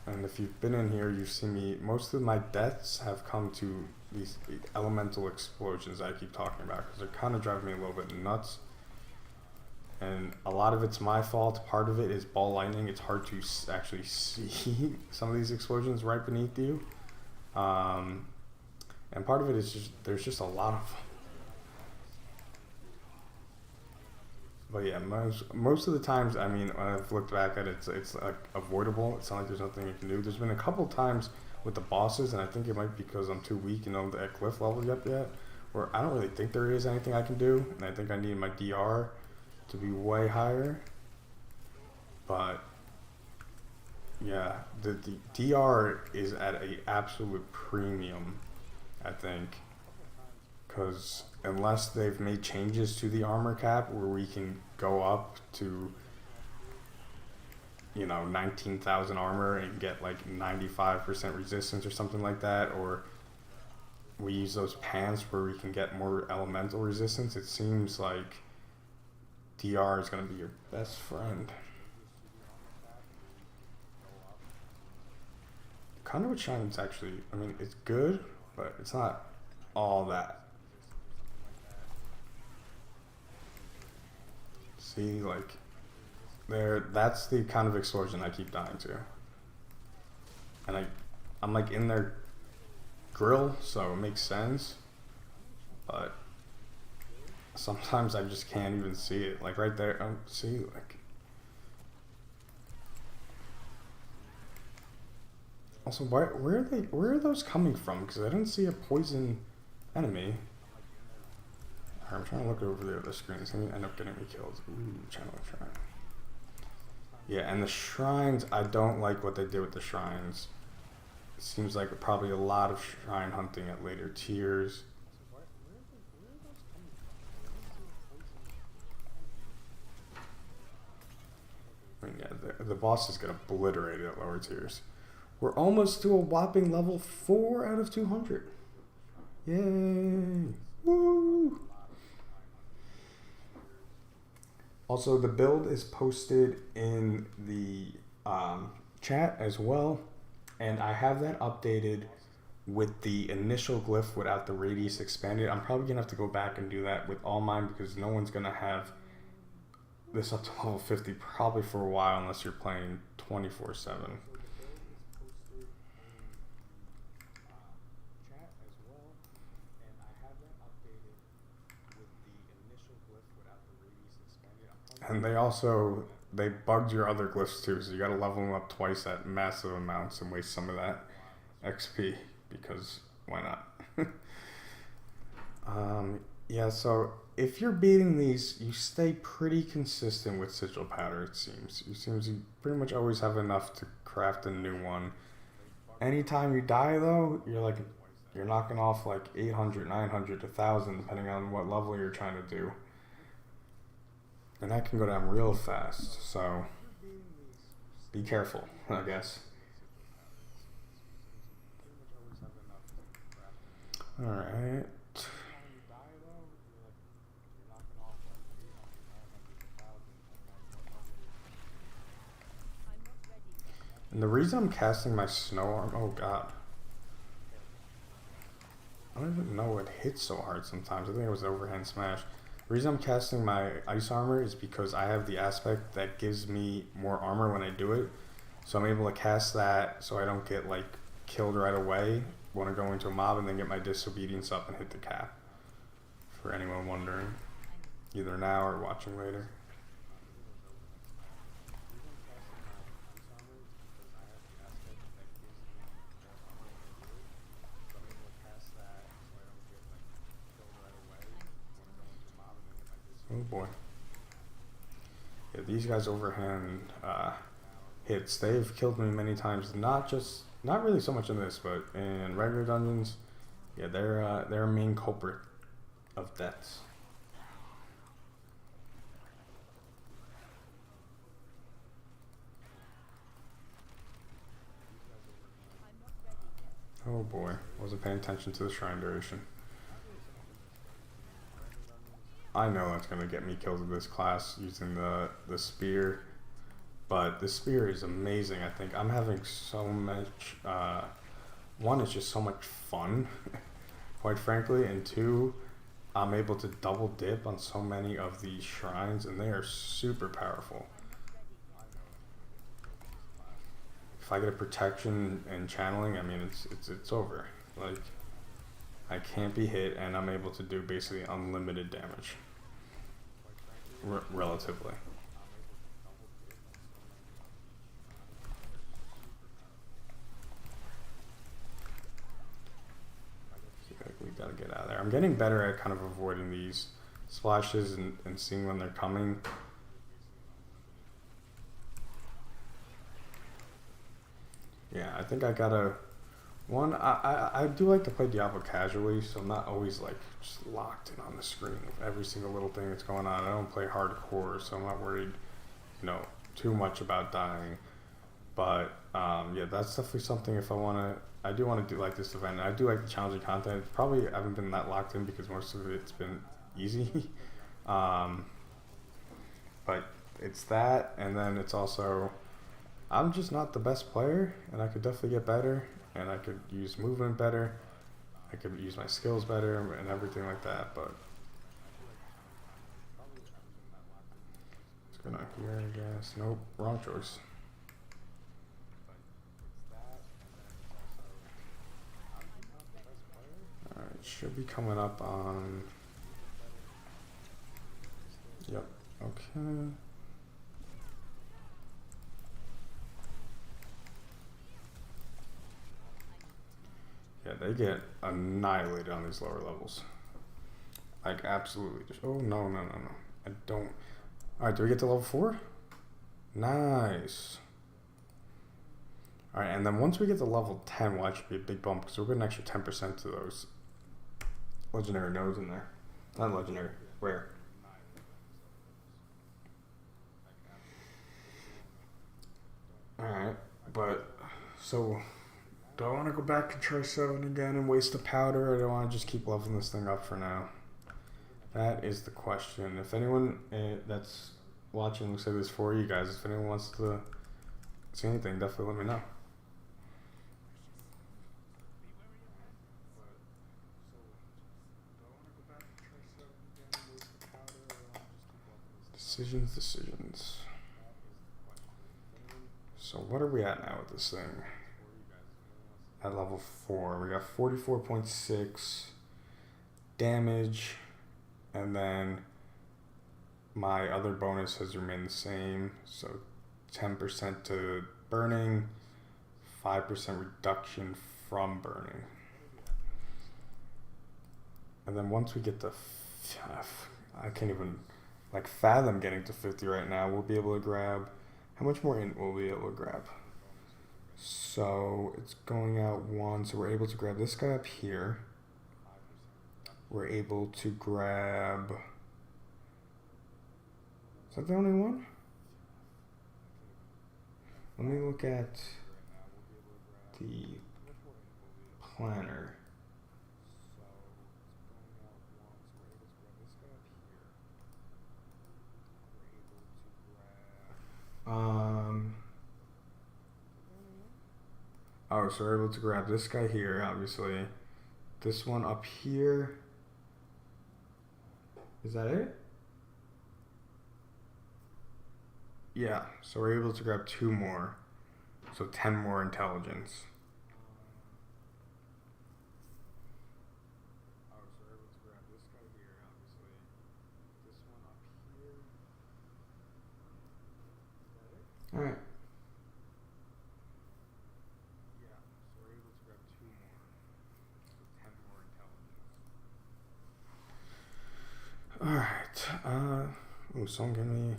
And if you've been in here, you've seen me. Most of my deaths have come to these elemental explosions I keep talking about because they're kind of driving me a little bit nuts. And a lot of it's my fault. Part of it is ball lightning. It's hard to actually see some of these explosions right beneath you. And part of it is just there's just a lot of them. But yeah, most of the times, I mean, when I've looked back at it, it's like avoidable. It's not like there's nothing you can do. There's been a couple times with the bosses, and I think it might be because I'm too weak and don't have the glyph level yet, where I don't really think there is anything I can do, and I think I need my DR to be way higher. But yeah, the DR is at an absolute premium, I think, because unless they've made changes to the armor cap where we can go up to, you know, 19,000 armor and get like 95% resistance or something like that, or we use those pants where we can get more elemental resistance, it seems like DR is going to be your best friend. Conduit Shine's actually, I mean, it's good, but it's not all that. See, like, that's the kind of explosion I keep dying to. And I'm like in their grill, so it makes sense. But sometimes I just can't even see it. Like right there, see, like. Also, where are those coming from? Because I didn't see a poison enemy. I'm trying to look over the other screen. It's going to end up getting me killed. Ooh, channel shrine. Yeah, and the shrines, I don't like what they did with the shrines. It seems like probably a lot of shrine hunting at later tiers. I mean, yeah, the bosses get obliterated at lower tiers. We're almost to a whopping level 4 out of 200. Yay! Woo! Also, the build is posted in the chat as well, and I have that updated with the initial glyph without the radius expanded. I'm probably gonna have to go back and do that with all mine because no one's gonna have this up to level 50 probably for a while unless you're playing 24/7. And they bugged your other glyphs too, so you gotta level them up twice at massive amounts and waste some of that XP, because why not? Yeah, so if you're beating these, you stay pretty consistent with sigil powder, it seems. You pretty much always have enough to craft a new one. Anytime you die though, you're knocking off like 800, 900, 1,000, depending on what level you're trying to do. And that can go down real fast, so be careful, I guess. Alright. And the reason I'm casting my snow arm, oh god. I don't even know it hits so hard sometimes. I think it was overhand smash. The reason I'm casting my ice armor is because I have the aspect that gives me more armor when I do it. So I'm able to cast that so I don't get like killed right away when I go into a mob and then get my disobedience up and hit the cap. For anyone wondering, either now or watching later. Oh boy. Yeah, these guys overhand hits, they've killed me many times. Not really so much in this, but in regular dungeons, yeah, they're a main culprit of deaths. Oh boy, wasn't paying attention to the shrine duration. I know that's gonna get me killed in this class using the spear. But the spear is amazing. I think I'm having so much. One, it's just so much fun, quite frankly, and two, I'm able to double dip on so many of these shrines, and they are super powerful. If I get a protection and channeling, I mean, it's over. Like, I can't be hit, and I'm able to do basically unlimited damage, relatively. We gotta get out of there. I'm getting better at kind of avoiding these splashes and seeing when they're coming. Yeah, I think I gotta. One, I do like to play Diablo casually, so I'm not always like just locked in on the screen of every single little thing that's going on. I don't play hardcore, so I'm not worried, too much about dying. But yeah, that's definitely something. If I do want to do like this event. I do like the challenging content. Probably I haven't been that locked in because most of it's been easy. But it's that, and then it's also I'm just not the best player, and I could definitely get better, and I could use movement better. I could use my skills better and everything like that. But let's go down here, I guess. Nope, wrong choice. Alright, should be coming up on. Yep, okay. Yeah, they get annihilated on these lower levels. Like, absolutely. Oh, no. I don't. Alright, do we get to level 4? Nice. Alright, and then once we get to level 10, will actually be a big bump because we'll get an extra 10% to those legendary nodes in there. Not legendary, rare. Alright, but so do I want to go back and try 7 again and waste the powder, or do I want to just keep leveling this thing up for now? That is the question. If anyone that's watching will say this for you guys, if anyone wants to see anything, definitely let me know. Decisions. So what are we at now with this thing? At level 4, we got 44.6 damage, and then my other bonus has remained the same, so 10% to burning, 5% reduction from burning. And then once we get to, I can't even fathom getting to 50 right now. We'll be able to grab, how much more int will we be able to grab? So it's going out 1, so we're able to grab this guy up here. We're able to grab, is that the only one? Let me look at the planner. Oh, so we're able to grab this guy here, obviously. This one up here. Is that it? Yeah, so we're able to grab 2 more. So 10 more intelligence. Oh, so we're able to grab this guy here, obviously. This one up here. Is that it? Alright. Alright, someone give me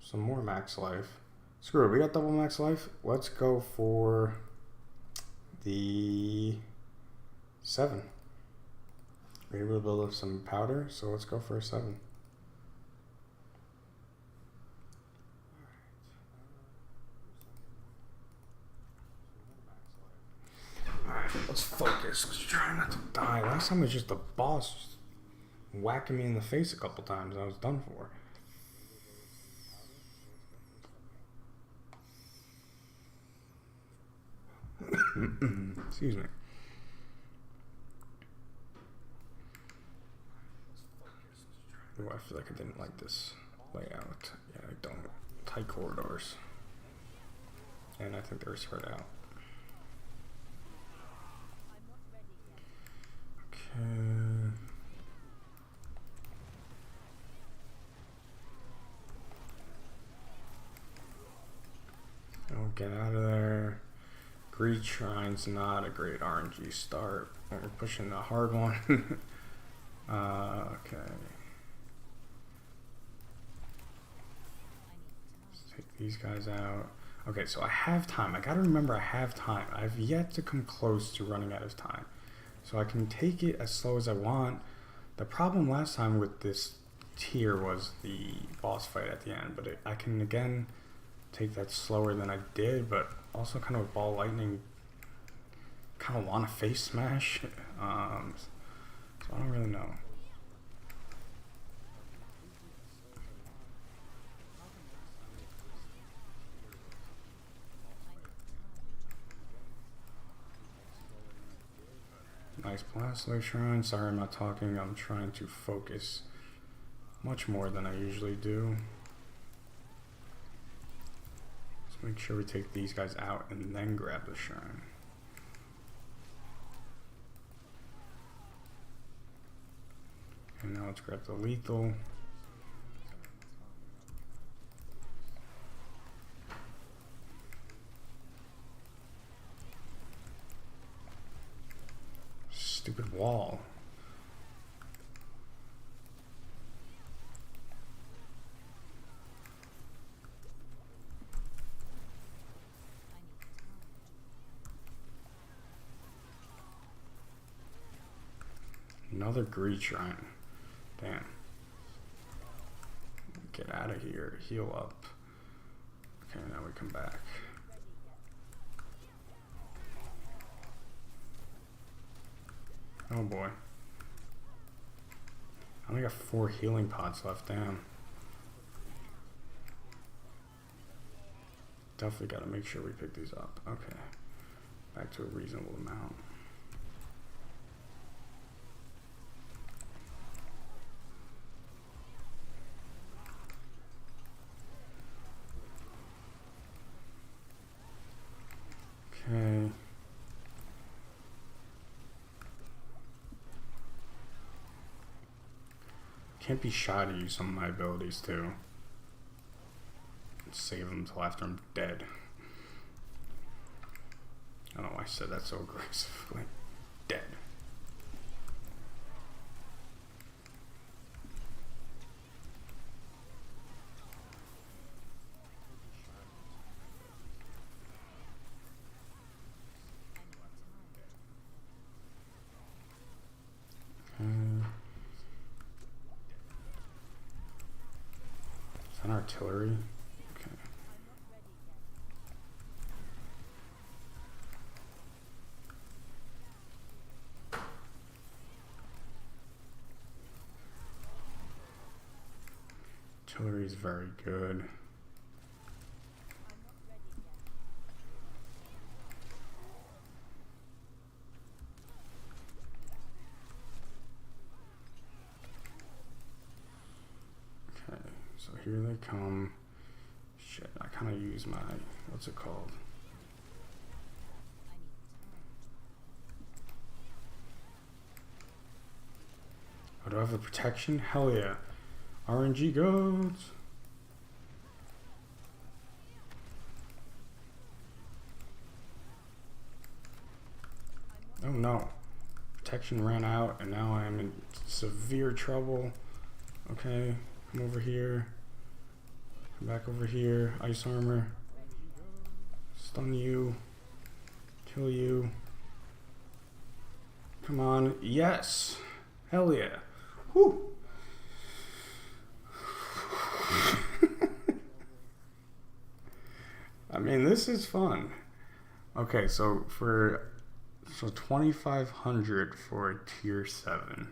some more max life. Screw it, we got double max life. Let's go for the 7. We're able to build up some powder, so let's go for a 7. Alright, let's focus. Let's try not to die. Last time it was just the boss whacking me in the face a couple times and I was done for. Excuse me. Ooh, I feel like I didn't like this layout. Yeah, I don't. Tight corridors. And I think they're spread out. Okay. Oh, get out of there. Greed Shrine's not a great RNG start. We're pushing the hard one. Okay. Let's take these guys out. Okay, so I have time. I gotta remember I have time. I've yet to come close to running out of time. So I can take it as slow as I want. The problem last time with this tier was the boss fight at the end, but I can again take that slower than I did, but also kind of with ball lightning, kind of want to face smash. So I don't really know. Nice blast, Lake Shrine. Sorry I'm not talking. I'm trying to focus much more than I usually do. Let's make sure we take these guys out and then grab the shrine. And now let's grab the lethal. Stupid wall. Another greed shrine. Damn. Get out of here. Heal up. Okay, now we come back. Oh boy. I only got 4 healing pots left. Damn. Definitely got to make sure we pick these up. Okay. Back to a reasonable amount. Okay. Can't be shy to use some of my abilities too. Save them until after I'm dead. I don't know why I said that so aggressively. Dead. Is that artillery? Okay. Artillery is very good. Okay, so here they come. Shit, I kind of use my, what's it called? Oh, do I have the protection? Hell yeah. RNG goes. Oh no. Protection ran out and now I am in severe trouble. Okay, come over here. Come back over here. Ice armor. Stun you. Kill you. Come on. Yes. Hell yeah. Whew. I mean, this is fun. Okay, so 2,500 for a tier 7.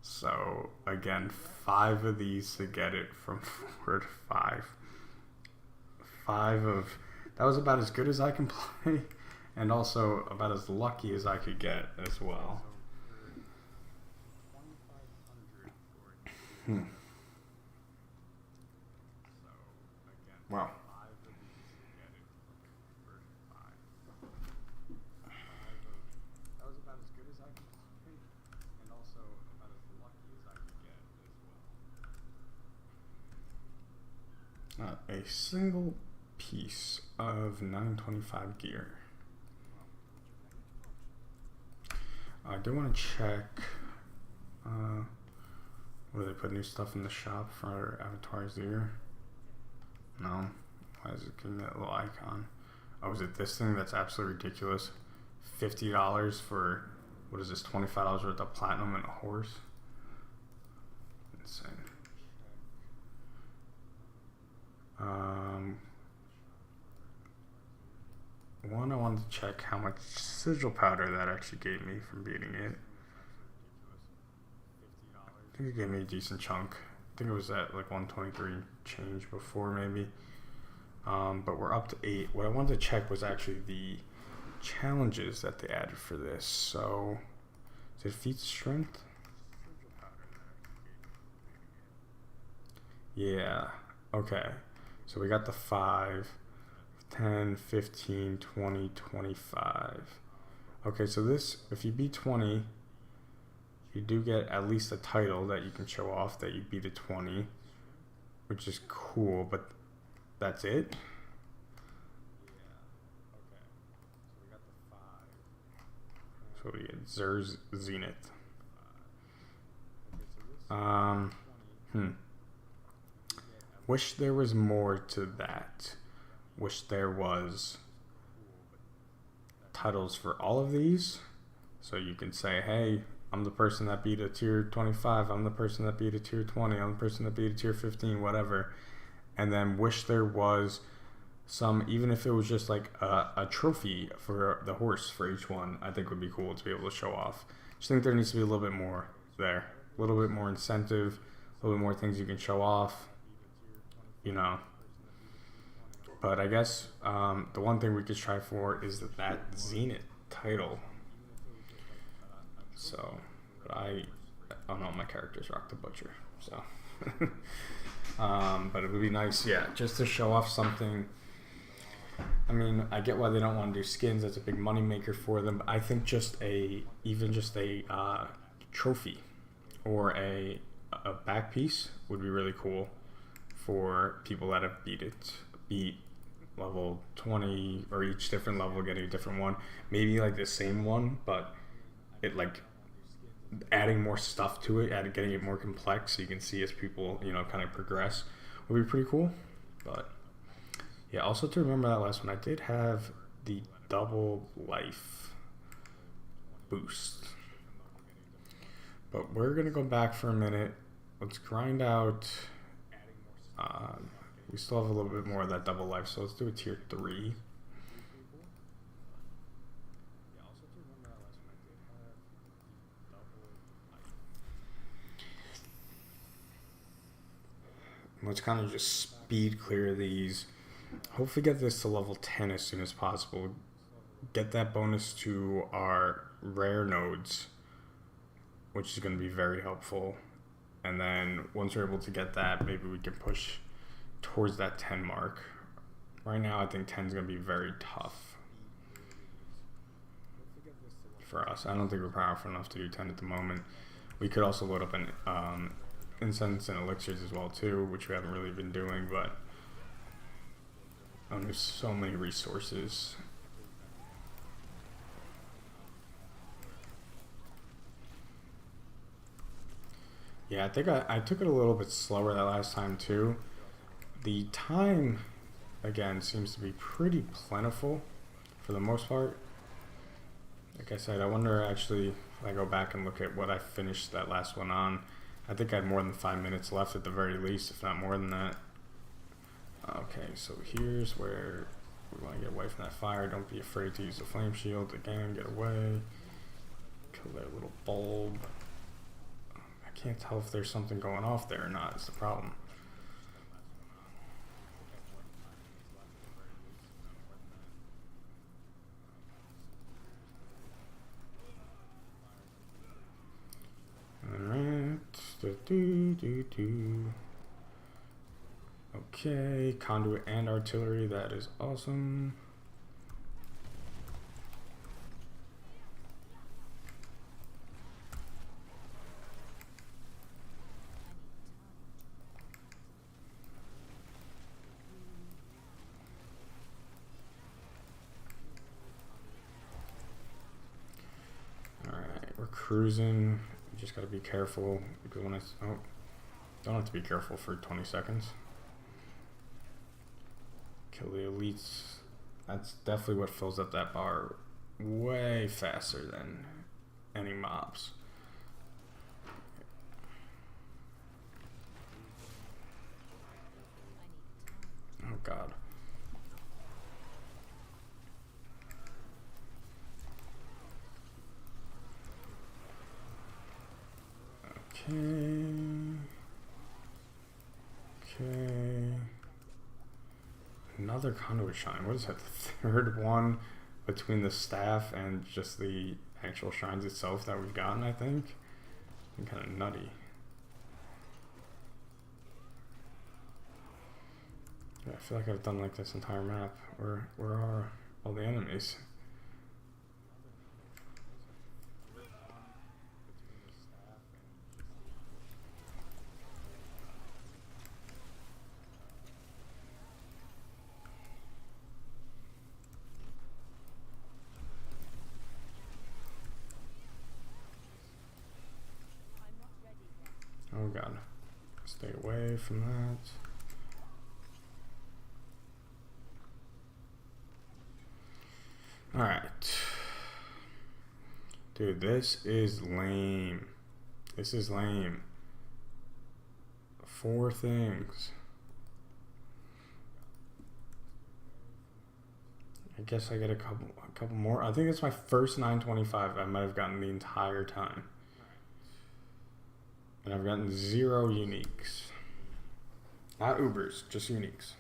So again, 5 of these to get it from 4 to 5. 5 of, that was about as good as I can play. And also about as lucky as I could get as well. Wow. Not a single piece of 925 gear. I do want to check. What do they put new stuff in the shop for Abattior of Zir? No. Why is it giving that little icon? Oh, is it this thing that's absolutely ridiculous? $50 for, what is this, $25 worth of platinum and a horse? Insane. One, I wanted to check how much sigil powder that actually gave me from beating it. I think it gave me a decent chunk. I think it was at like 123 change before maybe. But we're up to 8. What I wanted to check was actually the challenges that they added for this. So, is it feat strength? Yeah. Okay. So we got the 5, 10, 15, 20, 25. Okay, so this, if you beat 20, you do get at least a title that you can show off that you beat a 20, which is cool, but that's it. So we get Zir's Zenith. Wish there was more to that. Wish there was titles for all of these. So you can say, hey, I'm the person that beat a tier 25. I'm the person that beat a tier 20. I'm the person that beat a tier 15, whatever. And then wish there was some, even if it was just like a trophy for the horse for each one, I think would be cool to be able to show off. Just think there needs to be a little bit more there. A little bit more incentive, a little bit more things you can show off. You know, but I guess the one thing we could try for is that Zenith title. So, but I don't know, my characters rock the butcher, so but it would be nice, yeah, just to show off something. I mean, I get why they don't want to do skins. That's a big money maker for them, but I think just even just a trophy or a back piece would be really cool for people that have beat level 20, or each different level getting a different one. Maybe like the same one, but it like adding more stuff to it, getting it more complex so you can see as people, you know, kind of progress would be pretty cool. But yeah, also to remember that last one, I did have the double life boost. But we're gonna go back for a minute. Let's grind out. We still have a little bit more of that double life, so let's do a tier 3. Let's kind of just speed clear these. Hopefully get this to level 10 as soon as possible. Get that bonus to our rare nodes, which is going to be very helpful. And then once we're able to get that, maybe we can push towards that 10 mark. Right now, I think 10 is going to be very tough for us. I don't think we're powerful enough to do 10 at the moment. We could also load up an incense and elixirs as well too, which we haven't really been doing, but there's so many resources. Yeah, I think I took it a little bit slower that last time too. The time, again, seems to be pretty plentiful for the most part. Like I said, I wonder actually if I go back and look at what I finished that last one on. I think I had more than 5 minutes left at the very least, if not more than that. Okay, so here's where we want to get away from that fire. Don't be afraid to use the flame shield. Again, get away. Kill that little bulb. I can't tell if there's something going off there or not. It's the problem. Okay, conduit and artillery, that is awesome. We're cruising. You just gotta be careful because when don't have to be careful for 20 seconds. Kill the elites. That's definitely what fills up that bar way faster than any mobs. Oh god. Okay. Another conduit shrine. What is that? The third one between the staff and just the actual shrines itself that we've gotten, I think. Kind of nutty. Yeah, I feel like I've done like this entire map. Where are all the enemies? Oh god. Stay away from that. Alright. Dude, this is lame. This is lame. 4 things. I guess I get a couple more. I think it's my first 925 I might have gotten the entire time. And I've gotten 0 uniques. Not Ubers, just uniques.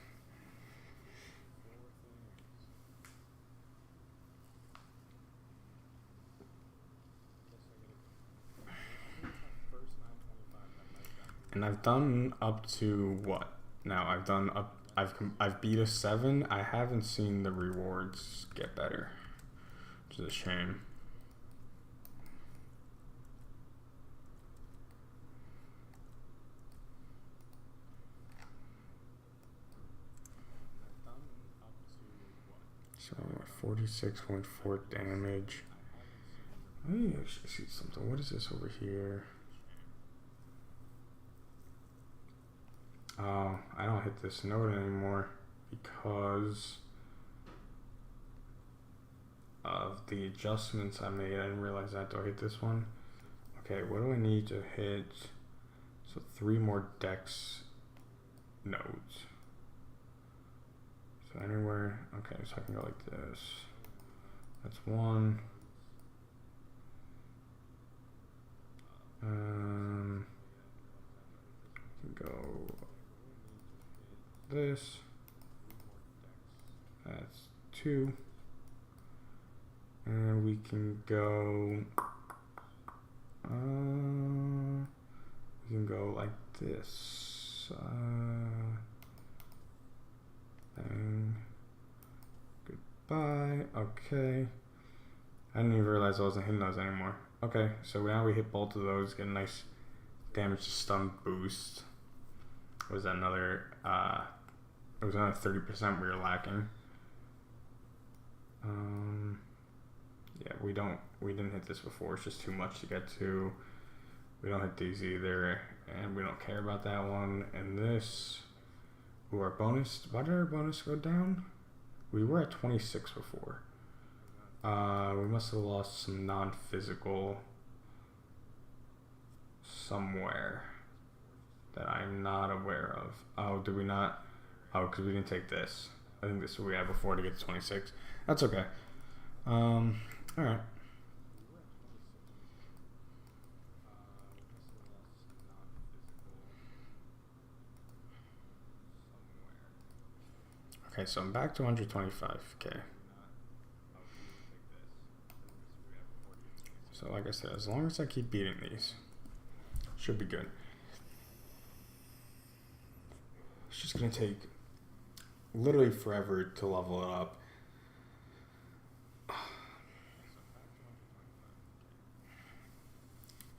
And I've done up to what? Now I've done up. I've beat a 7. I haven't seen the rewards get better, which is a shame. So 46.4 damage. Let me actually see something. What is this over here? Oh, I don't hit this note anymore because of the adjustments I made. I didn't realize that. Do I hit this one? Okay, what do I need to hit? So 3 more dex nodes. So anywhere. Okay, so I can go like this. That's 1. I can go this. That's 2. And we can go like this. And goodbye. Okay. I didn't even realize I wasn't hitting those anymore. Okay, so now we hit both of those, get a nice damage to stun boost. Was that another it was another 30% we were lacking. Yeah, we didn't hit this before. It's just too much to get to. We don't hit these either, and we don't care about that one. And this, ooh, our bonus. Why did our bonus go down? We were at 26 before. We must have lost some non-physical somewhere that I'm not aware of. Oh, did we not? Oh, because we didn't take this. I think this is what we had before to get to 26. That's okay. Alright. Okay, so I'm back to 125k. So like I said, as long as I keep beating these, should be good. just going to take literally forever to level it up.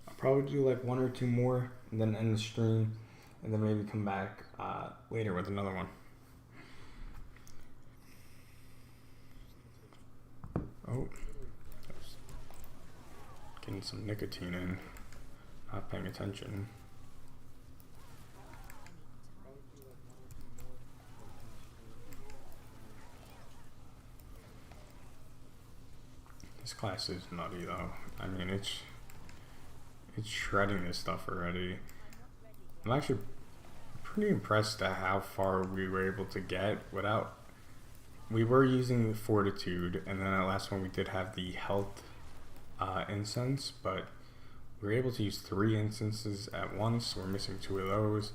I'll probably do like 1 or 2 more and then end the stream, and then maybe come back later with another one. Oh, getting some nicotine in, not paying attention. This class is nutty though. I mean, it's shredding this stuff already. I'm actually pretty impressed at how far we were able to get without. We were using the fortitude, and then that last one we did have the health incense, but we were able to use 3 instances at once. So we're missing 2 of those,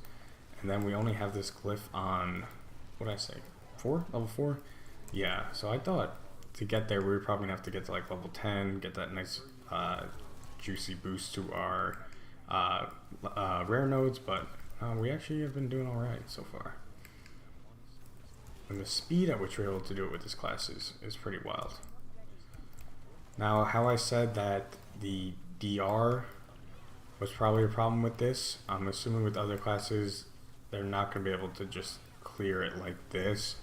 and then we only have this glyph on, what did I say, 4? Level 4? Yeah, so I thought to get there we were probably gonna have to get to like level 10, get that nice juicy boost to our rare nodes, but we actually have been doing alright so far. And the speed at which we're able to do it with this class is pretty wild. Now, how I said that the DR was probably a problem with this, I'm assuming with other classes they're not going to be able to just clear it like this,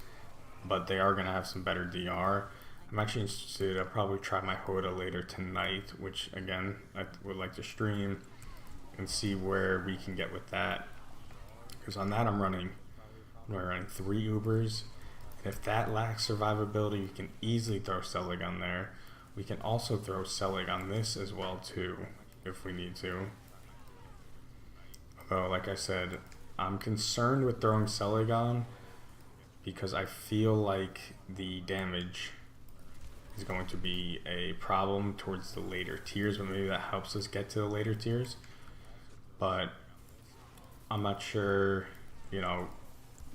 but they are going to have some better DR. I'm actually interested. I'll probably try my Hoda later tonight, which again I would like to stream and see where we can get with that, because on that I'm running 3 Ubers. If that lacks survivability, you can easily throw Selig on there. We can also throw Selig on this as well too, if we need to. Although, like I said, I'm concerned with throwing Selig on because I feel like the damage is going to be a problem towards the later tiers, but maybe that helps us get to the later tiers. But I'm not sure, you know,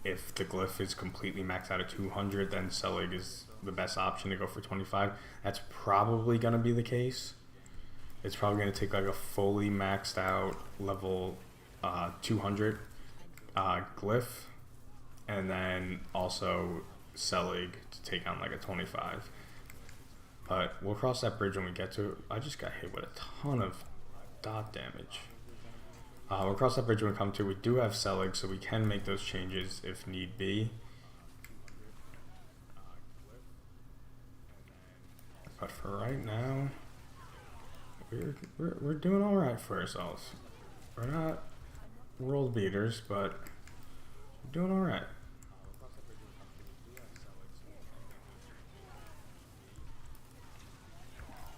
if the glyph is completely maxed out at 200, then Selig is the best option to go for 25. That's probably going to be the case. It's probably going to take like a fully maxed out level 200 glyph, and then also Selig to take on like a 25. But we'll cross that bridge when we get to it. I just got hit with a ton of dot damage. We'll cross that bridge when we come to. We do have Selig, so we can make those changes if need be. But for right now, we're doing all right for ourselves. We're not world beaters, but we're doing all right.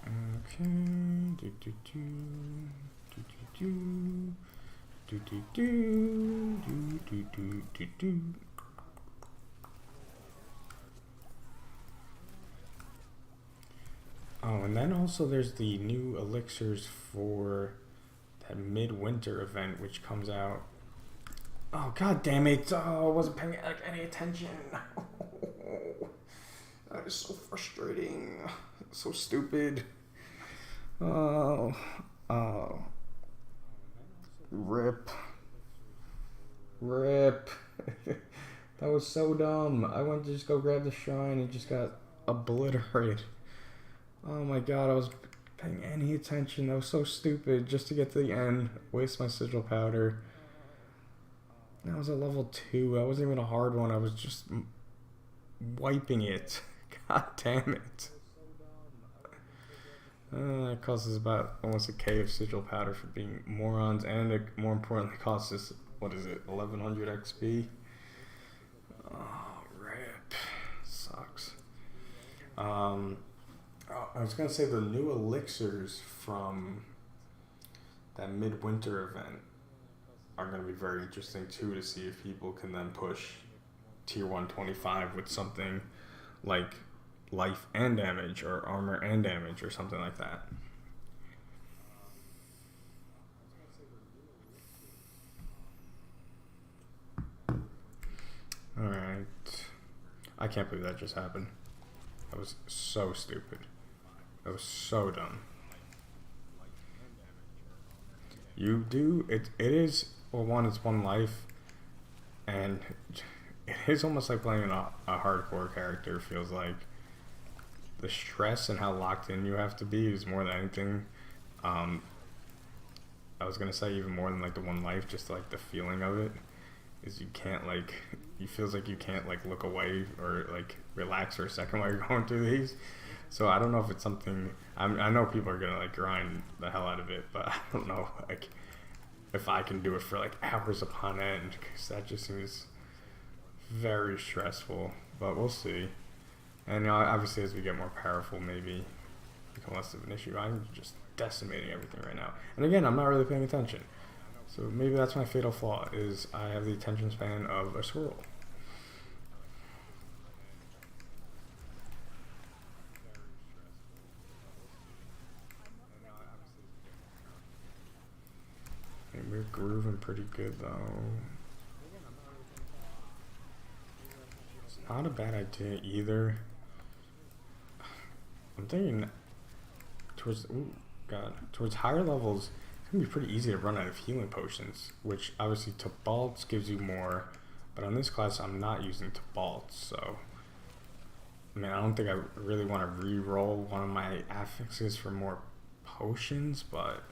Okay. Oh, and then also there's the new elixirs for that midwinter event, which comes out. Oh, god damn it! Oh, I wasn't paying like any attention. That is so frustrating. So stupid. Oh. Rip. That was so dumb. I went to just go grab the shrine and just got obliterated. Oh my god, I was paying any attention. That was so stupid. Just to get to the end, waste my sigil powder. That was a level 2. That wasn't even a hard one. I was just wiping it. God damn it. It costs us about almost a K of sigil powder for being morons, and it more importantly costs us, what is it, 1100 XP? Oh, rip. Sucks. I was going to say the new elixirs from that midwinter event are going to be very interesting too, to see if people can then push tier 125 with something like life and damage or armor and damage or something like that. Alright. I can't believe that just happened. That was so stupid. That was so dumb. You do, it is, well, one, it's 1 life, And it is almost like playing a hardcore character. Feels like the stress and how locked in you have to be is more than anything. Um, I was gonna say even more than like the one life, just like the feeling of it is you can't like you feels like you can't like look away or like relax for a second while you're going through these. So I don't know if it's something I know people are gonna like grind the hell out of it, but I don't know like if I can do it for like hours upon end because that just seems very stressful. But we'll see. And you know, obviously as we get more powerful, maybe become less of an issue. I'm just decimating everything right now. And again, I'm not really paying attention. So maybe that's my fatal flaw, is I have the attention span of a squirrel. And we're grooving pretty good though. It's not a bad idea either. I'm thinking towards higher levels, it's gonna be pretty easy to run out of healing potions, which obviously Tabalts gives you more, but on this class I'm not using Tabalts, so I mean I don't think I really want to re-roll one of my affixes for more potions, but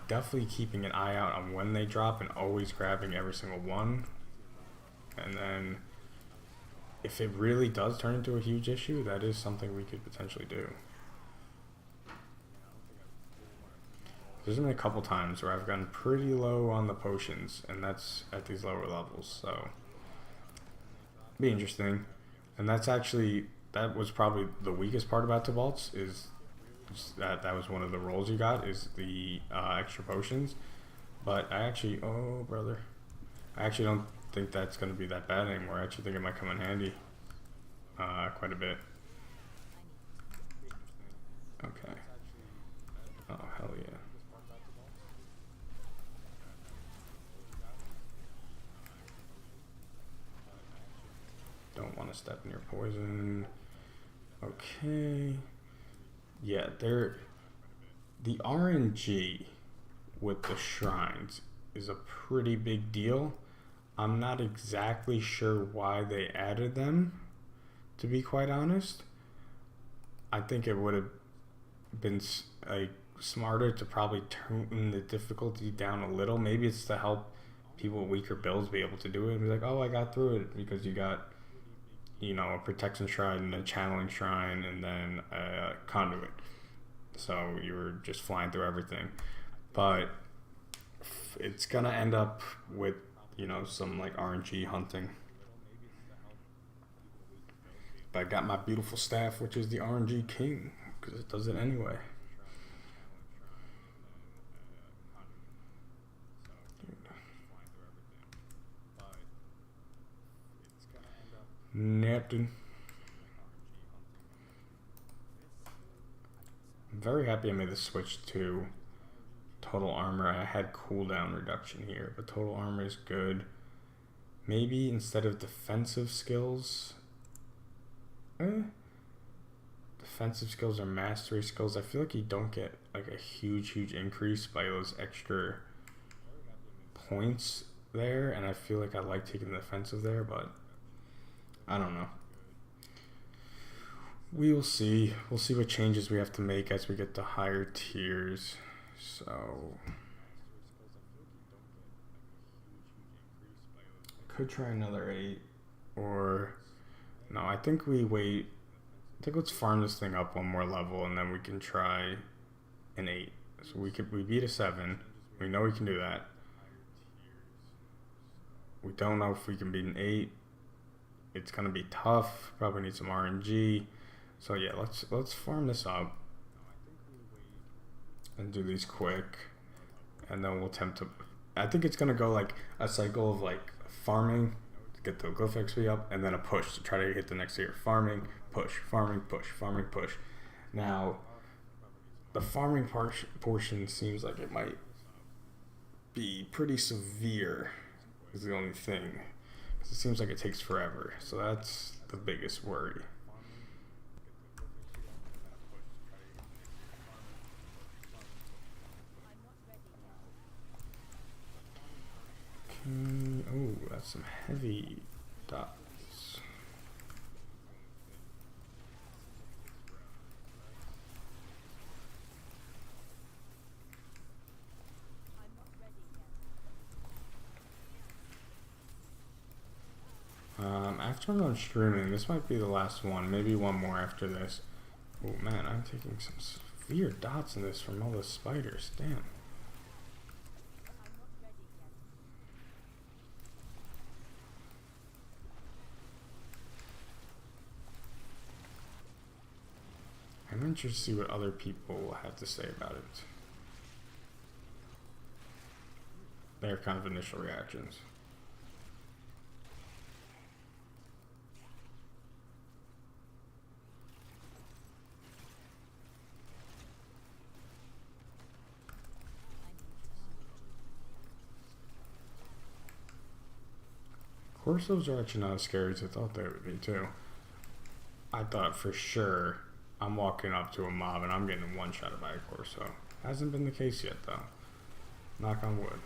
definitely keeping an eye out on when they drop and always grabbing every single one. And then if it really does turn into a huge issue, that is something we could potentially do. There's been a couple times where I've gotten pretty low on the potions, and that's at these lower levels, so be interesting. And that's actually, that was probably the weakest part about Tabalts, is that was one of the rolls you got, is the extra potions. But I actually, oh brother, I actually don't think that's going to be that bad anymore. I actually think it might come in handy quite a bit. Okay. Oh, hell yeah. Don't want to step in your poison. Okay. Yeah, the RNG with the shrines is a pretty big deal. I'm not exactly sure why they added them, to be quite honest. I think it would have been like smarter to probably tone the difficulty down a little. Maybe it's to help people with weaker builds be able to do it and be like, oh, I got through it because you got, you know, a protection shrine and a channeling shrine and then a conduit. So you were just flying through everything. But it's gonna end up with, you know, some like RNG hunting. But I got my beautiful staff, which is the RNG king, because it does it anyway. Nothing. I'm very happy I made the switch to total armor. I had cooldown reduction here, but total armor is good. Maybe instead of defensive skills, defensive skills or mastery skills, I feel like you don't get like a huge increase by those extra points there, and I feel like I like taking the defensive there, but I don't know. We will see. We'll see what changes we have to make as we get to higher tiers. So could try another 8, or no, I think we wait. I think let's farm this thing up one more level and then we can try an 8. So we beat a 7. We know we can do that. We don't know if we can beat an 8. It's gonna be tough. Probably need some RNG. So yeah, let's farm this up and do these quick, and then we'll attempt to. I think it's gonna go like a cycle of like farming to get the glyph XP up, and then a push to try to hit the next tier. Farming, push, farming, push, farming, push. Now, the farming portion seems like it might be pretty severe. Is the only thing. It seems like it takes forever, so that's the biggest worry. Oh, That's some heavy dots. After I'm done streaming, this might be the last one. Maybe one more after this. Oh man, I'm taking some severe dots in this from all the spiders. Damn. I'm interested to see what other people have to say about it. Their kind of initial reactions. Corsos are actually not as scary as I thought they would be too. I thought for sure I'm walking up to a mob and I'm getting one-shotted by a Corso. Hasn't been the case yet though. Knock on wood.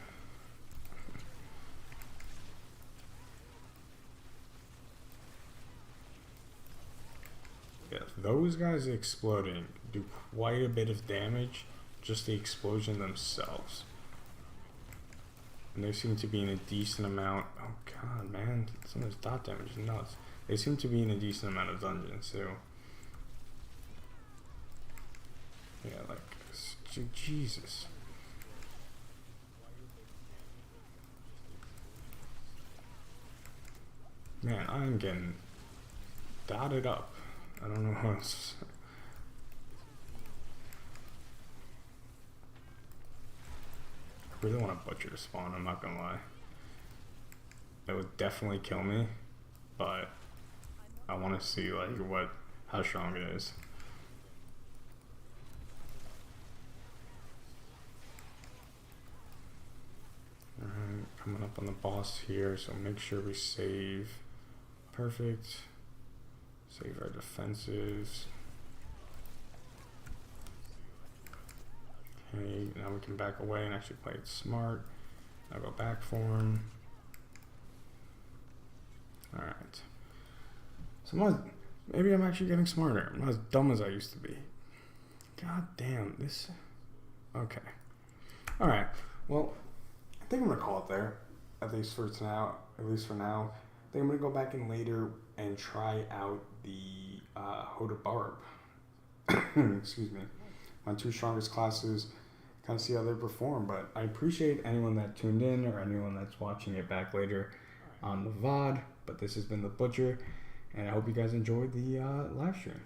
Yeah, those guys exploding do quite a bit of damage, just the explosion themselves. And they seem to be in a decent amount. Oh god, man, some of this dot damage is nuts. They seem to be in a decent amount of dungeons too. Yeah, like, Jesus. Man, I'm getting dotted up. I don't know what else. I really want to butcher the spawn, I'm not gonna lie. It would definitely kill me, but I want to see like how strong it is. Alright, coming up on the boss here, so make sure we save. Perfect. Save our defenses. Okay, now we can back away and actually play it smart. I'll go back for him. Alright. So maybe I'm actually getting smarter. I'm not as dumb as I used to be. God damn, this... Okay. Alright, well, I think I'm going to call it there. At least for now. I think I'm going to go back in later and try out the Hoda Barb. Excuse me. My two strongest classes, kind of see how they perform. But I appreciate anyone that tuned in or anyone that's watching it back later on the VOD. But this has been The Butcher, and I hope you guys enjoyed the live stream.